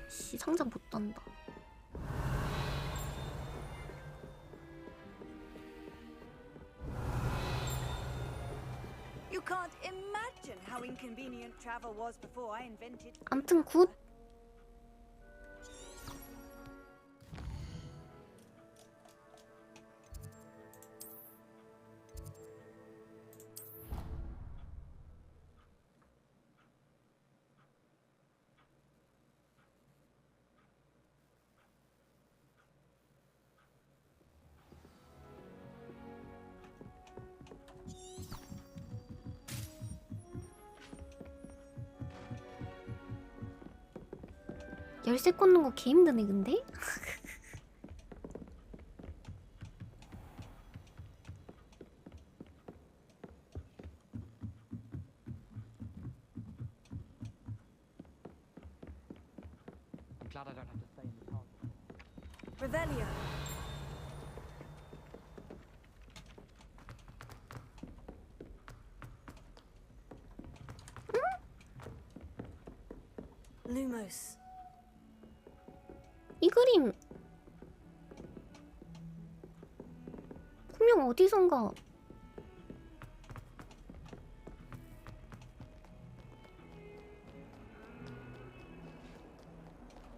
씨, 상자 못 딴다. You can't imagine how inconvenient travel was before I invented. 암튼 굿. 열쇠 꽂는 거 개 힘드네 근데? I'm glad I don't have to stay in the car. Revelio. Lumos. 이 그림 분명 어디선가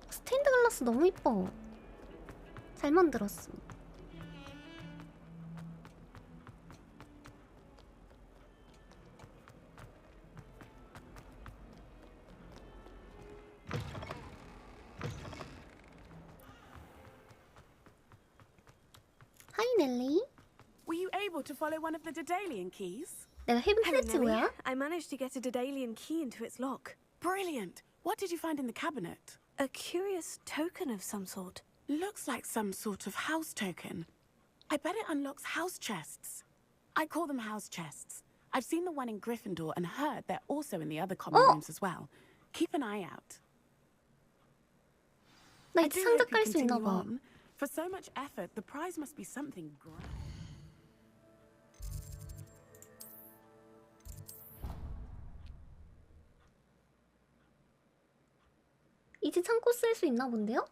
스테인드 글라스 너무 이뻐. 잘 만들었어. 하이 넬리. Were you able to follow one of the Daedalian keys? 내가 해냈지 뭐야? I managed to get a Daedalian key into its lock. Brilliant. What did you find in the cabinet? A curious token of some sort. Looks like some sort of house token. I bet it unlocks house chests. I call them house chests. I've seen the one in Gryffindor and heard they're also in the other common rooms as well. Keep an eye out. 나 I 이제 do 상자 hope you 깔 수 있나 continue 봐. on. For so much effort, the prize must be something grand. 이제 창고 쓸 수 있나 본데요?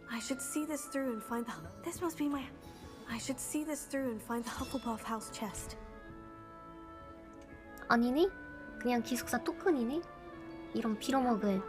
I should see this through and find the... This must be my... I should see this through and find the Hufflepuff house chest. 아니네? 그냥 기숙사 토큰이네? 이런 빌어먹을.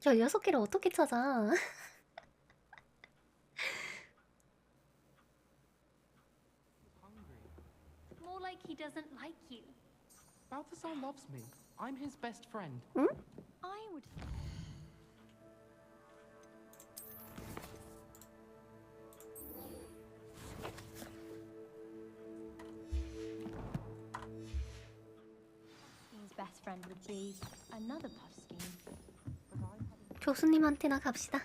저 6개를 어떻게 찾아? More like he doesn't like you. Balthazar loves me. I'm his best friend. I would. His best friend would be another Puffskein. 교수님한테나 갑시다.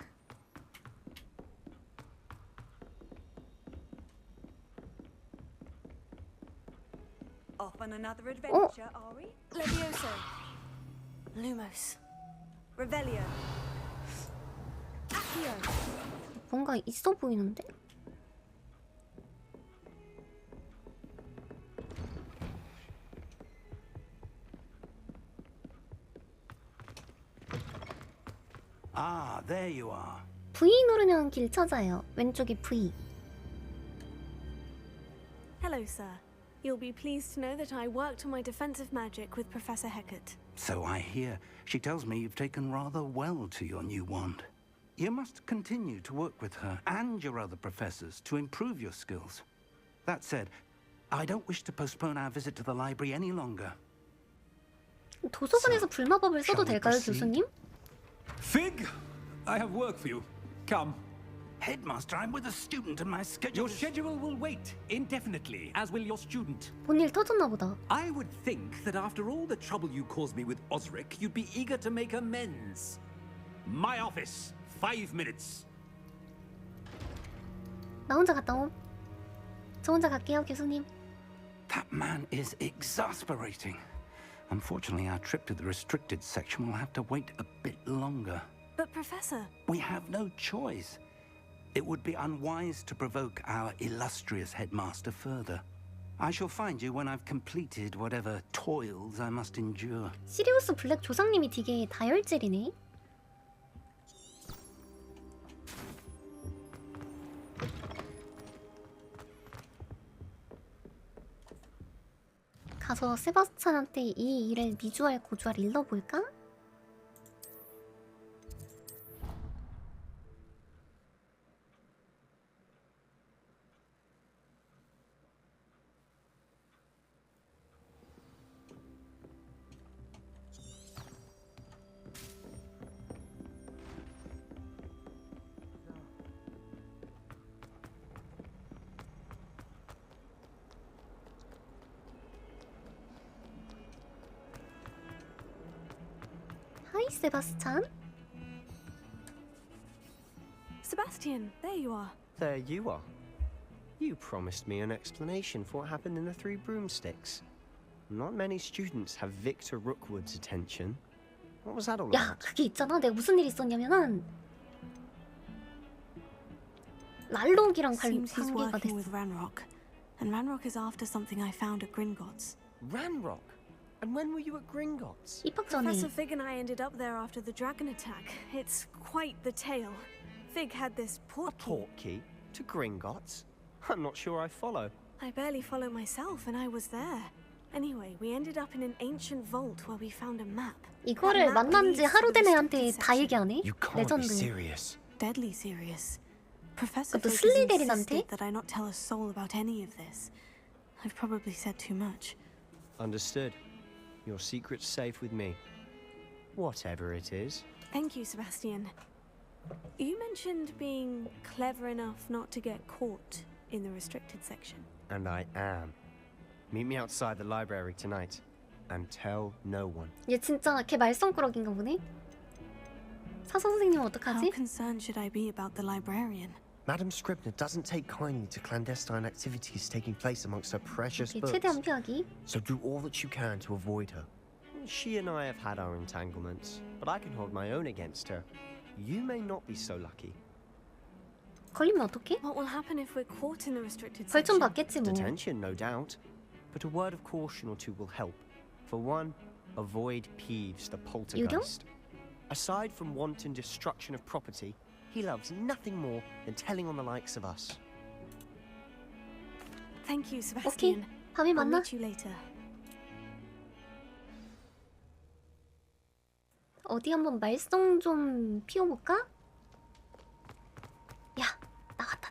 Off on another adventure, are we? Levioso. Lumos. Revelio. Accio. 뭔가 있어 보이는데? Ah, there you are. V 누르면 길 찾아요. 왼쪽이 V. Hello, sir. You'll be pleased to know that I worked on my defensive magic with Professor Hecat. So I hear. She tells me you've taken rather well to your new wand. You must continue to work with her and your other professors to improve your skills. That said, I don't wish to postpone our visit to the library any longer. 도서관에서 불마법을 써도 shall we 될까요, proceed? 교수님? Fig, I have work for you. Come. Headmaster, I'm with a student and my schedule Your schedule will wait indefinitely, as will your student. 뭔 일 터졌나 보다. I would think that after all the trouble you caused me with Osric, you'd be eager to make amends. My office, 5 minutes. 나 혼자 갔다 옴. 저 혼자 갈게요, 교수님. That man is exasperating. Unfortunately, our trip to the restricted section will have to wait a bit longer. But Professor... We have no choice. It would be unwise to provoke our illustrious headmaster further. I shall find you when I've completed whatever toils I must endure. 시리우스 블랙 조상님이 되게 다혈질이네. 가서 세바스찬한테 이 일을 미주알 고주알 일러볼까? Hi, Sebastian. Sebastian, there you are. There you are. You promised me an explanation for what happened in the Three Broomsticks. Not many students have Victor Rookwood's attention. What was that all 야, about? 그게 있잖아. 내가 무슨 일 있었냐면은 랄록이랑 Seems he's 관계가 working 됐어. with Ranrock, and Ranrock is after something I found at Gringotts. Ranrock? And when were you at Gringotts? 입학 전에. Professor Fig and I ended up there after the dragon attack. It's quite the tale. Fig had this portkey. Portkey? To Gringotts? I'm not sure I follow. I barely follow myself, and I was there. Anyway, we ended up in an ancient vault where we found a map. 이거를 만난 지 하루 된 애한테 다 얘기하네. You can't be 레전드. serious. Deadly serious. Professor 그것도 Fig has 슬리데린한테? insisted that I not tell a soul about any of this. I've probably said too much. Understood. Your secret's safe with me. Whatever it is. Thank you, Sebastian. You mentioned being clever enough not to get caught in the restricted section. And I am. Meet me outside the library tonight. And tell no one. 얘 진짜 걔 말썽꾸러기인가 보네. 사 선생님 How 어떡하지? concerned should I be about the librarian? Madam Scribner doesn't take kindly to clandestine activities taking place amongst her precious 오케이, books. 최대한 피하기. So do all that you can to avoid her. She and I have had our entanglements, but I can hold my own against her. You may not be so lucky. 걸리면 어떡해? What will happen if we're caught in the restricted 벌점 section? 받겠지 뭐. Detention, no doubt. But a word of caution or two will help. For one, avoid Peeves the poltergeist. Aside from wanton destruction of property, he loves nothing more than telling on the likes of us. Thank you, 오케이, Sebastian. 밤에 I'll 만나. meet you later. 어디 한번 말썽 좀 피워볼까? 야, 나왔다.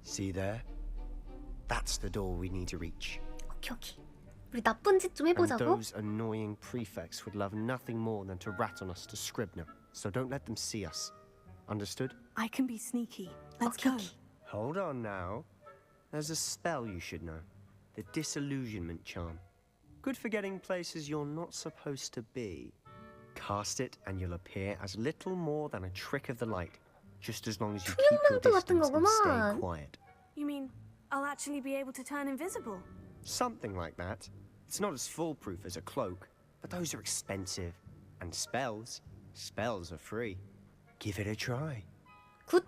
See there? That's the door we need to reach. 오케이. 우리 나쁜 짓 좀 And 해보자고. those annoying prefects would love nothing more than to rat on us to Scribner. So don't let them see us. Understood? I can be sneaky. Let's go. Hold on now. There's a spell you should know. The Disillusionment Charm. Good for getting places you're not supposed to be. Cast it and you'll appear as little more than a trick of the light. Just as long as you keep your 투명망토 같은 distance and stay 거구만. quiet. You mean I'll actually be able to turn invisible? Something like that. It's not as foolproof as a cloak, but those are expensive. And spells are free. Give it a try. 굿.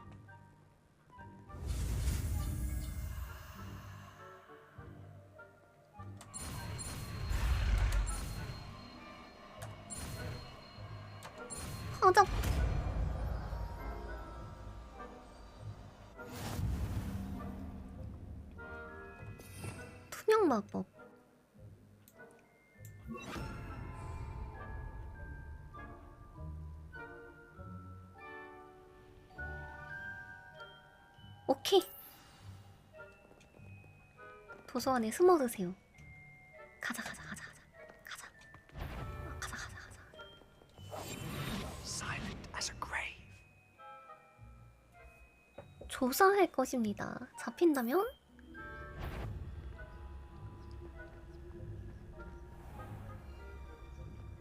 가자. 투명 마법. 오케이. 도서관에 숨어드세요. 가자. Silent as a grave. 조사할 것입니다. 잡힌다면?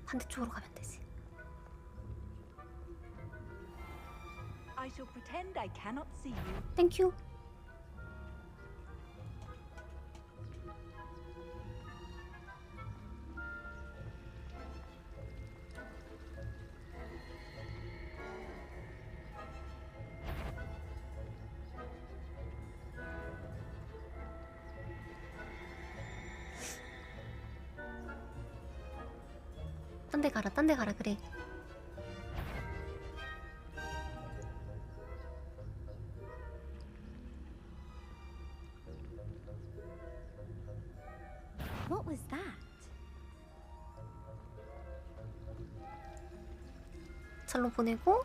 반대쪽으로 가면 되지. I shall pretend I cannot see you. 땡큐. 딴 데 가라, 딴 데 가라. 그래. What was that? 잘로 보내고.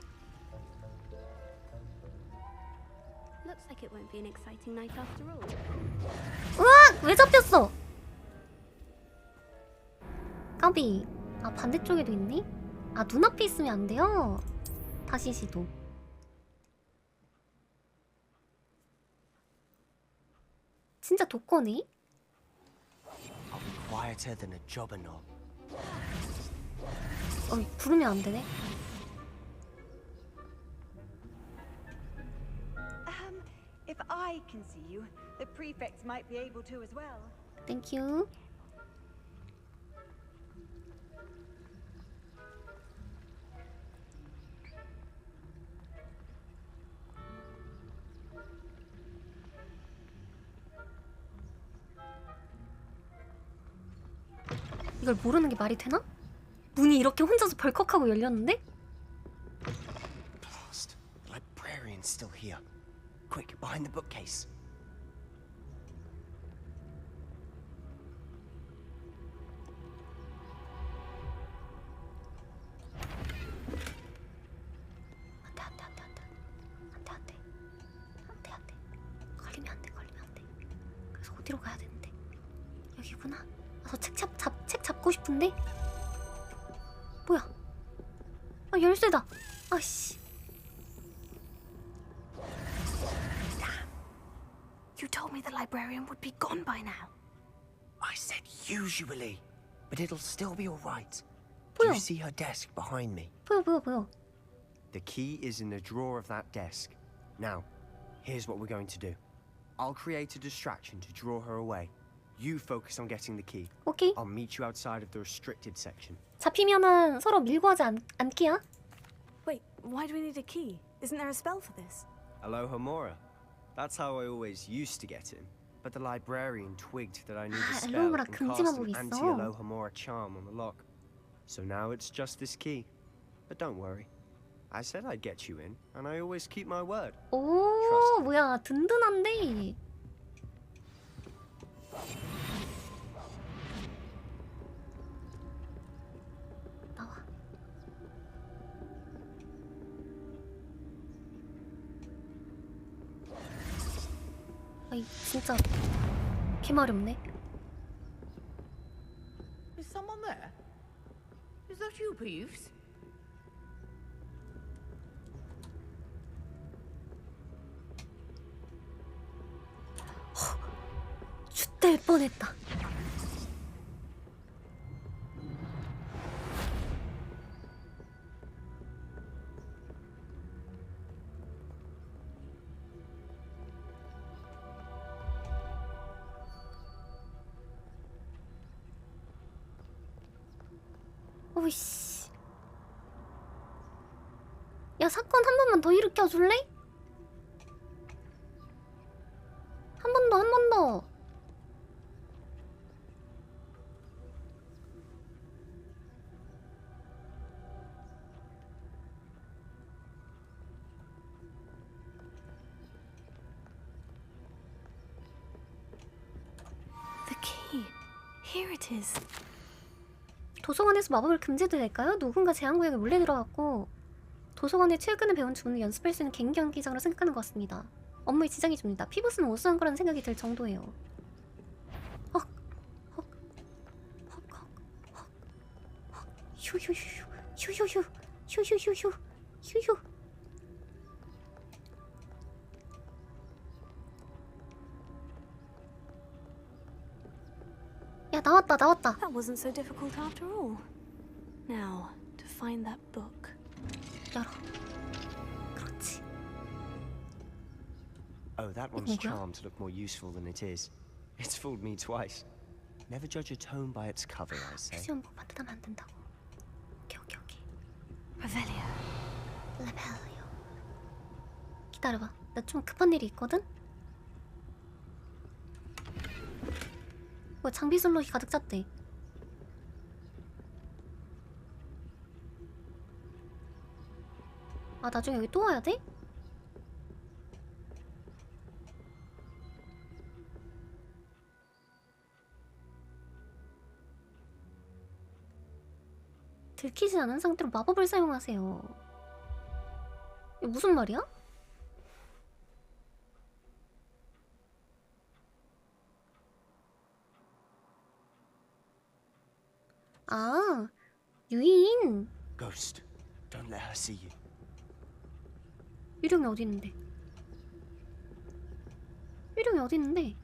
Looks like it won't be an exciting night after all. 으악! 왜 잡혔어? 까비. 아, 반대쪽에도 있니? 아, 눈앞에 있으면 안 돼요. 다시 시도. 진짜 독거네? I'll be quieter than a jobberknob. 부르면 안 되네. If I can see you, the prefects might be able to as well. Thank you. 이걸 모르는 게 말이 되나? 문이 이렇게 혼자서 벌컥하고 열렸는데? Blast. The librarian's still here. Quick, behind the bookcase. 걸리면 안 돼. 그래서 어디로 가야 되는데? 여기구나. 저 책 잡고 싶은데? 뭐야? 아, 열쇠다. 아씨. You told me the librarian would be gone by now. I said usually, but it'll still be all right. Do you see her desk behind me? 보여. The key is in the drawer of that desk. Now, here's what we're going to do. I'll create a distraction to draw her away. You focus on getting the key. Okay. I'll meet you outside of the restricted section. 잡히면은 서로 밀고 하지 않기야? Wait, why do we need a key? Isn't there a spell for this? Alohomora. That's how I always used to get in. But the librarian twigged that I need a 아, spell 알로호모라 and 금지 cast an 마법이 있어. anti-Alohomora charm on the lock. So now it's just this key. But don't worry. I said I'd get you in, and I always keep my word. 오, 뭐야, 든든한데. 나와. 아이, 진짜 개마렵네. Is someone there? Is that you, Peeves? 될 뻔했다. 오이씨. 야, 사건 한 번만 더 일으켜줄래? 한 번 더. The key. Here it is. 도서관에서 마법을 금지도 될까요? 누군가 제한구역에 몰래 들어갔고 도서관에 최근에 배운 주문을 연습할 수 있는 개인기 연기장으로 생각하는 것 같습니다. 업무에 지장이 줍니다. 피부스는 우수한 거라는 생각이 들 정도예요. 휴. 야, 나왔다. That wasn't so difficult after all. Now, to find that book. 열어. 그렇지. Oh, that one's charmed to look more useful than it is. It's fooled me twice. Never judge a tome by its cover, I say. 시험 보고 받으면 안 된다고. 오케이. Revelio. 기다려봐. 나 좀 급한 일이 있거든? 뭐 장비 슬롯이 가득 찼대. 아 나중에 여기 또 와야 돼? 들키지 않은 상태로 마법을 사용하세요. 이게 무슨 말이야? 아, 유인. Ghost, don't let her see you. 유령이 어디 있는데? 유령이 어디 있는데?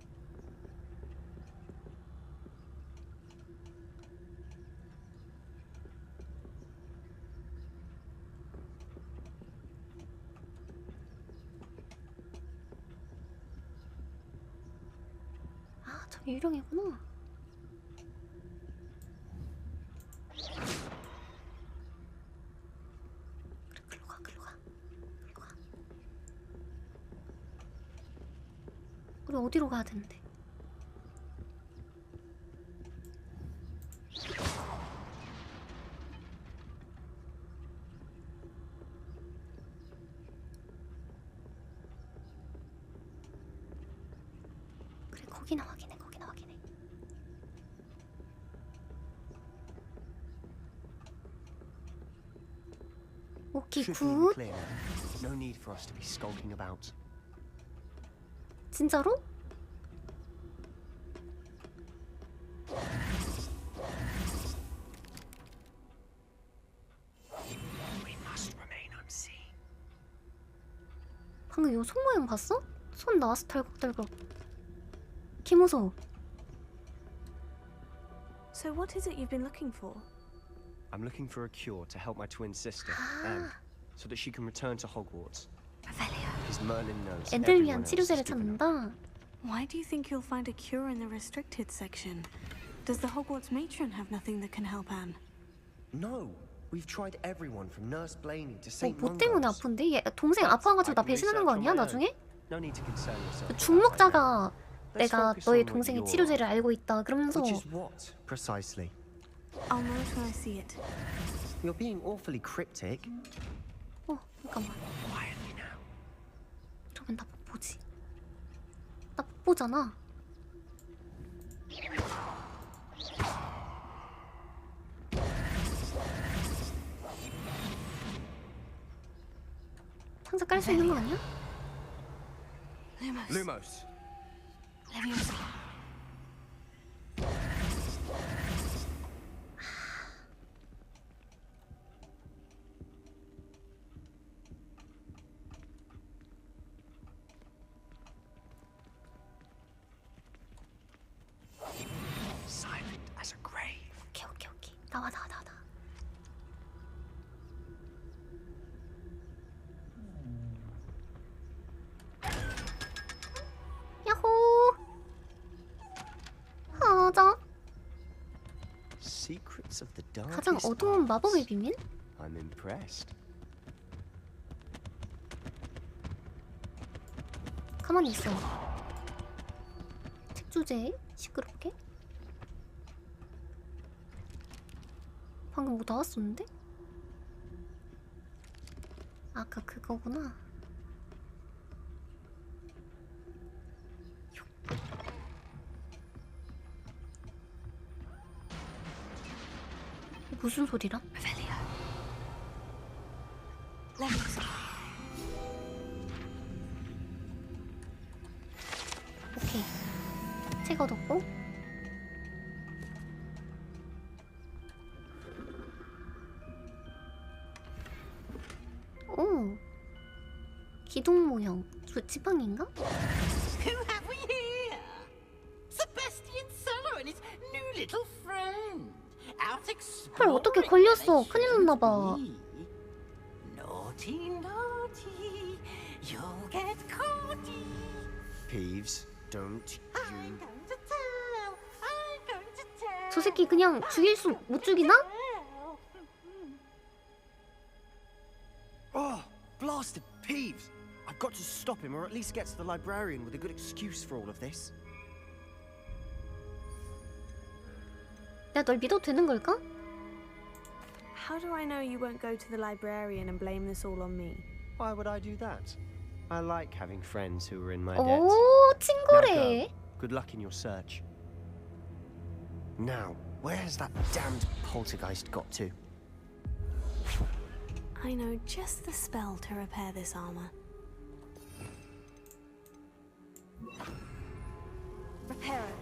아, 저기 유령이구나. 우리 어디로 가야 되는데? 그래, 거기나 확인해, 거기나 확인해. 오케이, Should be 굿. clear now. No need for us to be skulking about. 진짜로? We must remain unseen. 방금 요 손 모양 봤어? 손 나와서 덜컥덜컥. 개 무서워. So what is it you've been looking for? I'm looking for a cure to help my twin sister, Anne, so that she can return to Hogwarts. Because Merlin knows 애들 everyone 위한 else is 치료제를 given up. 찾는다. Why do you think you'll find a cure in the restricted section? Does the Hogwarts matron have nothing that can help Anne? No, we've tried everyone from Nurse Blaney to 뭐, Saint 뭐 때문에 Mungo's. 아픈데? 얘 동생 아파가지고 나 배신하는 거 아니야 나중에? No need to concern yourself. 중목자가 Let's 내가 focus 너의 on what 동생의 you're- 치료제를 알고 있다 그러면서 Which is what, precisely? I'll know it when I see it. You're being awfully cryptic. 잠깐만. Quietly now. 저건 나 못 보지. 나 못 보잖아. 상자 깔 수 있는 거 아니야? Lumos. Silent as a grave. 오케이. 나와. 야호. 가자. Secrets of the darkest 가장 어두운 마법의 비밀? I'm impressed. 가만히 있어. 책 주제에 시끄럽게. 방금 뭐 나왔었는데? 아까 그거구나. 무슨 소리라? 오케이. 책 얻었고. 오. 기둥 모형. 지팡인가? Who have we here? Sebastian Cellar and his new little friend. Out 헐, 어떻게 걸렸어? 큰일 났나봐. Naughty, naughty. You'll get caughty. Peeves, don't you? I'm going to tell. I'm going to tell. 저 새끼 그냥 죽일 수 못 죽이나? Oh, blasted Peeves! I've got to stop him, or at least get to the librarian with a good excuse for all of this. 내가 널 믿어도 되는 걸까? How do I know you won't go to the librarian and blame this all on me? Why would I do that? I like having friends who are in my debt. 오, Now 친구래. go. Good luck in your search. Now, where has that damned poltergeist got to? I know just the spell to repair this armor. Repair it.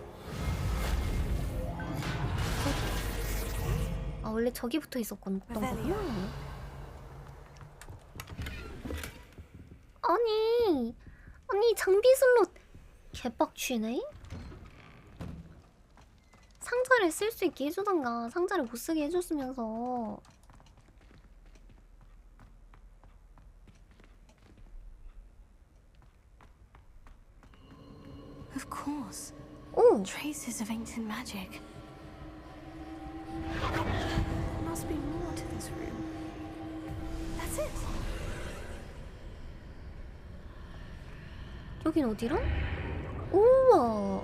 아, 원래 저기 붙어 있었던 거구나. 아니 장비 슬롯 개빡치네. 상자를 쓸 수 있게 해주던가 상자를 못 쓰게 해줬으면서. Of course. Oh, traces of ancient magic. There must be more to this room. That's it. 여긴 어디라? 우와.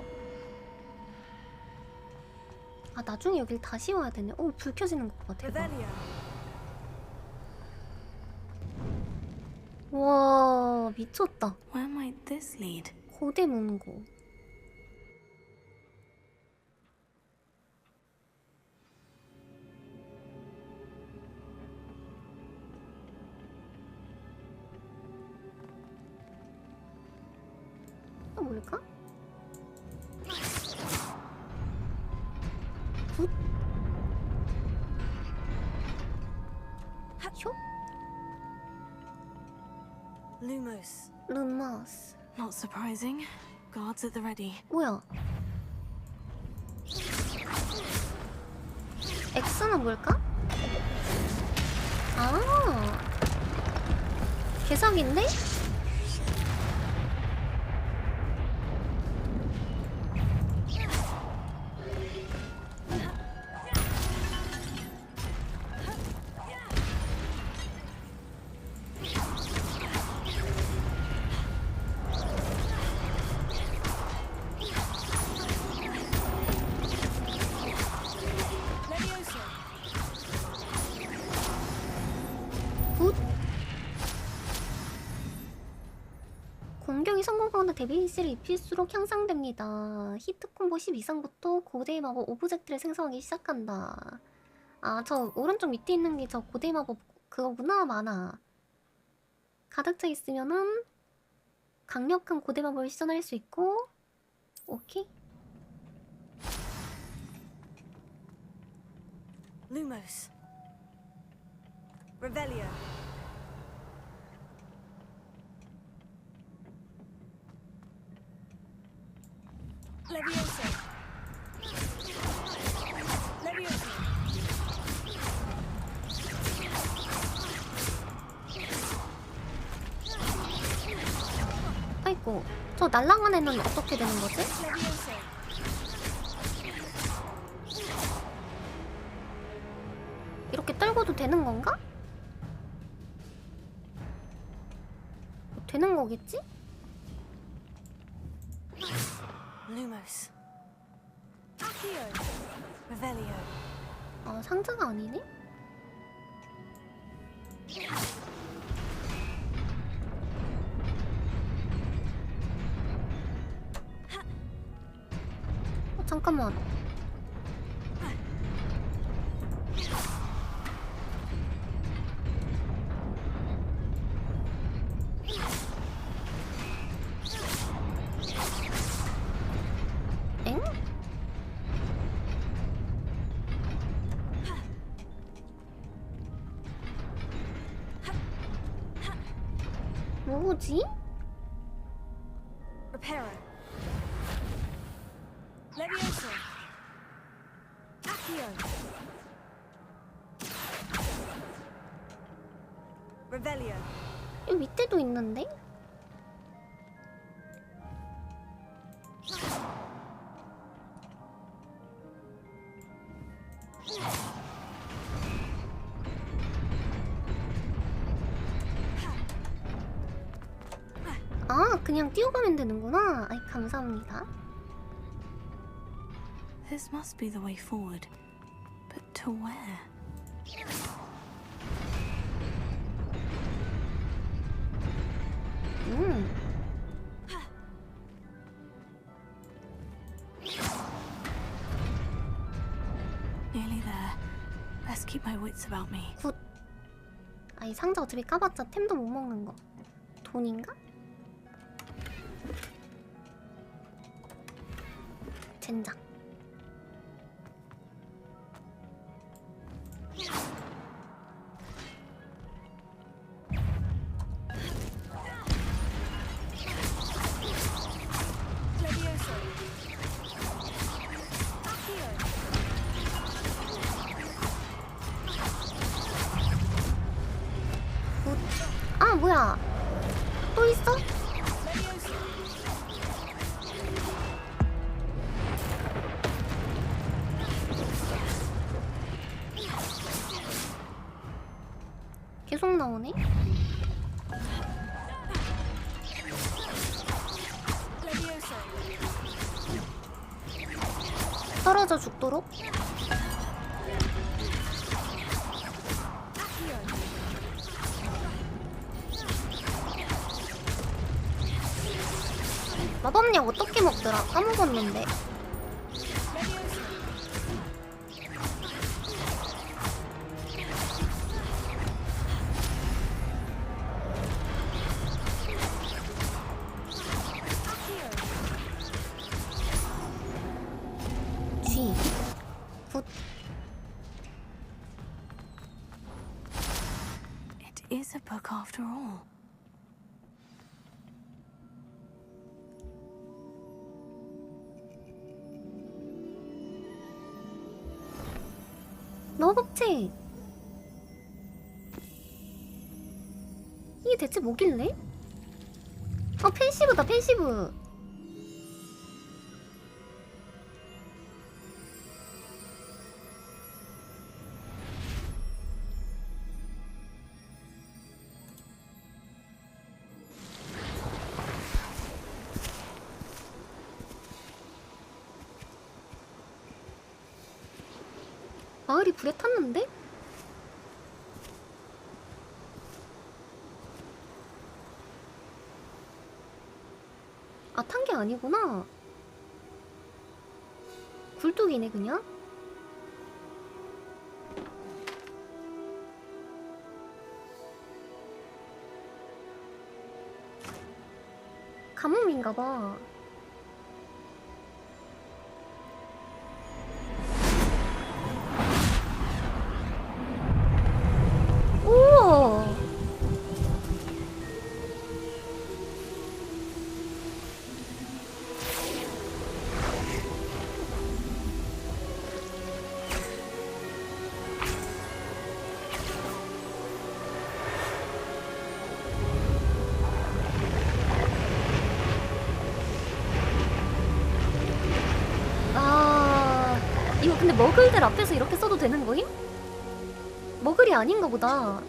아, 나중에 여길 다시 와야 되네. 오, 불 켜지는 것 같아. 대박. 와, 미쳤다. Where might this lead? 고대 문고. 또 뭘까? 굿. 쇼? Lumos. 루머스. Not surprising. Guards at the ready. 뭐야? X는 뭘까? 아, 개사기인데? 공격이 성공하거나 데미지를 입힐수록 향상됩니다. 히트 콤보 10 이상부터 고대의 마법 오브젝트를 생성하기 시작한다. 아, 저 오른쪽 밑에 있는 게 저 고대의 마법 그거구나. 만화 가득 차 있으면은 강력한 고대 마법을 시전할 수 있고. 오케이. Lumos. Revelio. Levioso. Levioso. 아이고, 저 날아간 애는 어떻게 되는 거지? Levioso. 이렇게 떨궈도 되는 건가? 되는 거겠지? Lumos. Accio. Revelio. 아, 상자가 아니네? 잠깐만. 엥? 뭐지? Reparo. Levioso. Accio. Revelio. 여기 밑에도 있는데? 아, 그냥 뛰어가면 되는구나. 아이, 감사합니다. This must be the way forward. But to where? keep my wits about me. 굿. 아, 이 상자 어차피 까봤자 템도 못 먹는 거. 돈인가? 젠장. 아, 뭐야? 또 있어? 계속 나오네? 떨어져 죽도록? 마법약 어떻게 먹더라? 까먹었는데. G. 굿. It is a book after all. 마법책! 이게 대체 뭐길래? 아, 펜시브다, 펜시브! 마을이 불에 탔는데? 아, 탄 게 아니구나. 굴뚝이네, 그냥. 가뭄인가봐. 우와. 아, 이거 근데 머글들 앞에서 이렇게 써도 되는 거임? 머글이 아닌가 보다.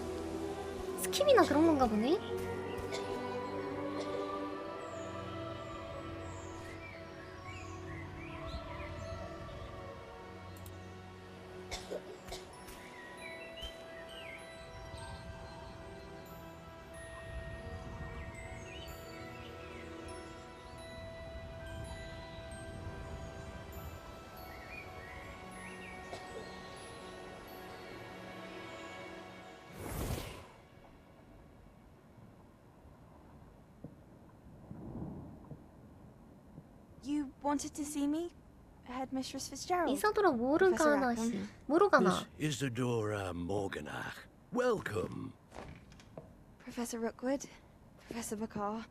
스킵이나 그런 건가 보네? You wanted to see me, Headmistress Fitzgerald? 이사도라 모르가나시. 모르가나. Miss Isadora Morganach. Welcome. Professor Rookwood, Professor Bakar.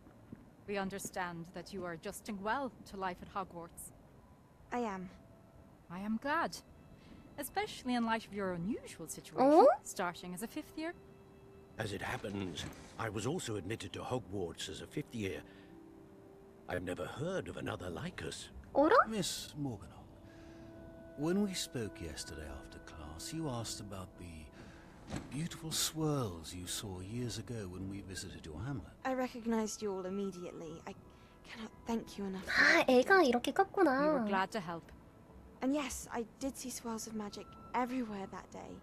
We understand that you are adjusting well to life at Hogwarts. I am. I am glad. Especially in light of your unusual situation, starting as a 5th year. As it happens, I was also admitted to Hogwarts as a 5th year. I've never heard of another like us. Miss Morganach, when we spoke yesterday after class, you asked about the beautiful swirls you saw years ago when we visited your hamlet. I recognized you all immediately. I cannot thank you enough. 아, 애가 이렇게 컸구나. We were glad to help. And yes, I did see swirls of magic everywhere that day.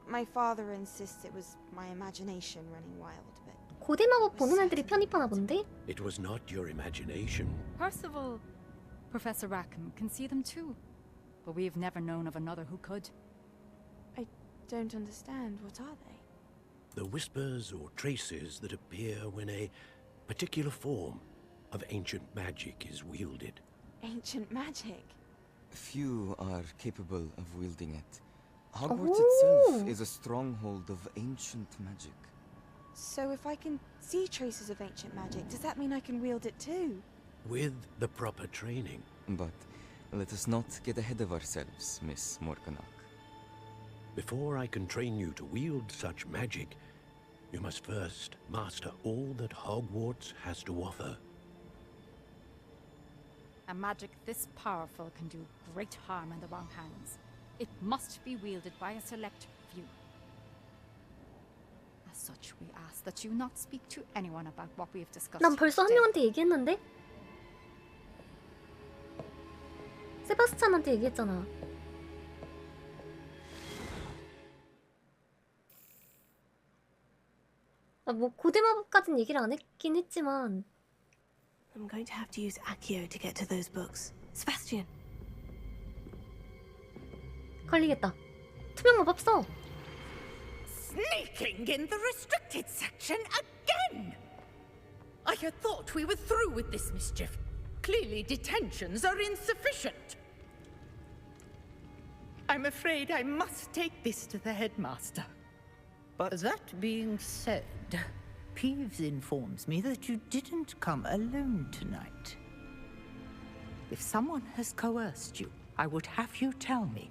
My father insists it was my imagination running wild, but 고대 마법 보는 애들이 편입하나 본데? It was not your imagination. Percival, Professor Rackham can see them too. But we've never known of another who could. I don't understand. What are they? The whispers or traces that appear when a particular form of ancient magic is wielded. Ancient magic? Few are capable of wielding it. Hogwarts itself Ooh. is a stronghold of ancient magic. So if I can see traces of ancient magic, does that mean I can wield it too? With the proper training. But let us not get ahead of ourselves, Miss Morganach. Before I can train you to wield such magic, you must first master all that Hogwarts has to offer. A magic this powerful can do great harm in the wrong hands. It must be wielded by a select few. As such, we ask that you not speak to anyone about what we have discussed. 난 벌써 한 today. 명한테 얘기했는데? 세바스찬한테 얘기했잖아. 뭐 고대마법까진 얘기를 안 했긴 했지만 I'm going to have to use Accio to get to those books. Sebastian! 걸리겠다. 투명 마법 써. Sneaking in the restricted section again! I had thought we were through with this mischief. Clearly detentions are insufficient. I'm afraid I must take this to the headmaster. But that being said, Peeves informs me that you didn't come alone tonight. If someone has coerced you, I would have you tell me.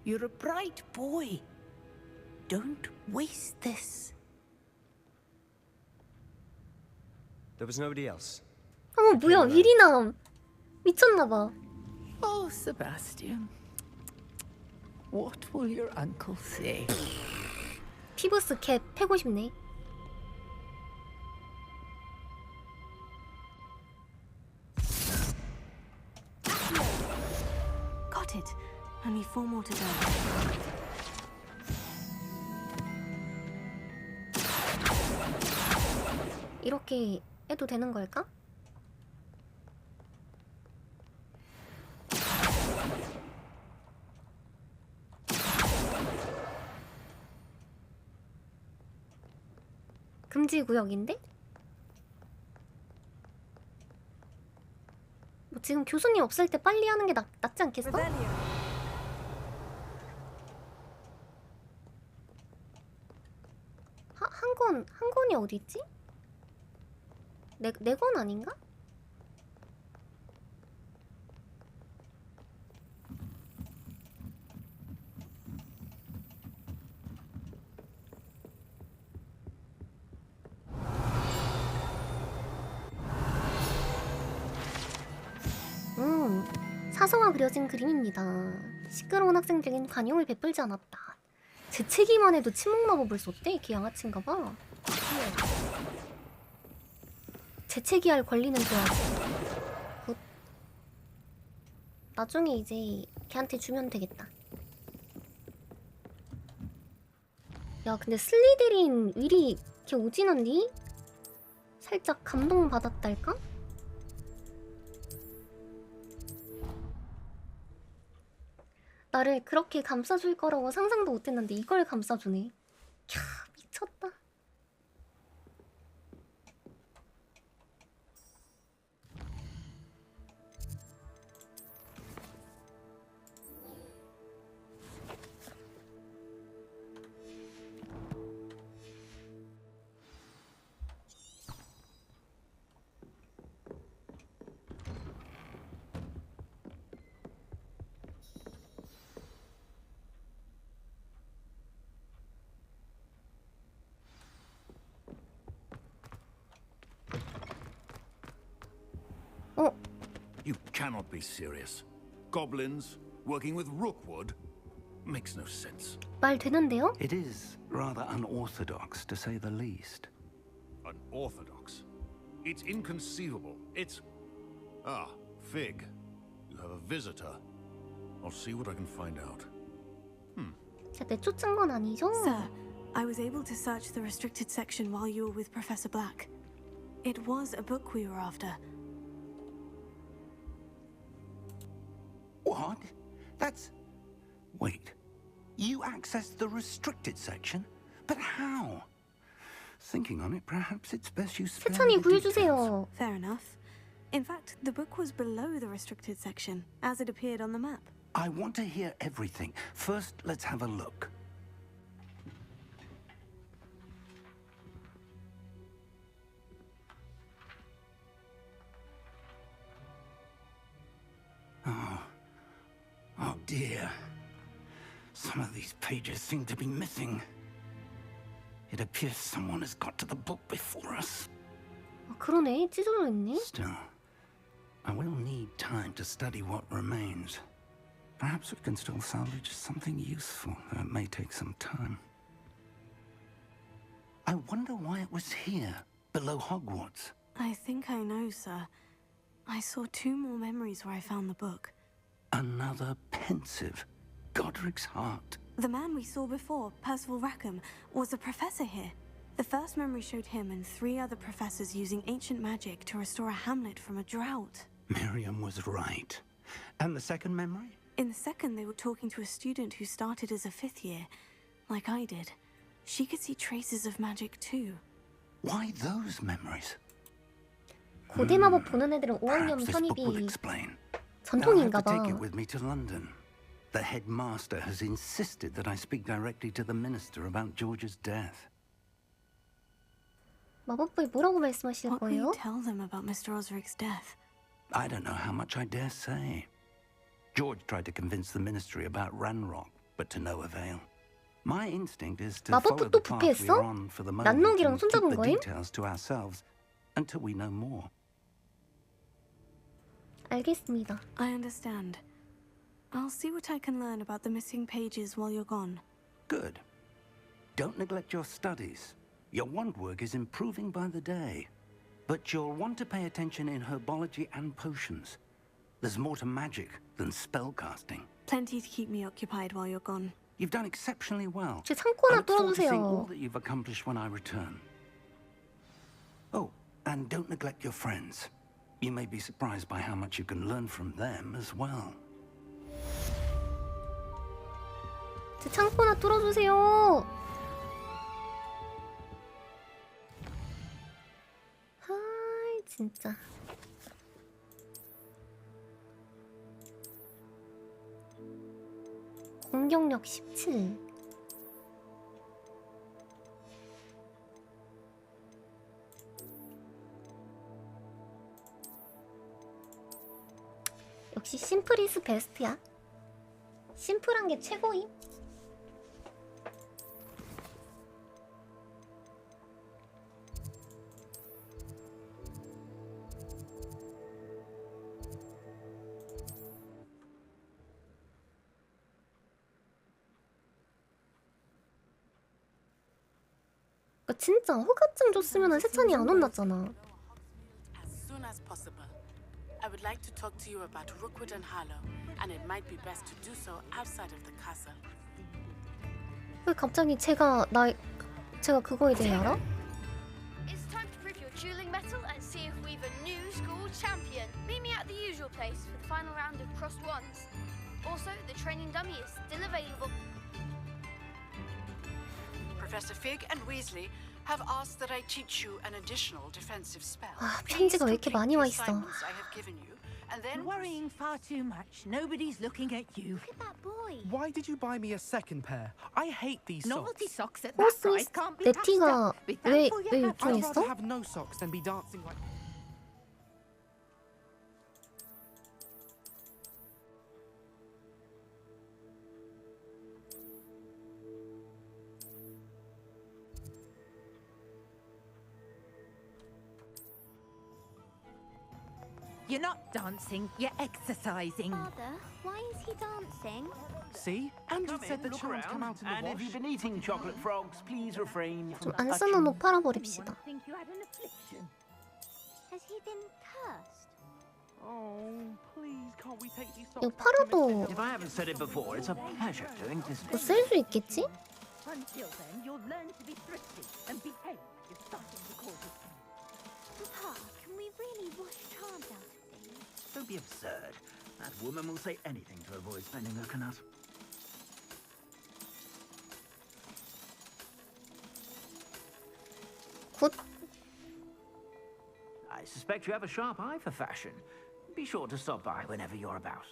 You're a bright boy. Don't waste this. There was nobody else. 어머 뭐야 위리남 미쳤나봐. Oh, Sebastian. What will your uncle say? 피부스 캡 패고 싶네. Got it. Only 4 more to go. 이렇게 해도 되는 걸까? 금지 구역인데? 뭐 지금 교수님 없을 때 빨리 하는 게 낫지 않겠어? 한 권이 어디 있지? 네 권 아닌가? 사서가 그려진 그림입니다. 시끄러운 학생들에겐 관용을 베풀지 않았다. 재채기만 해도 침묵 마법을 썼대? 걔 양아치인가봐. 재채기할 권리는 줘야지. 굿. 나중에 이제 걔한테 주면 되겠다. 야 근데 슬리데린 윌이 걔 오진 않니? 살짝 감동받았달까? 나를 그렇게 감싸줄 거라고 상상도 못했는데 이걸 감싸주네. 캬 미쳤다. You cannot be serious. Goblins working with Rookwood makes no sense. 말 되는데요? It is rather unorthodox, to say the least. Unorthodox? It's inconceivable. It's... Ah, Fig. You have a visitor. I'll see what I can find out. 진짜 내쫓은 건 아니죠? Sir, I was able to search the restricted section while you were with Professor Black. It was a book we were after. What? That's... Wait. You accessed the restricted section? But how? Thinking on it, perhaps it's best you spare 세찬이 me the details. 구해주세요. Fair enough. In fact, the book was below the restricted section, as it appeared on the map. I want to hear everything. First, let's have a look. Oh dear. Some of these pages seem to be missing. It appears someone has got to the book before us. 그러네. 찢어져 있네. Still, I will need time to study what remains. Perhaps we can still salvage something useful, though it may take some time. I wonder why it was here, below Hogwarts. I think I know, sir. I saw 2 more memories where I found the book. Another pensive. Godric's heart. The man we saw before, Percival Rackham, was a professor here. The first memory showed him and 3 other professors using ancient magic to restore a hamlet from a drought. Miriam was right. And the second memory? In the second, they were talking to a student who started as a 5th year, like I did. She could see traces of magic too. Why those memories? 고대 마법 보는 애들은 5학년 Perhaps this book will 편입이 explain. 전통인가 Now I have to 봐. take it with me to London. The headmaster has insisted that I speak directly to the minister about George's death. 마법부에 뭐라고 말씀하실 What will 거예요? you tell them about Mr. Osric's death? I don't know how much I dare say. George tried to convince the ministry about Ranrock, but to no avail. My instinct is to follow 마법부 the 또 path we 부패했어? are on for the moment 난록이랑 and keep 손잡은 the 거임? details to ourselves until we know more. 알겠습니다. I understand. I'll see what I can learn about the missing pages while you're gone. Good. Don't neglect your studies. Your wand work is improving by the day. But you'll want to pay attention in herbology and potions. There's more to magic than spellcasting. Plenty to keep me occupied while you're gone. You've done exceptionally well. 제 I 창고나 look forward to seeing all 뚫어주세요. that you've accomplished when I return. Oh, and don't neglect your friends. You may be surprised by how much you can learn from them as well. 제 창고나 뚫어주세요. 하이 진짜. 공격력 17. 역시 심플이스 베스트야. 심플한 게 최고임. 진짜 허가증 줬으면 세찬이 안 혼났잖아. As soon as possible. I would like to talk to you about Rookwood and Harlow, and it might be best to do so outside of the castle. 왜 갑자기 제가 그거에 대해 알아? It's time to prove your dueling mettle and see if we've a new school champion. Meet me at the usual place for the final round of crossed wands. Also, the training dummy is still available. Professor Fig and Weasley have asked that I teach you an additional defensive spell. 아, 편지가 왜 이렇게 많이 와 있어. I have given you, and then worrying far too much. Nobody's looking at you. Look at that boy. Why did you buy me a second pair? I hate these socks. Novelty socks at that price can't be 내 passed 티가 up. Be 왜 thankful you have I'd rather 요청했어? have no socks than be dancing like. You're not dancing, you're exercising. Father, why is he dancing? See? Andrew said the charms come out in the And if wash. you've been eating chocolate frogs, please refrain from 좀 안 쓰는 옷 팔아버립시다. Think you had an affliction. Has he been cursed? Oh, please, can't we take these 이거 socks? 팔아도 If I haven't said it before, it's a pleasure doing business. 쓸 수 있겠지? Until then, you'll learn to be thrifty and behave if something causes pain. Papa, can we really wash charms out of things? Don't be absurd. That woman will say anything to avoid spending her canut. I suspect you have a sharp eye for fashion. Be sure to stop by whenever you're about.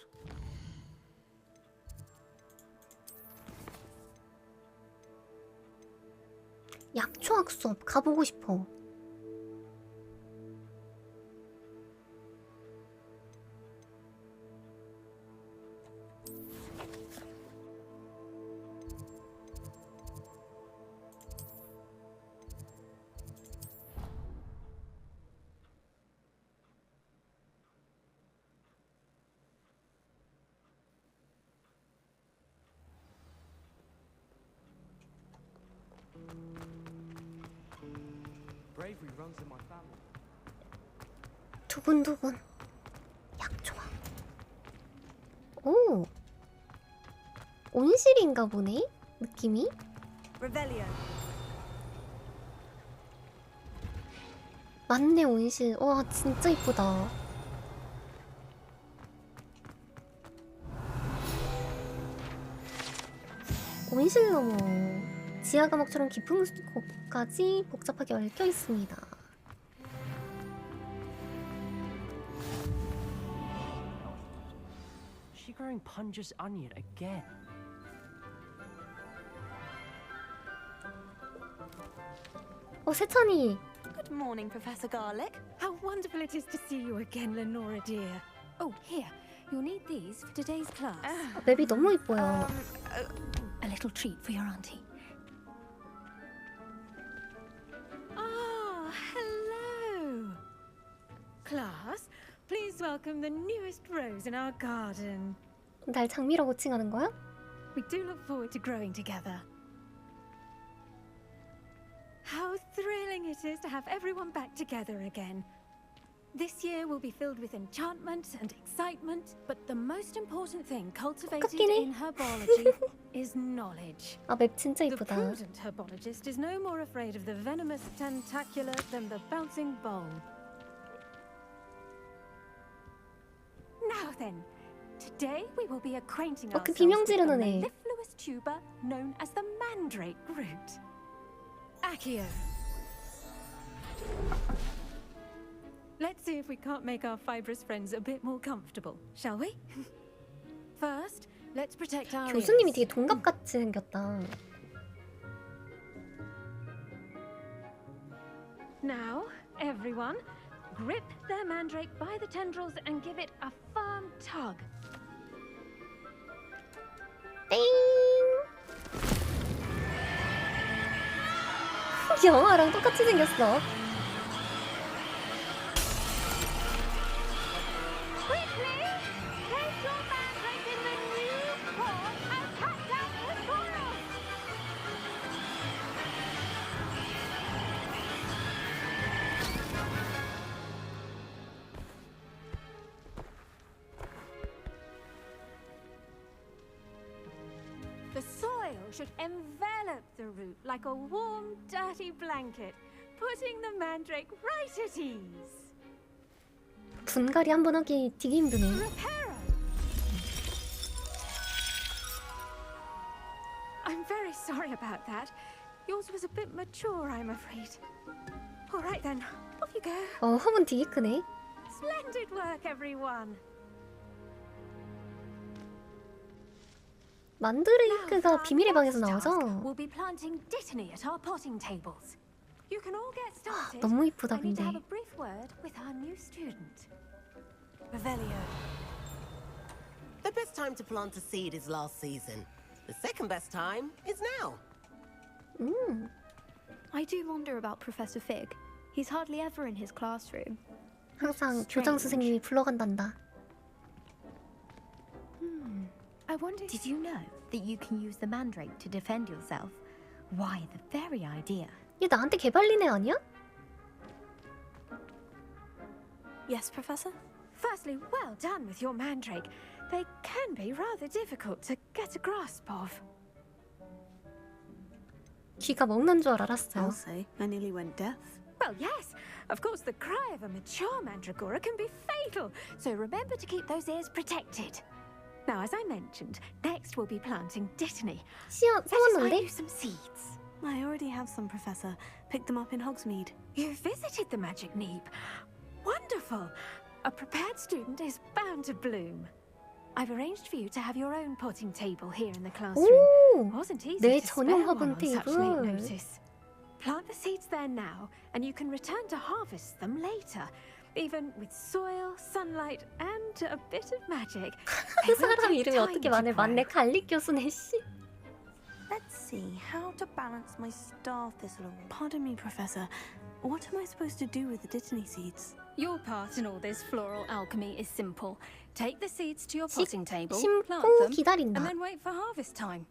약초학 수업 가보고 싶어. Bravery runs in my family. 두근두근. 약초학. 오. 온실인가 보네. 느낌이. Revelio. 맞네 온실. 와 진짜 이쁘다. 온실 너머 지하 감옥처럼 깊은 곳까지 복잡하게 얽혀 있습니다. She growing Punja's onion again. 세찬이. Good morning, Professor Garlic. How wonderful it is to see you again, Lenora dear. Oh, here. You'll need these for today's class. 맵이 너무 이뻐요. A little treat for your auntie. Ah, hello. Class, please welcome the newest rose in our garden. 날 장미로 호칭하는 거야? We do look forward to growing together. How thrilling it is to have everyone back together again. This year will be filled with enchantment and excitement, but the most important thing cultivated in herbology is knowledge. 맵 진짜 The 이쁘다. prudent herbologist is no more afraid of the venomous tentacula than the bouncing bowl. Now then, today we will be acquainting 그 ourselves 비명 with the 지르는 애. mellifluous tuber known as the mandrake root. Accio. Let's see if we can't make our fibrous friends a bit more comfortable, shall we? First, let's protect our 교수님이 ears. 되게 동갑같이 생겼다. Now, everyone, grip their mandrake by the tendrils and give it a firm tug. 땡! 영화랑 똑같이 생겼어. Quickly, place your mandrake in the new pot and cut down the soil. The soil should envelop the root like a warm, dirty blanket, putting the mandrake right at ease. 분갈이 한번 하기 되게 힘드네. I'm very sorry about that. Yours was a bit mature, I'm afraid. All right then, off you go. 화분 되게 크네. Splendid work, everyone. 만드레이크가 비밀의 방에서 나와서 We'll be planting dittany at our potting tables. You can all get started. 너무 이쁘다 I need to 근데. have a brief word with our new student. Revelio. The best time to plant a seed is last season. The second best time is now. I do wonder about Professor Fig. He's hardly ever in his classroom. 항상 교장 선생님이 불러간단다. I wonder. Did you know that you can use the mandrake to defend yourself? Why, the very idea. 얘 나한테 개발린 애 아니야? Yes, Professor? Firstly, well done with your mandrake. They can be rather difficult to get a grasp of. 귀가 먹는 줄 알았어요. I'll say, I nearly went deaf. Well, yes. Of course, the cry of a mature mandragora can be fatal, so remember to keep those ears protected. Now, as I mentioned, next we'll be planting dittany. 씨앗 Let us find you some seeds. I already have some, Professor. Picked them up in Hogsmeade. You visited the magic neep. Wonderful! A prepared student is bound to bloom. I've arranged for you to have your own potting table here in the classroom. 오, Wasn't easy 내 to 전용 spare one 화분 on such late 테이블. notice. Plant the seeds there now, and you can return to harvest them later. Even with soil, sunlight, and a bit of magic. They will 사람 take 이름이 time 어떻게 to 많네. grow. 맞네. 갈릭 교수네 씨. Let's see how to balance my staff thistle. Pardon me, Professor. What am I supposed to do with the dittany seeds? Your part in all this floral alchemy is simple. Take the seeds to your potting table, 심고 plant them, 기다린다. and then wait for harvest time.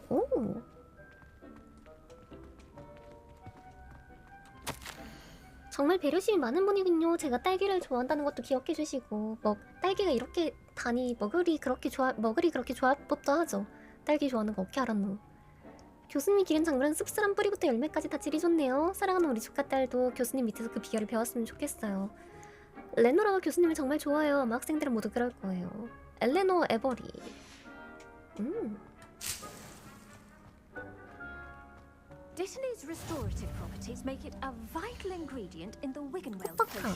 오. 정말 배려심이 많은 분이군요. 제가 딸기를 좋아한다는 것도 기억해 주시고, 딸기가 이렇게 머글이 그렇게 좋아할 법도 하죠. 딸기 좋아하는 거 어떻게 알았노? 교수님이 기른 작물은 씁쓸한 뿌리부터 열매까지 다 질이 좋네요. 사랑하는 우리 조카딸도 교수님 밑에서 그 비결을 배웠으면 좋겠어요. 레노라가 교수님을 정말 좋아해요. 아마 학생들은 모두 그럴 거예요. 엘레노 에버리. Dittany's restorative properties make it a vital ingredient in the Wiggenweld potion,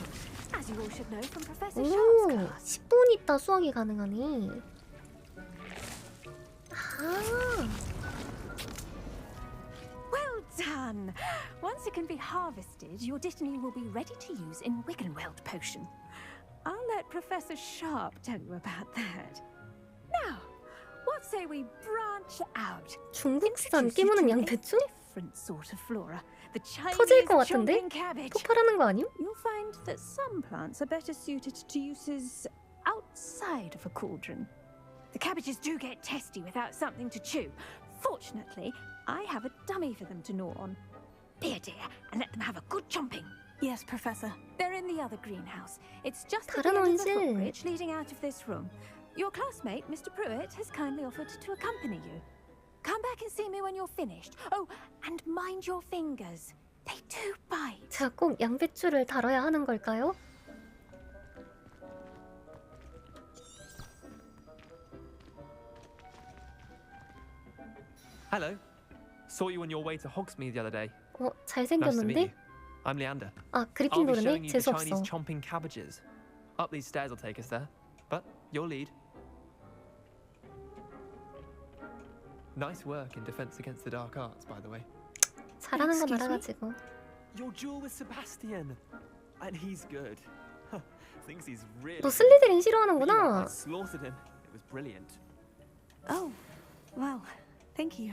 as you all should know from Professor Sharp's 오, class. 10분 있다 수확이 가능하네. 아. Well done! Once it can be harvested, your Dittany will be ready to use in Wiggenweld potion. I'll let Professor Sharp tell you about that. Now, what say we branch out? 중국산 깨무는 양배추? Different sort of flora. The 터질 것 Chinese 같은데? chomping cabbage. 폭발하는 거 아님? You'll find that some plants are better suited to uses outside of a cauldron. The cabbages do get testy without something to chew. Fortunately, I have a dummy for them to gnaw on. Be a dear and let them have a good chomping. Yes, Professor. They're in the other greenhouse. It's just at 다른 the end of the 온실. footbridge leading out of this room. Your classmate, Mr. Pruitt, has kindly offered to accompany you. Come back and see me when you're finished. Oh, and mind your fingers. They do bite. 제가 꼭 양배추를 다뤄야 하는 걸까요? Hello. Saw you on your way to Hogsmeade the other day. 어, Nice to meet 잘생겼는데? you. I'm Leander. 아, I'll be 그리핀도르네? showing you the 재수 Chinese 없어. chomping cabbages. Up these stairs will take us there. But your lead. Nice work in defense against the dark arts, by the way. 잘하는 건 Excuse me? 알아가지고. Your duel with Sebastian. And he's good. Thinks he's really 너 슬리데린 I 싫어하는구나. slaughtered him. It was brilliant. Oh, well, thank you.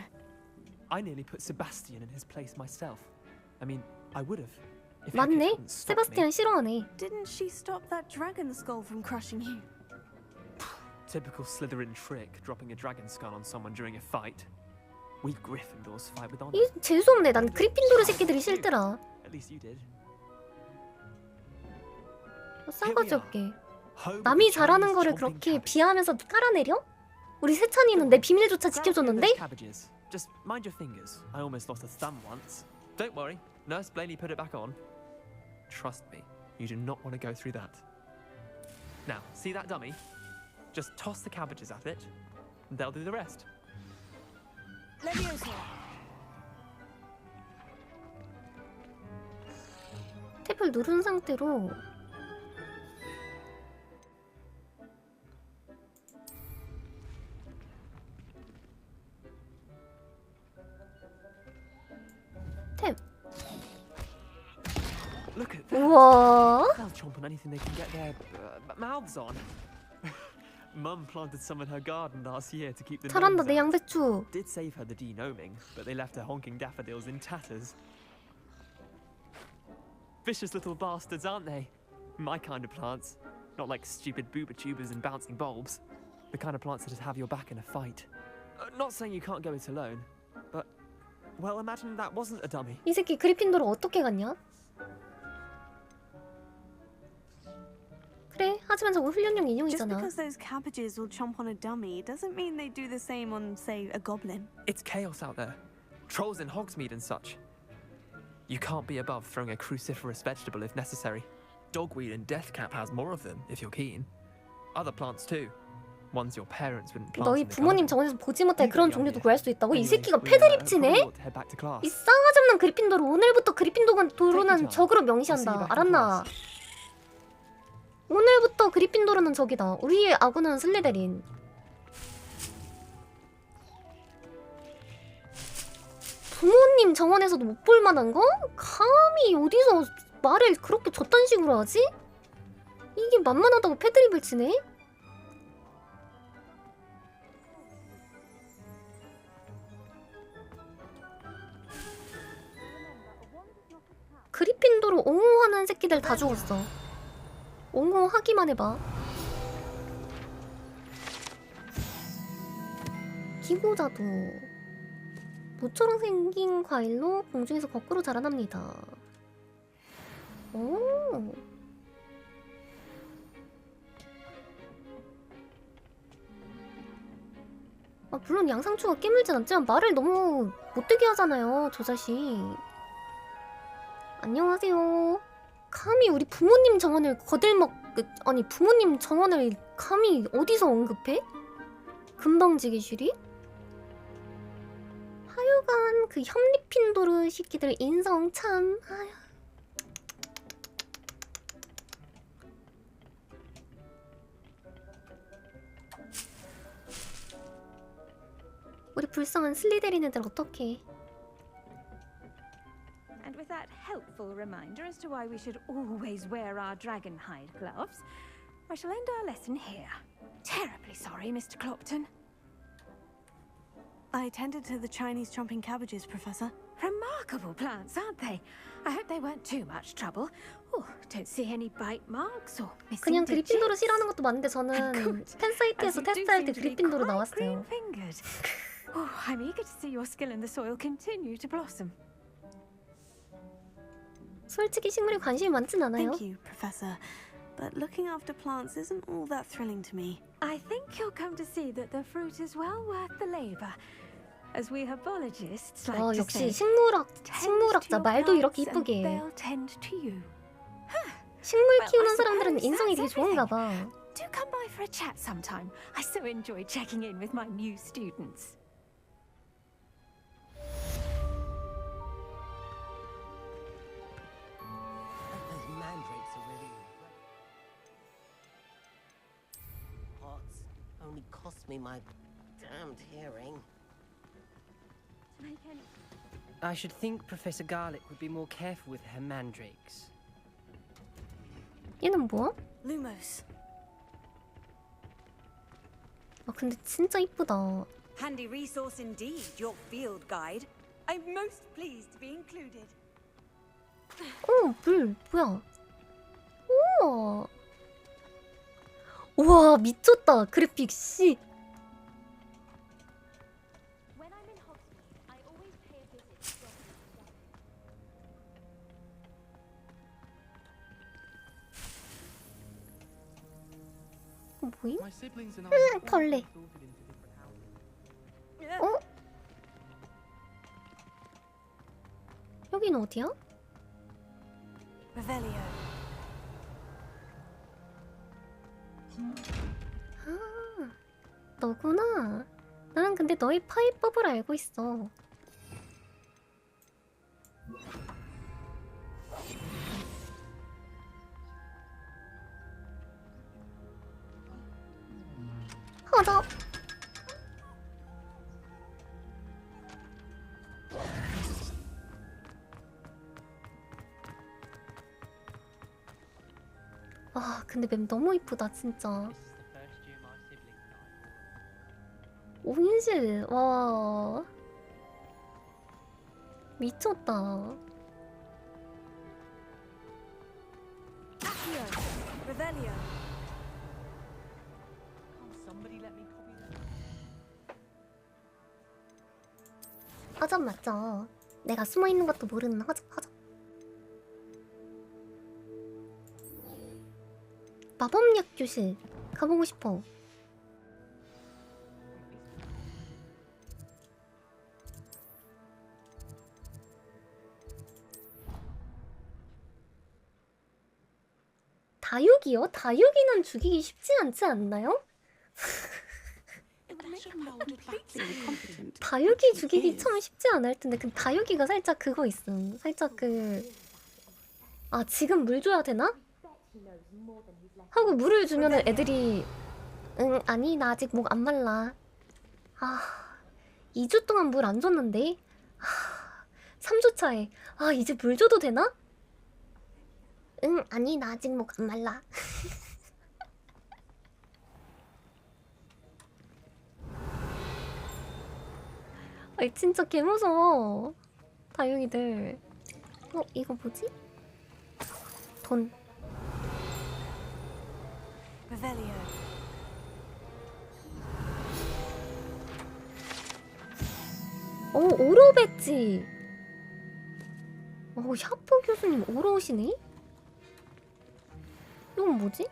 I nearly put Sebastian in his place myself. I mean, I would have. If Hecate 맞네. hadn't stopped me. 세바스티안 싫어하네. Didn't she stop that dragon skull from crushing you? Typical Slytherin trick, dropping a dragon skull on someone during a fight. We Gryffindors fight with honor. 이 재수 없네. 난 그리핀도르 새끼들이 싫더라. At least you did. 싸가지 없게. 남이 잘하는 거를 그렇게 비하하면서 깔아내려? 우리 세찬이는 내 비밀조차 지켜줬는데? Cabbages. Just mind your fingers. I almost lost a thumb once. Don't worry. Nurse Blaney put it back on. Trust me, you do not want to go through that. Now, see that dummy? Just toss the cabbages at it, and they'll do the rest. Leviosa. 탭을 누른 상태로 탭. Look at that. 우와. They'll chomp on anything they can get their mouths on. Mum planted some in her garden last year to keep the 잘한다 gnomes 내 out. 양배추. Did save her the denoming, but they left her honking daffodils in tatters. Vicious little bastards, aren't they? My kind of plants. Not like stupid booba tubers and bouncing bulbs. The kind of plants that'd have your back in a fight. Not saying you can't go it alone, but... Well, imagine that wasn't a dummy. 이 새끼 그리핀도르 어떻게 갔냐? 그래, 하지만 저거 훈련용 Just 인형이잖아. because those cabbages will chomp on a dummy doesn't mean they do the same on, say, a goblin. It's chaos out there. Trolls in Hogsmeade and such. You can't be above throwing a cruciferous vegetable if necessary. Dogweed and Deathcap has more of them, if you're keen. Other plants too. Ones your parents wouldn't plant 너희 in the 부모님 garden. 정원에서 보지 못할 그런 종류도 구할 수 있다고? 이 Anyway, 새끼가 we, 패드립치네? probably ought to head back to class. 이 싸가지 없는 그리핀도르 오늘부터 그리핀도르는 time. 적으로 I'll see you 명시한다. back in 알았나? 오늘부터 그리핀도르는 적이다. 우리의 아군은 슬리데린. 부모님 정원에서도 못 볼 만한 거? 감히 어디서 말을 그렇게 저딴 식으로 하지? 이게 만만하다고 패드립을 치네? 그리핀도르 옹호하는 새끼들 다 죽었어. 옹호하기만 해봐. 기고자도 모처럼 생긴 과일로 공중에서 거꾸로 자라납니다. 오. 아, 물론 양상추가 깨물진 않지만 말을 너무 못되게 하잖아요, 저 자식. 안녕하세요. 감히 우리 부모님 정원을 아니 부모님 정원을 감히 어디서 언급해? 금방지기 슈리? 하여간 그 현리핀도르 새끼들 인성 참... 아휴. 우리 불쌍한 슬리데린 애들 어떡해. And with that helpful reminder as to why we should always wear our dragon hide gloves, I shall end our lesson here. Terribly sorry, Mr. Clopton. I tended to the Chinese chomping cabbages, Professor. Remarkable plants, aren't they? I hope they weren't too much trouble. Oh, don't see any bite marks or missing 그냥 digits. 그리핀도르 싫어하는 것도 많은데 저는 팬사이트에서 테스트할 때 그리핀도르 나왔어요. Oh, I'm eager to see your skill in the soil continue to blossom. 솔직히 식물에 관심이 많진 않아요. Thank you, Professor. But looking after plants isn't all that thrilling to me. I think you'll come to see that the fruit is well worth the labor. As we herbologists like to 역시 say, 식물학자 말도 이렇게 이쁘게 해. they'll tend to you. 식물 키우는 사람들은 인성이 되게 좋은가 봐. Do come by for a chat sometime. I so enjoy checking in with my new students. Those mandrakes are really pots. Only cost me my damned hearing. I should think Professor Garlick would be more careful with her mandrakes. 얘는 뭐야? Lumos. 아 근데 진짜 이쁘다. Handy resource indeed, your field guide. I'm most pleased to be included. 물 뭐야? 우와. 우와 미쳤다 그래픽 씨. 뭐임? 벌레. 여기는 어디야? Revelio. 아, 너구나. 나는 근데 너의 파이법을 알고 있어. 가자. 아 근데 맵 너무 이쁘다 진짜. 온실 와 미쳤다. Revelio. 하자 맞죠. 내가 숨어 있는 것도 모르는 하자. 마법약 교실 가보고 싶어. 다육이요? 다육이는 죽이기 쉽지 않지 않나요? 다육이 죽이기 참 쉽지 않을 텐데. 근데 다육이가 살짝 그거 있음. 살짝 아, 지금 물 줘야 되나? 하고 물을 주면은 애들이 응, 아니 나 아직 목 안 말라. 아, 2주 동안 물 안 줬는데? 3주 차에 아, 이제 물 줘도 되나? 응, 아니 나 아직 목 안 말라. 아이, 진짜 개무서워 다육이들. 이거 뭐지? 돈. 오로 배지. 샤프 교수님 오로 오시네? 이건 뭐지?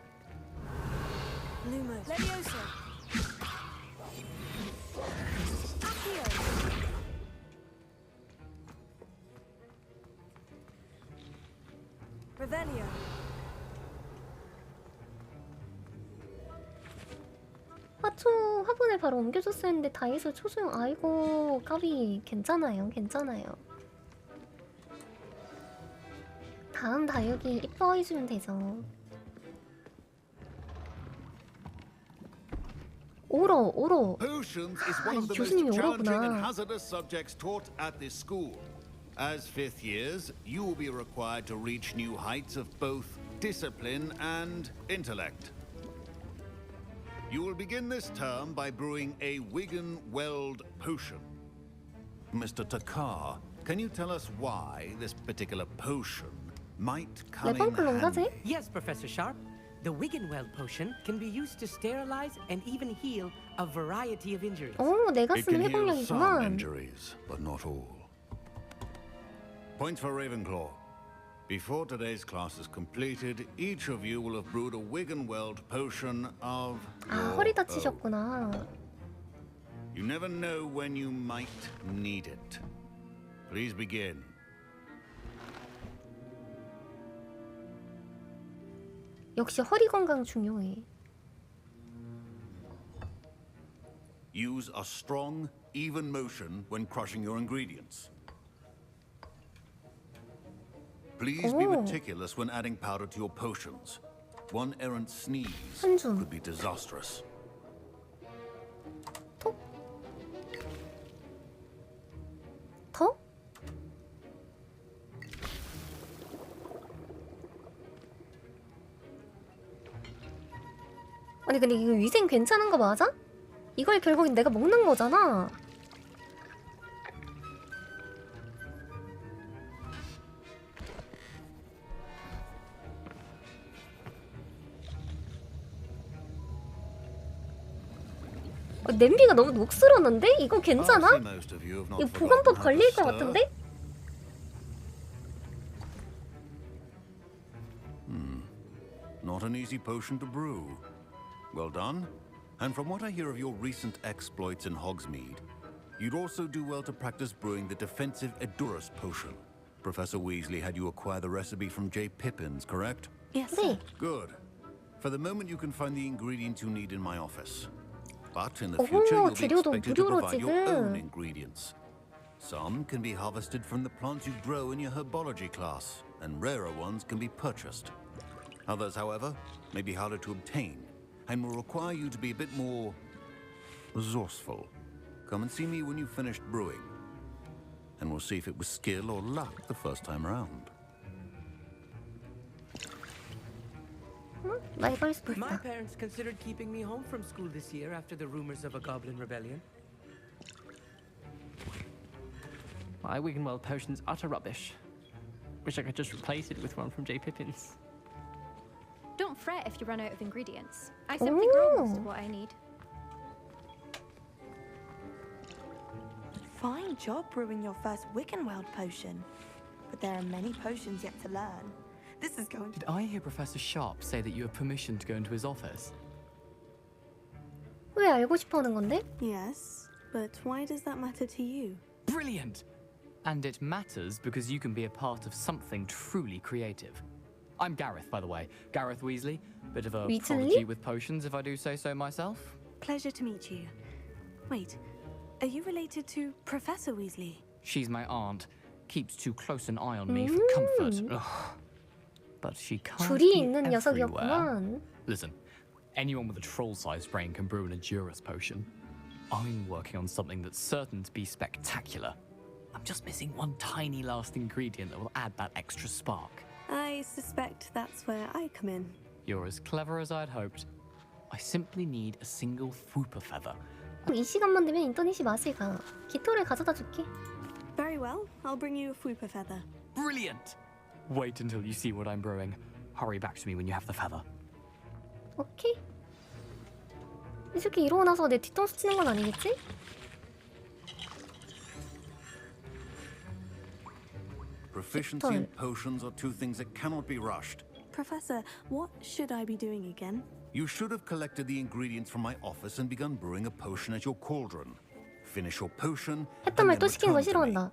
화초 화분을 바로 옮겨줬어야 했는데 다이소 초소형. 아이고 까비. 괜찮아요 괜찮아요. 다음 다육이 이뻐해주면 되죠. 오로. Potions is one of the most 교수님이 challenging and 오로구나. hazardous subjects taught at this school. As fifth years, you will be required to reach new heights of both discipline and intellect. You will begin this term by brewing a Wigan-Weld potion. Mr. Takar, can you tell us why this particular potion might come in handy? Yes, Professor Sharp. The Wigan-Weld potion can be used to sterilize and even heal a variety of injuries. 내가 It 쓰는 can heal some 회복약이구만. injuries, but not all. Points for Ravenclaw. Before today's class is completed, each of you will have brewed a Wigan-Weld potion of your 허리 own. 다치셨구나. You never know when you might need it. Please begin. 역시 허리 건강 중요해. Use a strong, even motion when crushing your ingredients. Please be meticulous when adding powder to your potions. One errant sneeze could be disastrous. 더? 아니 근데 이거 위생 괜찮은 거 맞아? 이걸 결국엔 내가 먹는 거잖아. 냄비가 너무 녹슬었는데? 이거 괜찮아? 이거 보건법 걸릴 것 같은데? Not an easy potion to brew. Well done. And from what I hear of your recent exploits in Hogsmeade, you'd also do well to practice brewing the defensive Edurus potion. Professor Weasley had you acquire the recipe from J. Pippin's, correct? Yes, sir. Good. For the moment, you can find the ingredients you need in my office. But in the future, you'll be expected to provide your own ingredients. Some can be harvested from the plants you grow in your herbology class, and rarer ones can be purchased. Others, however, may be harder to obtain, and will require you to be a bit more resourceful. Come and see me when you've finished brewing, and we'll see if it was skill or luck the first time around. My parents considered keeping me home from school this year after the rumors of a goblin rebellion. My Wigan-Weld potion's utter rubbish. Wish I could just replace it with one from J. Pippin's. Don't fret if you run out of ingredients. I simply grow most of what I need. Fine job brewing your first Wigan-Weld potion. But there are many potions yet to learn. This is going to... Did I hear Professor Sharp say that you have permission to go into his office? 왜 알고 싶어 하는 건데? Yes, but why does that matter to you? Brilliant! And it matters because you can be a part of something truly creative. I'm Gareth, by the way. Gareth Weasley. Bit of a prodigy with potions, if I do say so myself. Pleasure to meet you. Wait, are you related to Professor Weasley? She's my aunt. Keeps too close an eye on me for comfort. Ugh. But she can't 줄이 be 있는 everywhere. 녀석이었구만. Listen, anyone with a troll-sized brain can brew an Adurus potion. I'm working on something that's certain to be spectacular. I'm just missing one tiny last ingredient that will add that extra spark. I suspect that's where I come in. You're as clever as I'd hoped. I simply need a single Fupa feather. 이 시간만 되면 인터넷이 맛을 가. 깃털을 가져다 줄게. Very well, I'll bring you a Fupa feather. Brilliant! Wait until you see what I'm brewing. Hurry back to me when you have the feather. 오케이. 이 새끼 이러고 나서 내 뒤통수 치는 건 아니겠지? Proficiency and potions are two things that cannot be rushed. Professor, what should I be doing again? You should have collected the ingredients from my office and begun brewing a potion at your cauldron. Finish your potion. 했던 말 또 시키는 거 싫어한다.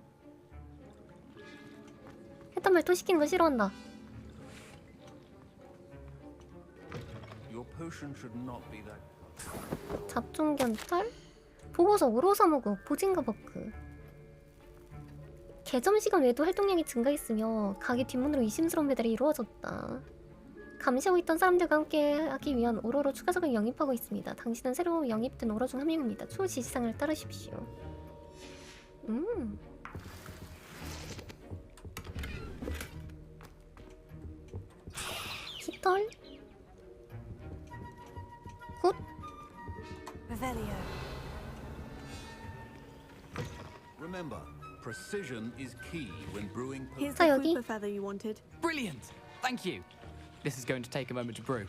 했던 말 또 시키는 거 싫어한다. Your potion should not be that. 잡종견탈? 보고서 오로사무국 보진가 버크. 개점 시간 외에도 활동량이 증가했으며 가게 뒷문으로 의심스러운 배달이 이루어졌다. 감시하고 있던 사람들과 함께 하기 위한 오로로 추가적으로 영입하고 있습니다. 당신은 새로 영입된 오로 중 한 명입니다. 추후 지시사항을 따르십시오. 깃털? 굿? Revelio. Remember, precision is key when brewing Here's potions. the Fupa feather you wanted. Brilliant! Thank you. This is going to take a moment to brew.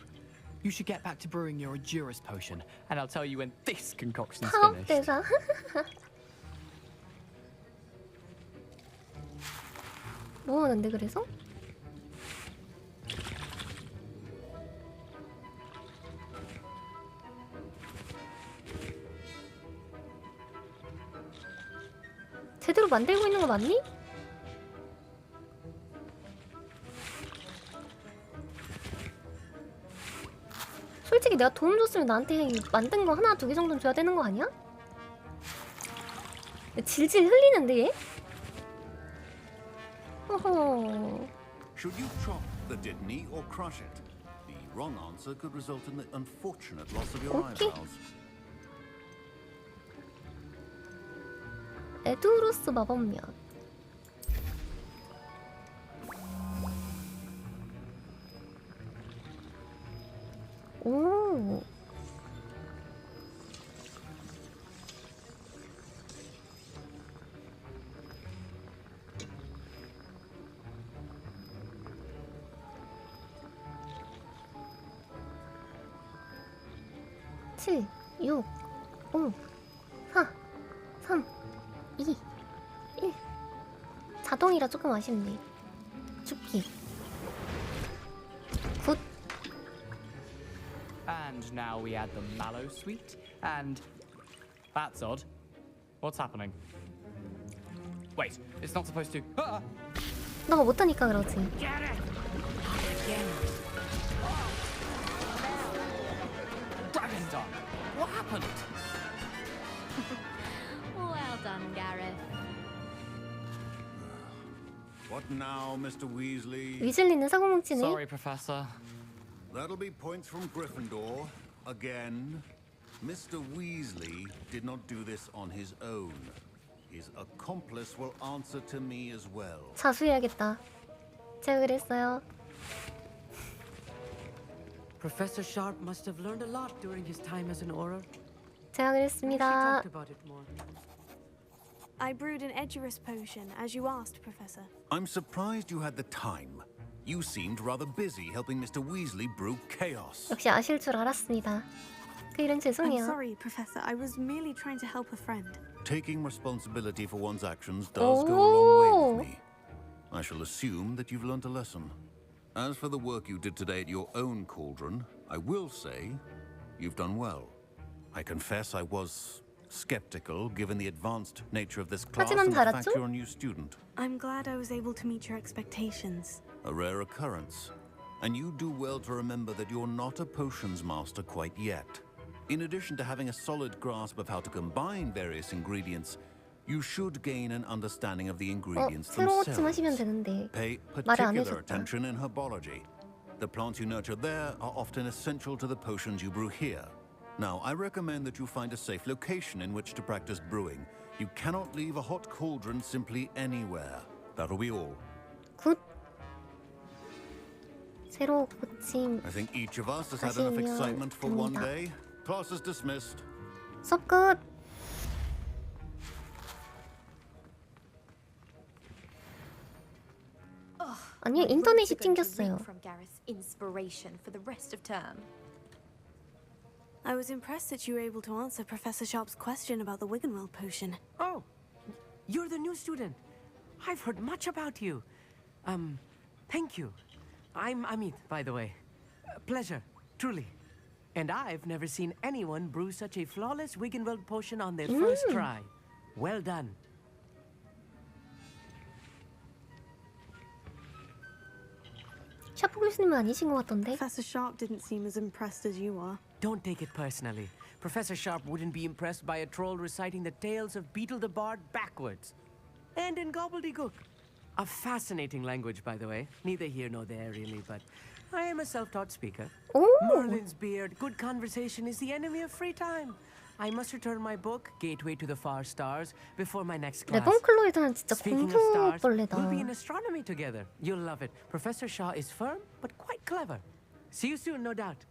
You should get back to brewing your Adurus potion, and I'll tell you when this concoction's finished. 사업대사. 뭐 하는데 그래서? 제대로 만들고 있는 거 맞니? 솔직히 내가 도움 줬으면 나한테 만든 거 하나 두 개 정도는 줘야 되는 거 아니야? 질질 흘리는데 얘? 어허. Should you chop the Didney or crush it? The wrong answer could result in the unfortunate loss of your Okay. eyebrows. 에두루스 마법약. 오. 칠, 육, 오, 사, 삼, 2, 1. 자동이라 조금 아쉽네. 죽기. 굿. And now we add the mallow sweet, and that's odd. What's happening? Wait, it's not supposed to. Ah! 너가 못하니까 그러지. Dragon Dog! What happened? Well done, Gareth. What now, Mr. Weasley? 위즐리는 사고뭉치네. Sorry, Professor. That'll be points from Gryffindor. Again. Mr. Weasley did not do this on his own. His accomplice will answer to me as well. 자수해야겠다. 제가 그랬어요. Professor Sharp must have learned a lot during his time as an Auror. 제가 그랬습니다. Talked about it more. I brewed an Edurus potion, as you asked, Professor. I'm surprised you had the time. You seemed rather busy helping Mr. Weasley brew chaos. 역시 아실 줄 알았습니다. 그 일은 I'm 죄송해요. sorry, Professor. I was merely trying to help a friend. Taking responsibility for one's actions does go a long way with me. I shall assume that you've learnt a lesson. As for the work you did today at your own cauldron, I will say you've done well. I confess I was skeptical given the advanced nature of this class 하지만 and the fact 잘했죠? you're a new student. I'm glad I was able to meet your expectations. A rare occurrence. And you do well to remember that you're not a potions master quite yet. In addition to having a solid grasp of how to combine various ingredients, you should gain an understanding of the ingredients 새로 마시면 themselves. 되는데 Pay 말을 안 particular 해줬다. attention in herbology. The plants you nurture there are often essential to the potions you brew here. Now, I recommend that you find a safe location in which to practice brewing. You cannot leave a hot cauldron simply anywhere. That'll be all. 굿. 새로 고침 I think each of us has had enough 하시면 excitement for one 됩니다. day. Class is dismissed. 수업 끝. 아니요, 인터넷이 튕겼어요. From Gareth's inspiration for the rest of term. I was impressed that you were able to answer Professor Sharp's question about the Wiggenweld potion. Oh, you're the new student. I've heard much about you. Thank you. I'm Amit, by the way. Pleasure, truly. And I've never seen anyone brew such a flawless Wiggenweld potion on their first try. Well done. 샤프 교수님은 아니신 것 같던데. Professor Sharp didn't seem as impressed as you are. Don't take it personally. Professor Sharp wouldn't be impressed by a troll reciting the tales of Beetle the Bard backwards. And in gobbledygook. A fascinating language, by the way. Neither here nor there, really, but I am a self-taught speaker. Merlin's beard, good conversation is the enemy of free time. I must return my book, Gateway to the Far Stars, before my next class. 레몬클로이드는 진짜 Speaking of stars, 공부벌레다. we'll be in astronomy together. You'll love it. Professor Shaw is firm, but quite clever. See you soon, no doubt.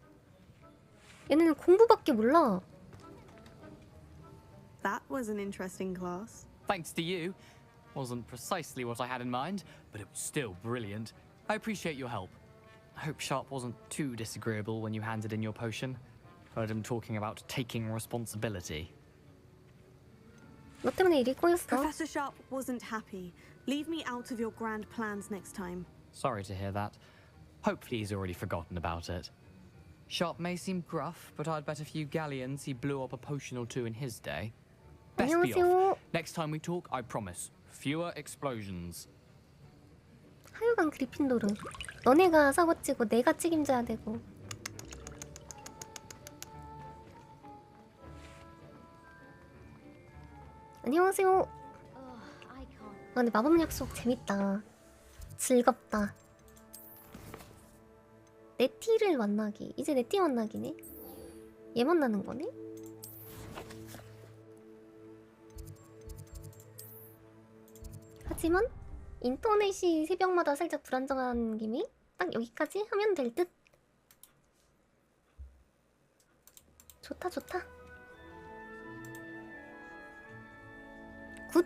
얘네는 공부밖에 몰라. That was an interesting class. Thanks to you. Wasn't precisely what I had in mind, but it was still brilliant. I appreciate your help. I hope Sharp wasn't too disagreeable when you handed in your potion. Heard him talking about taking responsibility. 너 때문에 일이 꼬였어. Professor Sharp wasn't happy. Leave me out of your grand plans next time. Sorry to hear that. Hopefully he's already forgotten about it. Sharp may seem gruff, but I'd bet a few galleons he blew up a potion or two in his day. Best be off. Next time we talk, I promise. Fewer explosions. 하여간 그리핀도르. 너네가 사고치고 내가 책임져야 되고. 안녕하세요. 아, 근데 마법 약속 재밌다. 즐겁다. 네티를 만나기. 이제 네티 만나기네. 얘 만나는 거네. 하지만 인터넷이 새벽마다 살짝 불안정한 김에 딱 여기까지 하면 될 듯. 좋다 좋다. 굿.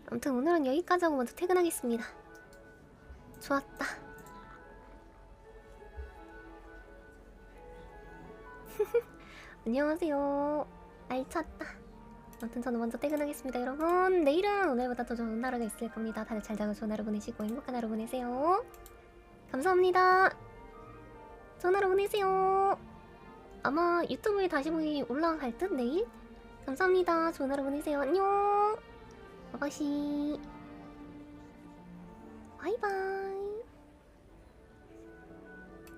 아무튼 오늘은 여기까지 하고 먼저 퇴근하겠습니다. 좋았다. 안녕하세요. 알찼다. 아무튼 저는 먼저 퇴근하겠습니다. 여러분, 내일은 오늘보다 더 좋은 하루가 있을 겁니다. 다들 잘 자고 좋은 하루 보내시고 행복한 하루 보내세요. 감사합니다. 좋은 하루 보내세요. 아마 유튜브에 다시 보기 올라갈 듯 내일? 감사합니다. 좋은 하루 보내세요. 안녕. 바바시.